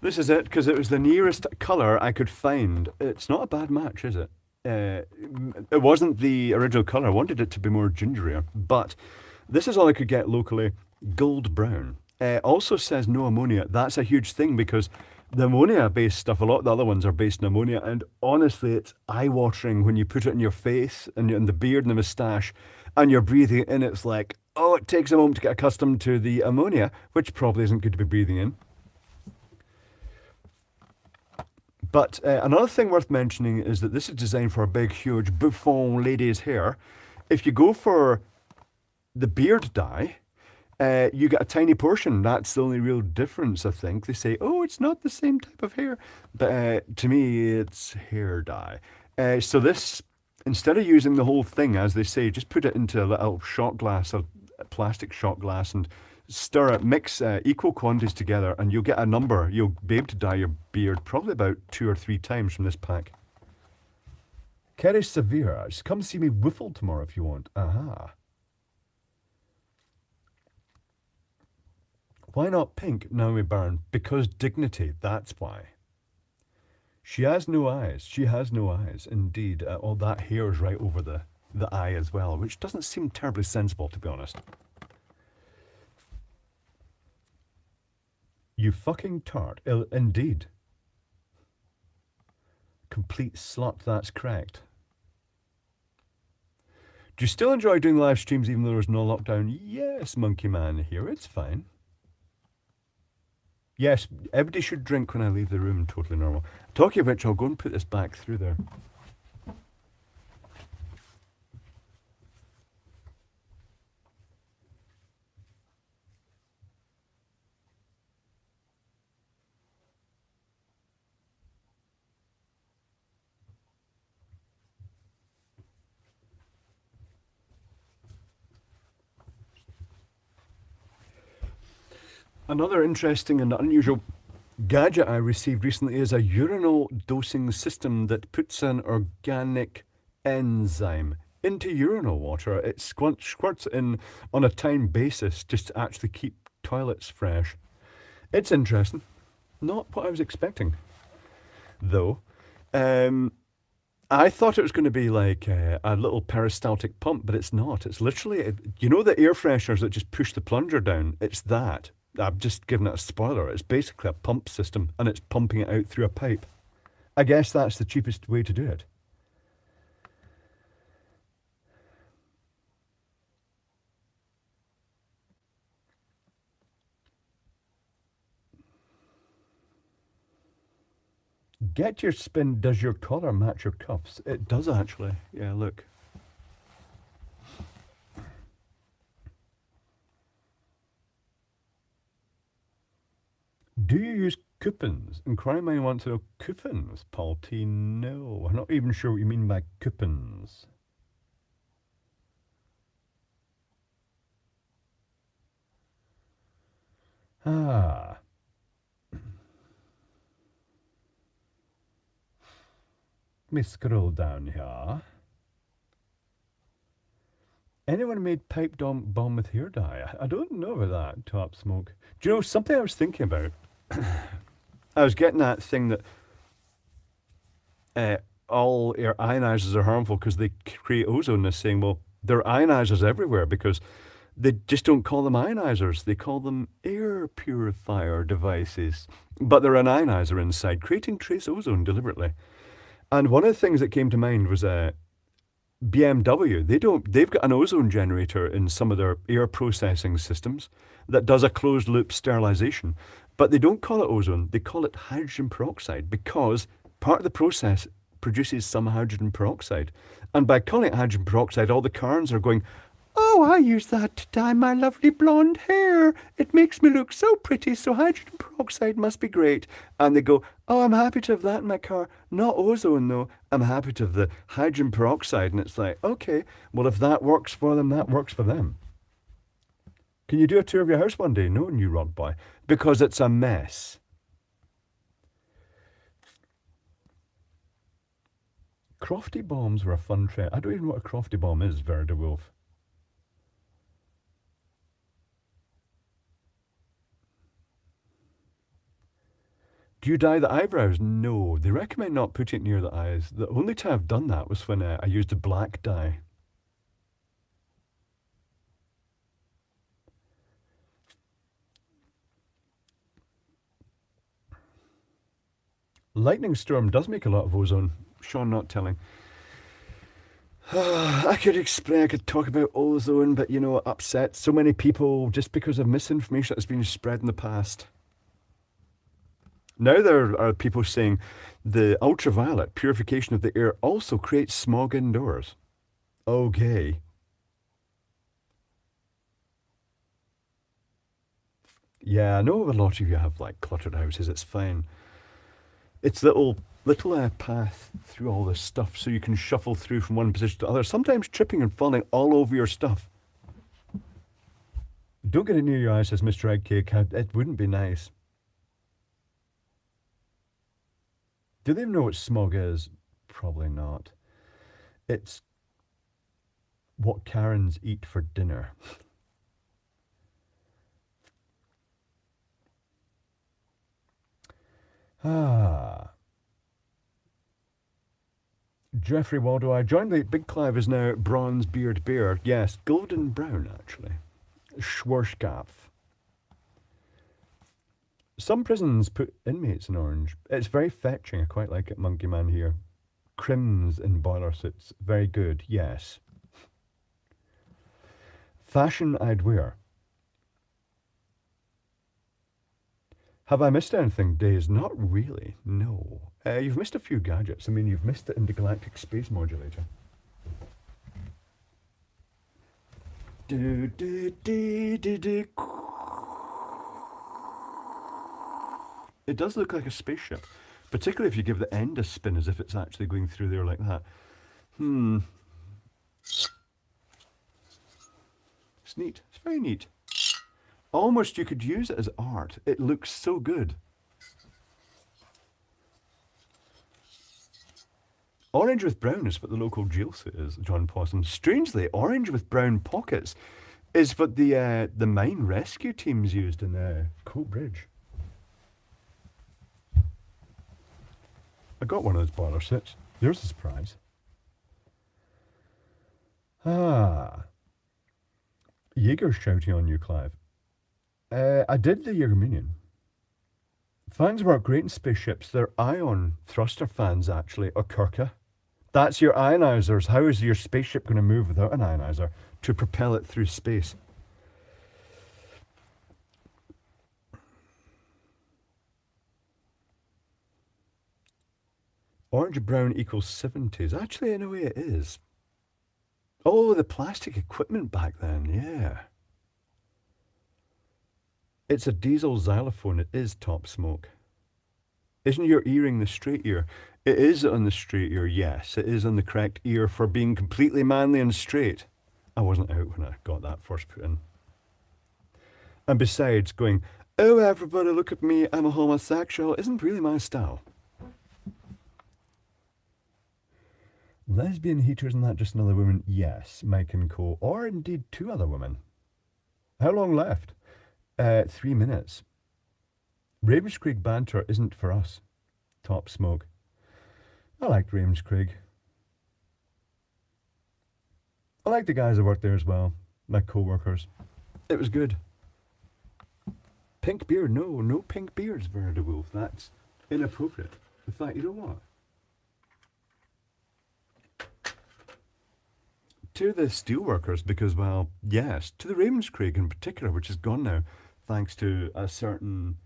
This is it, because it was the nearest colour I could find. It's not a bad match, is it? It wasn't the original colour. I wanted it to be more gingerier, but this is all I could get locally. Gold brown. Also says no ammonia. That's a huge thing because the ammonia-based stuff, a lot of the other ones are based in ammonia, and honestly, it's eye-watering when you put it in your face and in the beard and the moustache, and you're breathing it in. It's like, oh, it takes a moment to get accustomed to the ammonia, which probably isn't good to be breathing in. But another thing worth mentioning is that this is designed for a big, huge bouffant lady's hair. If you go for the beard dye, you get a tiny portion. That's the only real difference, I think. They say, oh, it's not the same type of hair. But to me, it's hair dye. So this, instead of using the whole thing, as they say, just put it into a little shot glass, a plastic shot glass, and stir it, mix equal quantities together, and you'll get a number. You'll be able to dye your beard probably about 2 or 3 times from this pack. Kerry Severe, just come see me whiffle tomorrow if you want. Aha. Why not pink, Naomi Byrne? Because dignity, that's why. She has no eyes. She has no eyes, indeed. All that hair is right over the eye as well, which doesn't seem terribly sensible, to be honest. You fucking tart. Indeed. Complete slut, that's correct. Do you still enjoy doing live streams even though there's no lockdown? Yes, Monkey Man here, it's fine. Yes, everybody should drink when I leave the room. Totally normal. Talking of which, I'll go and put this back through there. Another interesting and unusual gadget I received recently is a urinal dosing system that puts an organic enzyme into urinal water. It squirts in on a time basis just to actually keep toilets fresh. It's interesting. Not what I was expecting, though. Um, I thought it was going to be like a little peristaltic pump, but it's not. It's literally, you know, the air fresheners that just push the plunger down? It's that. I've just given it a spoiler. It's basically a pump system and it's pumping it out through a pipe. I guess that's the cheapest way to do it. Get your spin. Does your collar match your cuffs? It does actually. Yeah, look. Do you use coupons? Inquiring want to know coupons, Paul T. No, I'm not even sure what you mean by coupons. Ah. Let me scroll down here. Anyone made pipe bomb with hair dye? I don't know about that, Top Smoke. Do you know something I was thinking about? I was getting that thing that uh, all air ionizers are harmful because they create ozone. They're saying, well, there are ionizers everywhere because they just don't call them ionizers. They call them air purifier devices. But they're an ionizer inside, creating trace ozone deliberately. And one of the things that came to mind was BMW. They've got an ozone generator in some of their air processing systems that does a closed loop sterilization. But they don't call it ozone, they call it hydrogen peroxide because part of the process produces some hydrogen peroxide. And by calling it hydrogen peroxide, all the Karens are going, oh, I use that to dye my lovely blonde hair. It makes me look so pretty, so hydrogen peroxide must be great. And they go, oh, I'm happy to have that in my car. Not ozone, though. I'm happy to have the hydrogen peroxide. And it's like, okay, well, if that works for them, that works for them. Can you do a tour of your house one day? No, New Rock Boy. Because it's a mess. Crofty bombs were a fun trend. I don't even know what a crofty bomb is, Verda Wolf. Do you dye the eyebrows? No. They recommend not putting it near the eyes. The only time I've done that was when I used a black dye. Lightning storm does make a lot of ozone. Sean not telling. I could talk about ozone, but you know, it upsets so many people just because of misinformation that's been spread in the past. Now there are people saying the ultraviolet purification of the air also creates smog indoors. Okay. Yeah, I know a lot of you have like cluttered houses. It's fine. It's little path through all this stuff so you can shuffle through from one position to other, sometimes tripping and falling all over your stuff. Don't get it near your eyes, says Mr. Eggcake. It wouldn't be nice. Do they even know what smog is? Probably not. It's what Karens eat for dinner. Ah. Jeffrey Waldo, I joined the Big Clive is now bronze beard bear. Yes, golden brown actually. Schwarzkopf. Some prisons put inmates in orange. It's very fetching. I quite like it, Monkey Man here. Crims in boiler suits. Very good, yes. Fashion I'd wear. Have I missed anything, Days? Not really, no. You've missed a few gadgets. I mean, you've missed the intergalactic space modulator. Do, do, do, do, do. It does look like a spaceship, particularly if you give the end a spin as if it's actually going through there like that. It's neat. It's very neat. Almost you could use it as art. It looks so good. Orange with brown is what the local jail suit is, John Possum. Strangely, orange with brown pockets is what the mine rescue teams used in Coat Bridge. I got one of those boiler suits. There's a surprise. Jaeger's shouting on you, Clive. I did the Jaeger Minion. Fans work great in spaceships. They're ion thruster fans, actually, or Kirka. That's your ionizers. How is your spaceship going to move without an ionizer to propel it through space? Orange-brown equals 70s. Actually, in a way it is. Oh, the plastic equipment back then, yeah. It's a diesel xylophone. It is Top Smoke. Isn't your earring the straight ear? It is on the straight ear, yes. It is on the correct ear for being completely manly and straight. I wasn't out when I got that first put in. And besides, going, oh, everybody look at me, I'm a homosexual, isn't really my style. Lesbian heaters and that just another woman? Yes, Mike and Co. Or indeed 2 other women. How long left? 3 minutes. Ravenscraig banter isn't for us. Top Smoke. I liked Ravenscraig. I liked the guys that worked there as well, my co-workers. It was good. Pink beard? No pink beards, Werner de Wolf. That's inappropriate. In fact, you know what? To the steelworkers, because, well, yes, to the Ravenscraig in particular, which is gone now, thanks to a certain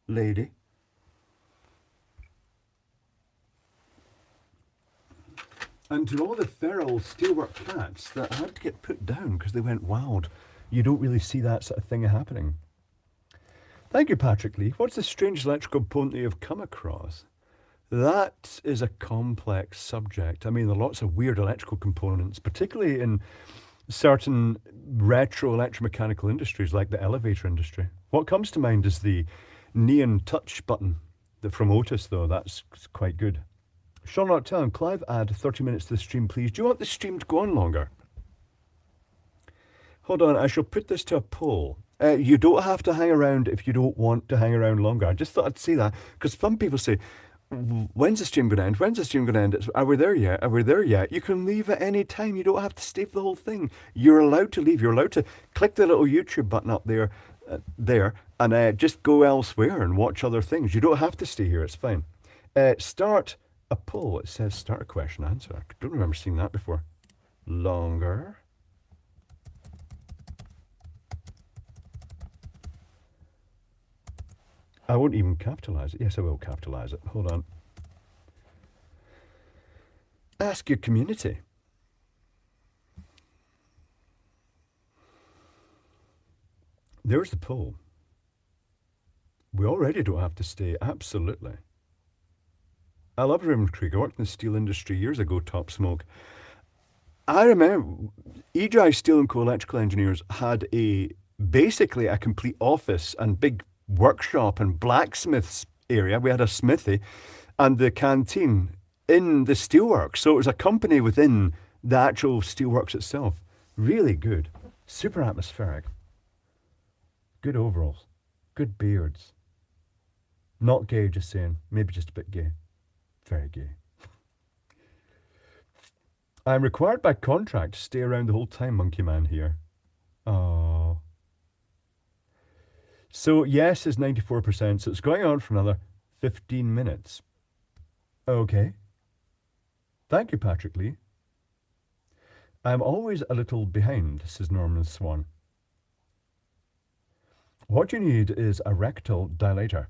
lady. And to all the feral steelwork cats that had to get put down because they went wild. You don't really see that sort of thing happening. Thank you, Patrick Lee. What's the strange electrical component that you've come across? That is a complex subject. I mean, there are lots of weird electrical components, particularly in certain retro electromechanical industries like the elevator industry. What comes to mind is the neon touch button from Otis, though. That's quite good. Sean Martel and Clive, add 30 minutes to the stream, please. Do you want the stream to go on longer? Hold on, I shall put this to a poll. You don't have to hang around if you don't want to hang around longer. I just thought I'd say that, because some people say, when's the stream going to end? When's the stream going to end? Are we there yet? Are we there yet? You can leave at any time. You don't have to stay for the whole thing. You're allowed to leave. You're allowed to click the little YouTube button up there, and just go elsewhere and watch other things. You don't have to stay here. It's fine. Start a poll. It says start a question answer. I don't remember seeing that before. Longer. I won't even capitalize it. Yes, I will capitalize it. Hold on. Ask your community. There's the poll. We already don't have to stay. Absolutely. I love Ravenscraig. I worked in the steel industry years ago, Top Smoke. I remember EGI Steel & Co. electrical engineers had basically a complete office and big workshop and blacksmiths area. We had a smithy and the canteen in the steelworks. So it was a company within the actual steelworks itself. Really good. Super atmospheric. Good overalls. Good beards. Not gay, just saying. Maybe just a bit gay. Very gay. I'm required by contract to stay around the whole time, Monkey Man here. Oh. So yes is 94%, so it's going on for another 15 minutes. Okay. Thank you, Patrick Lee. I'm always a little behind, says Norman Swan. What you need is a rectal dilator.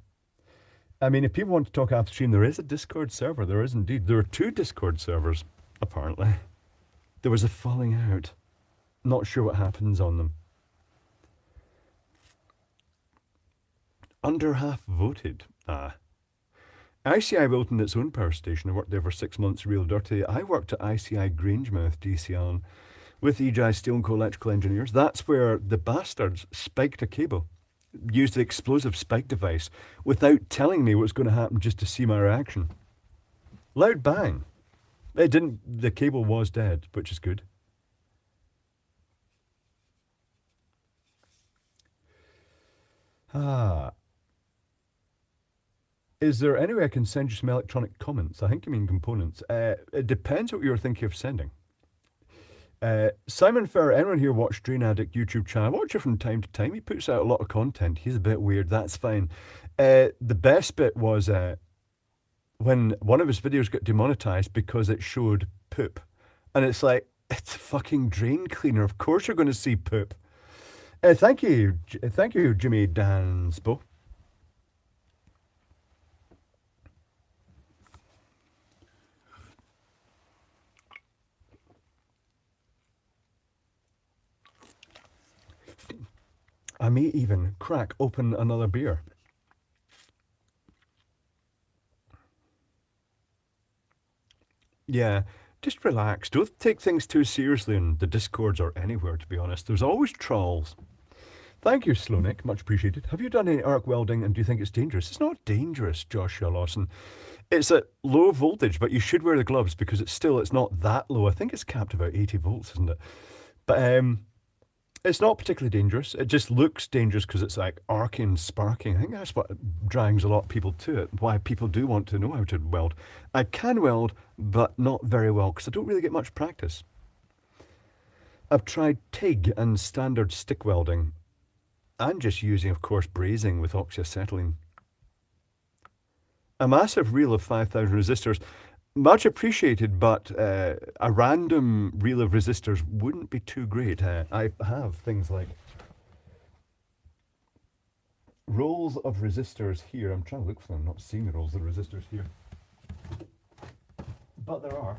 I mean, if people want to talk after stream, there is a Discord server. There is indeed. There are two Discord servers, apparently. There was a falling out. Not sure what happens on them. Under half voted. ICI built its own power station. I worked there for 6 months, real dirty. I worked at ICI Grangemouth, DCL, with EJI Steel and Co electrical engineers. That's where the bastards spiked a cable, used the explosive spike device without telling me what's going to happen, just to see my reaction. Loud bang. It didn't. The cable was dead, which is good. Is there any way I can send you some electronic comments? I think you mean components. It depends what you're thinking of sending. Simon Ferrer, anyone here watch Drain Addict YouTube channel? I watch it from time to time. He puts out a lot of content. He's a bit weird. That's fine. The best bit was when one of his videos got demonetized because it showed poop. And it's like, it's a fucking drain cleaner. Of course you're going to see poop. Thank you, Jimmy Dansbo. I may even crack open another beer. Yeah, just relax. Don't take things too seriously in the Discords or anywhere, to be honest. There's always trolls. Thank you, Slownick. Much appreciated. Have you done any arc welding and do you think it's dangerous? It's not dangerous, Joshua Lawson. It's at low voltage, but you should wear the gloves because it's not that low. I think it's capped about 80 volts, isn't it? But it's not particularly dangerous. It just looks dangerous because it's like arcing, sparking. I think that's what drags a lot of people to it, why people do want to know how to weld. I can weld, but not very well because I don't really get much practice. I've tried TIG and standard stick welding and just using, of course, brazing with oxyacetylene. A massive reel of 5,000 resistors. Much appreciated, but a random reel of resistors wouldn't be too great. I have things like rolls of resistors here. I'm trying to look for them, not seeing the rolls of resistors here. But there are.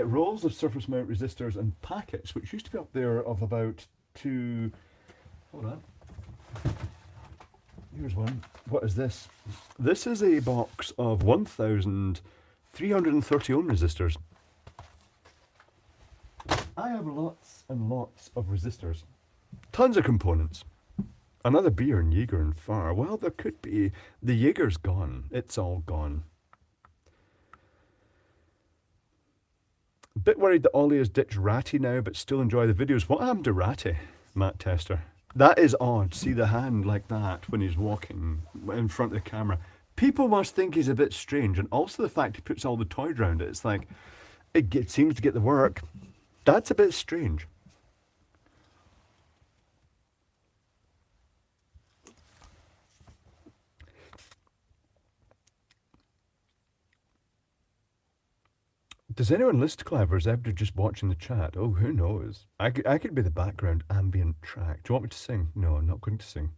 Rolls of surface mount resistors and packets, which used to be up there of about two... Hold on. Here's one. What is this? This is a box of 1,330 ohm resistors. I have lots and lots of resistors. Tons of components. Another beer in Jaeger and Far. Well, there could be. The Jaeger's gone. It's all gone. Bit worried that Ollie has ditched Ratty now, but still enjoy the videos. What happened to Ratty, Matt Tester? That is odd. See the hand like that when he's walking in front of the camera. People must think he's a bit strange, and also the fact he puts all the toys around it. It's like, it seems to get the work. That's a bit strange. Does anyone list Clive, or is everybody just watching the chat? Oh, who knows? I could be the background ambient track. Do you want me to sing? No, I'm not going to sing.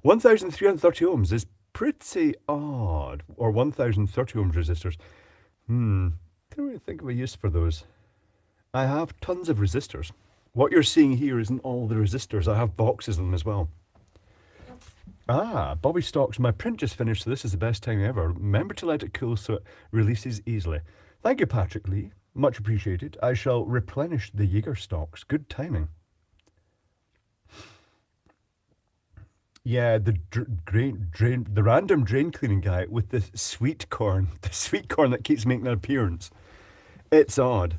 1,330 ohms is pretty odd. Or 1,030 ohms resistors. Can't really think of a use for those. I have tons of resistors. What you're seeing here isn't all the resistors. I have boxes of them as well. Bobby Stocks, my print just finished, so this is the best time ever. Remember to let it cool so it releases easily. Thank you, Patrick Lee. Much appreciated. I shall replenish the Jaeger stocks. Good timing. Yeah, the random drain cleaning guy with the sweet corn. The sweet corn that keeps making an appearance. It's odd.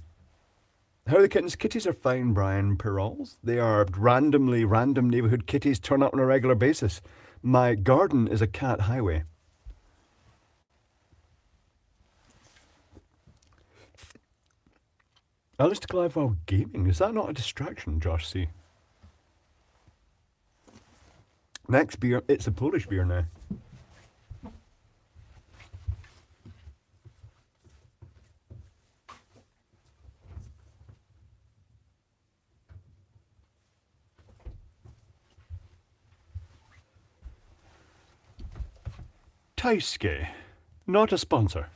How are the kittens? Kitties are fine, Brian Perols. They are random neighbourhood kitties turn up on a regular basis. My garden is a cat highway. I listen to Clive while gaming. Is that not a distraction, Josh C? Next beer, it's a Polish beer now. Tysky. Not a sponsor.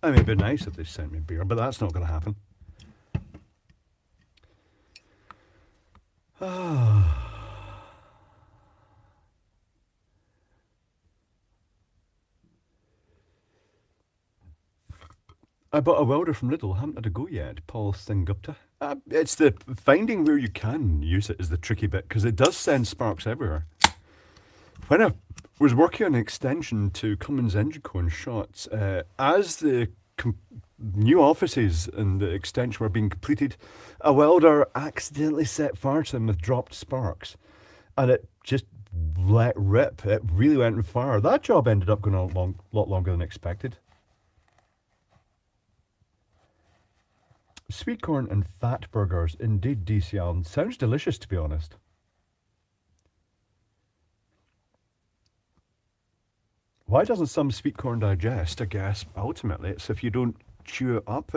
I mean, it'd be nice if they sent me beer, but that's not going to happen. I bought a welder from Lidl. Haven't had a go yet. Paul Singupta. It's the finding where you can use it is the tricky bit because it does send sparks everywhere. When I was working on an extension to Cummins Engico and Shots, as the new offices and the extension were being completed, a welder accidentally set fire to them with dropped sparks, and it just let rip. It really went on fire. That job ended up going a lot longer than expected. Sweet corn and fat burgers, indeed, DC Allen. Sounds delicious, to be honest. Why doesn't some sweet corn digest? I guess ultimately it's if you don't chew it up.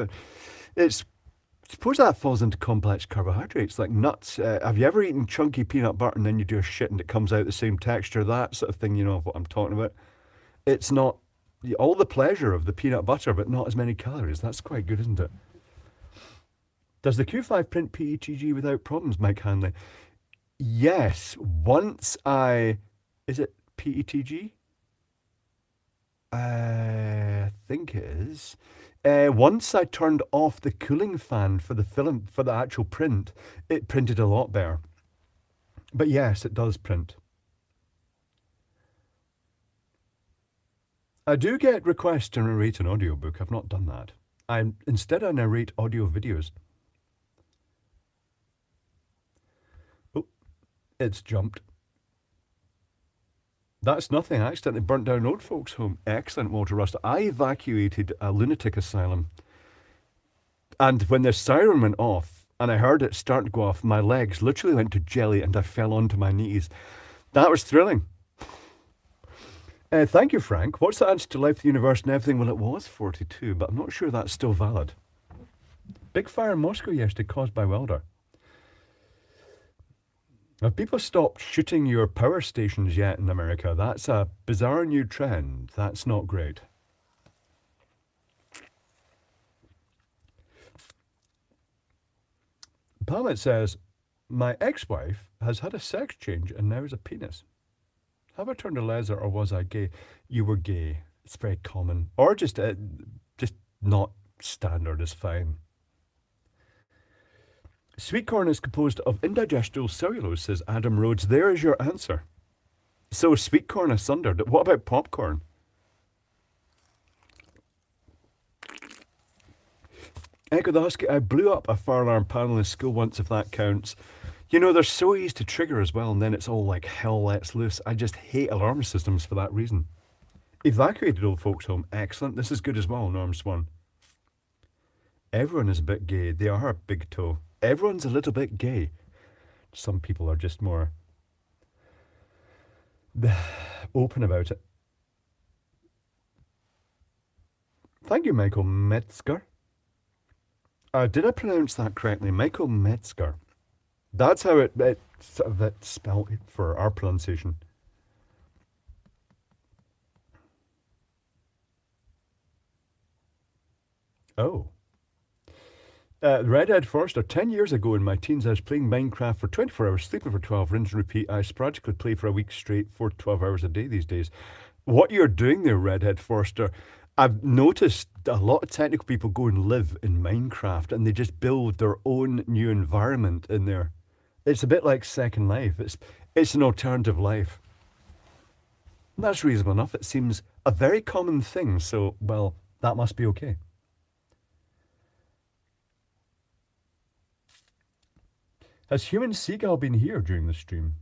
It's I suppose that falls into complex carbohydrates like nuts. Have you ever eaten chunky peanut butter and then you do a shit and it comes out the same texture? That sort of thing, you know what I'm talking about. It's not all the pleasure of the peanut butter, but not as many calories. That's quite good, isn't it? Does the Q5 print PETG without problems, Mike Hanley? Yes. Once is it PETG? I think it is. Once I turned off the cooling fan for the film, for the actual print, it printed a lot better. But yes, it does print. I do get requests to narrate an audiobook. I've not done that. Instead I narrate audio videos. Oh, it's jumped. That's nothing. I accidentally burnt down an old folks' home. Excellent, Walter Rust. I evacuated a lunatic asylum. And when the siren went off, and I heard it start to go off, my legs literally went to jelly and I fell onto my knees. That was thrilling. Thank you, Frank. What's the answer to life, the universe, and everything? Well, it was 42, but I'm not sure that's still valid. Big fire in Moscow yesterday caused by welder. Have people stopped shooting your power stations yet in America? That's a bizarre new trend. That's not great. Palmet says, my ex-wife has had a sex change and now is a penis. Have I turned a leather or was I gay? You were gay. It's very common. Or just not standard is fine. Sweet corn is composed of indigestible cellulose, says Adam Rhodes. There is your answer. So sweet corn is sundered. What about popcorn? Echo the Husky, I blew up a fire alarm panel in school once, if that counts. You know, they're so easy to trigger as well, and then it's all like hell lets loose. I just hate alarm systems for that reason. Evacuated old folks home. Excellent. This is good as well, Norm Swan. Everyone is a bit gay. They are a big toe. Everyone's a little bit gay. Some people are just more open about it. Thank you, Michael Metzger. Did I pronounce that correctly? Michael Metzger. That's how it's spelled for our pronunciation. Oh. Redhead Forster, 10 years ago in my teens, I was playing Minecraft for 24 hours, sleeping for 12, rinse and repeat. I sporadically play for a week straight for 12 hours a day these days. What you're doing there, Redhead Forster, I've noticed a lot of technical people go and live in Minecraft and they just build their own new environment in there. It's a bit like Second Life. It's an alternative life. And that's reasonable enough. It seems a very common thing, so, well, that must be okay. Has Human Seagull been here during the stream?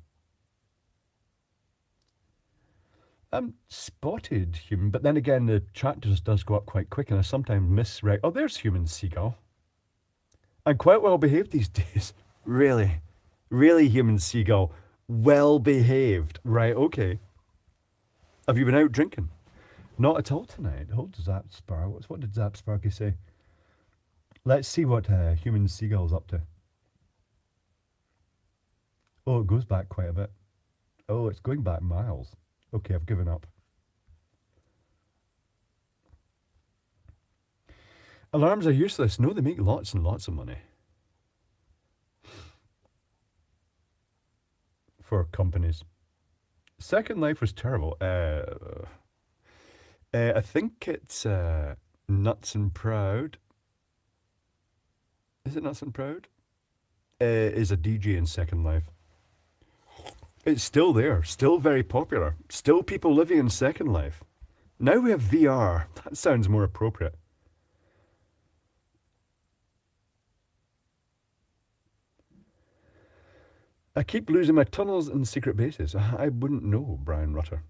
Spotted Human, but then again, the chat just does go up quite quick, and I sometimes misread. Oh, there's Human Seagull. I'm quite well behaved these days. Really, Human Seagull, well behaved. Right? Okay. Have you been out drinking? Not at all tonight. Hold Zapspar. What did Zapsparky say? Let's see what Human Seagull's up to. Oh, it goes back quite a bit. Oh, it's going back miles. Okay, I've given up. Alarms are useless. No, they make lots and lots of money for companies. Second Life was terrible. I think it's Nuts and Proud. Is it Nuts and Proud? Is a DJ in Second Life. It's still there, still very popular, still people living in Second Life. Now we have VR. That sounds more appropriate. I keep losing my tunnels and secret bases. I wouldn't know, Brian Rutter.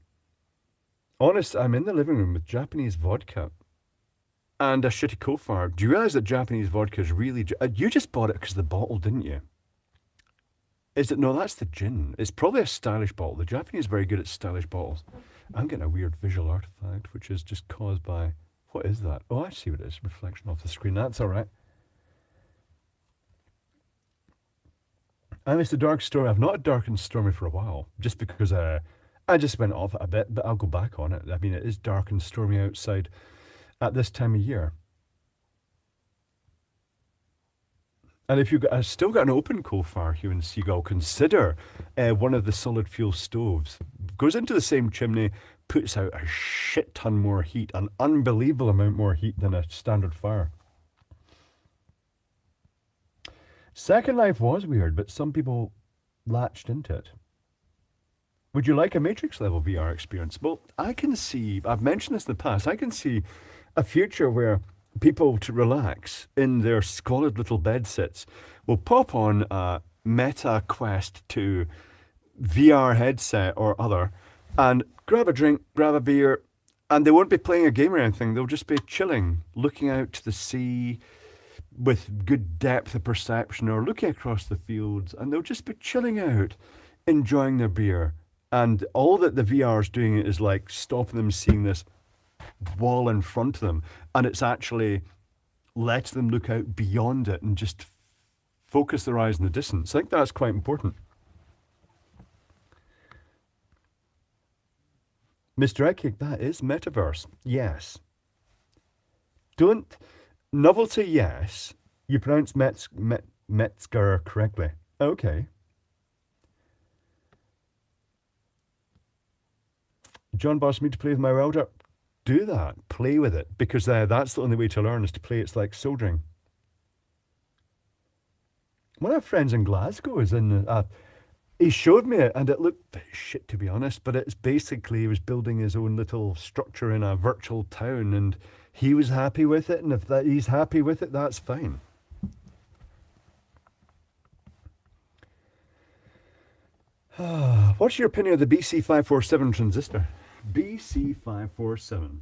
Honest, I'm in the living room with Japanese vodka and a shitty co-fire. Do you realise that Japanese vodka is really... You just bought it because of the bottle, didn't you? Is it? No, that's the gin. It's probably a stylish bottle. The Japanese are very good at stylish bottles. I'm getting a weird visual artifact, which is just caused by... What is that? Oh, I see what it is. Reflection off the screen. That's all right. I missed a dark story. I've not dark and stormy for a while, just because I just went off it a bit, but I'll go back on it. I mean, it is dark and stormy outside at this time of year. And if you've still got an open coal fire, Hugh and Seagull, consider one of the solid fuel stoves. Goes into the same chimney, puts out a shit ton more heat, an unbelievable amount more heat than a standard fire. Second Life was weird, but some people latched into it. Would you like a Matrix level VR experience? Well, I can see, I've mentioned this in the past, I can see a future where people, to relax in their squalid little bed sits, will pop on a Meta Quest 2 VR headset or other and grab a drink, grab a beer, and they won't be playing a game or anything. They'll just be chilling, looking out to the sea with good depth of perception, or looking across the fields, and they'll just be chilling out, enjoying their beer. And all that the VR is doing is like stopping them seeing this wall in front of them, and it's actually lets them look out beyond it and just focus their eyes in the distance. I think that's quite important. Mr. Eggcake, that is metaverse. Yes. Don't... Novelty, yes. You pronounce Metzger correctly. Okay. John Boss, me to play with my welder. Do that. Play with it. Because that's the only way to learn, is to play. It's like soldering. One of our friends in Glasgow is in... he showed me it, and it looked shit, to be honest, but it's basically he was building his own little structure in a virtual town, and he was happy with it, and if he's happy with it, that's fine. What's your opinion of the BC547 transistor? BC547.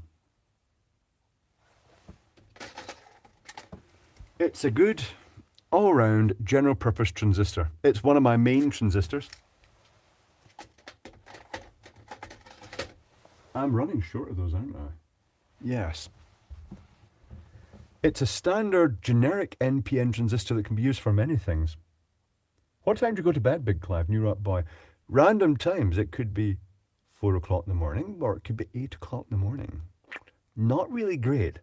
It's a good all-round general purpose transistor. It's one of my main transistors. I'm running short of those, aren't I? Yes. It's a standard generic NPN transistor that can be used for many things. What time do you go to bed, Big Clive, New Rock Boy? Random times. It could be 4 o'clock in the morning, or it could be 8 o'clock in the morning. Not really great.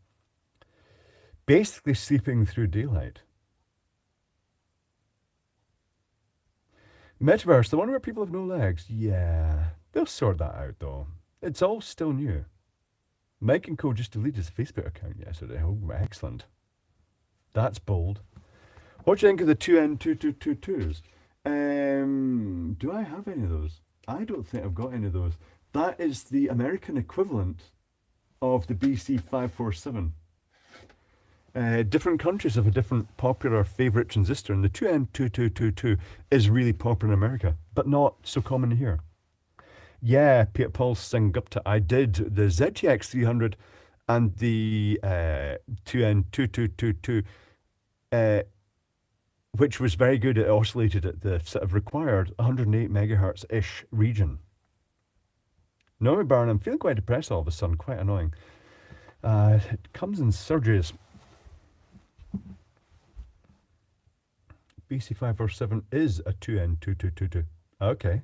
Basically sleeping through daylight. Metaverse, the one where people have no legs. Yeah, they'll sort that out though. It's all still new. Mike and Co just deleted his Facebook account yesterday. Oh, excellent. That's bold. What do you think of the 2N2222s? Do I have any of those? I don't think I've got any of those. That is the American equivalent of the BC547. Different countries have a different popular favourite transistor, and the 2N2222 is really popular in America, but not so common here. Yeah, Peter Paul Singupta. I did the ZTX 300 and the 2N2222, which was very good. It oscillated at the sort of required 108 megahertz-ish region. Normie Barron, I'm feeling quite depressed all of a sudden, quite annoying. It comes in surges. BC547 is a 2N2222. Okay.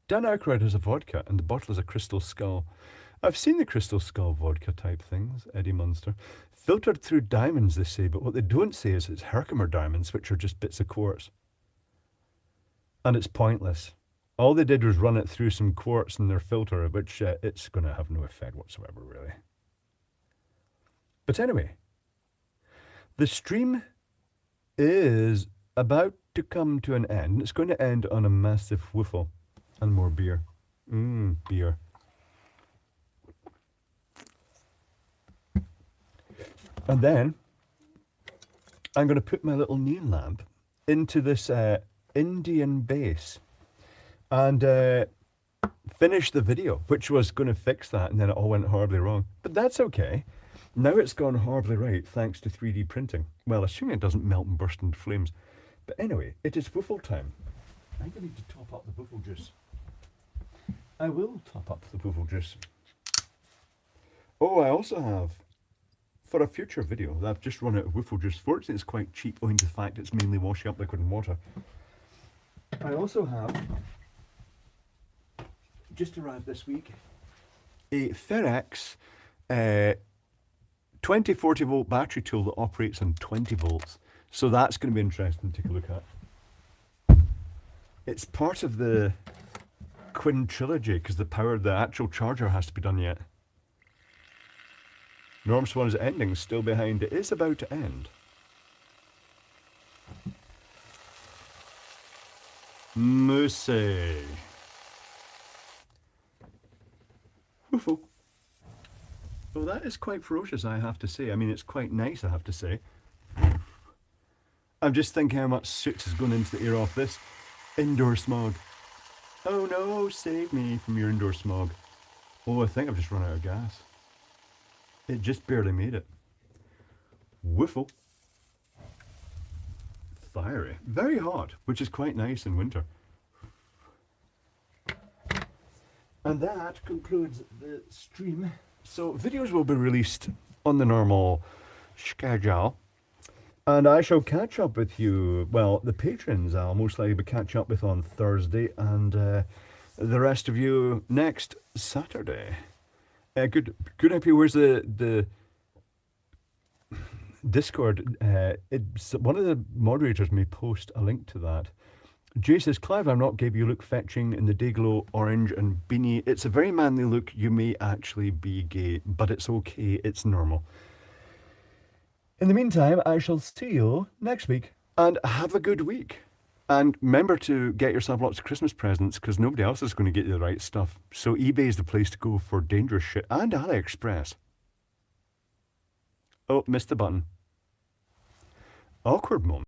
Dan Aykroyd has a vodka, and the bottle is a crystal skull. I've seen the Crystal Skull vodka type things, Eddie Munster. Filtered through diamonds, they say, but what they don't say is it's Herkimer diamonds, which are just bits of quartz. And it's pointless. All they did was run it through some quartz in their filter, which it's going to have no effect whatsoever, really. But anyway, the stream is about to come to an end. It's going to end on a massive whiffle and more beer. Beer. And then I'm going to put my little neon lamp into this Indian base and finish the video, which was going to fix that, and then it all went horribly wrong. But that's okay. Now it's gone horribly right thanks to 3D printing. Well, assuming it doesn't melt and burst into flames. But anyway, it is wiffle time. I'm going to need to top up the wiffle juice. I will top up the wiffle juice. Oh, I also have, for a future video, I've just run out of wiffle juice. Fortunately, it's quite cheap owing to the fact it's mainly washing up liquid and water. I also have, just arrived this week, a Ferex 2040 volt battery tool that operates on 20 volts. So that's going to be interesting to take a look at. It's part of the Quinn trilogy because the actual charger has to be done yet. Norm Swan's ending still behind. It is about to end. Moosey. Woofo. Well, that is quite ferocious, I have to say. I mean, it's quite nice, I have to say. I'm just thinking how much soot is going into the air off this indoor smog. Oh no, save me from your indoor smog. Oh, I think I've just run out of gas. It just barely made it. Whiffle. Fiery. Very hot, which is quite nice in winter. And that concludes the stream. So videos will be released on the normal schedule. And I shall catch up with you, well, the patrons I'll most likely be catching up with on Thursday, and the rest of you next Saturday. Good idea. Where's the Discord? One of the moderators may post a link to that. Jay says, Clive, I'm not gay, but you look fetching in the Dayglow orange and beanie. It's a very manly look. You may actually be gay, but it's okay. It's normal. In the meantime, I shall see you next week, and have a good week. And remember to get yourself lots of Christmas presents, because nobody else is going to get you the right stuff. So eBay is the place to go for dangerous shit, and AliExpress. Oh, missed the button. Awkward moment.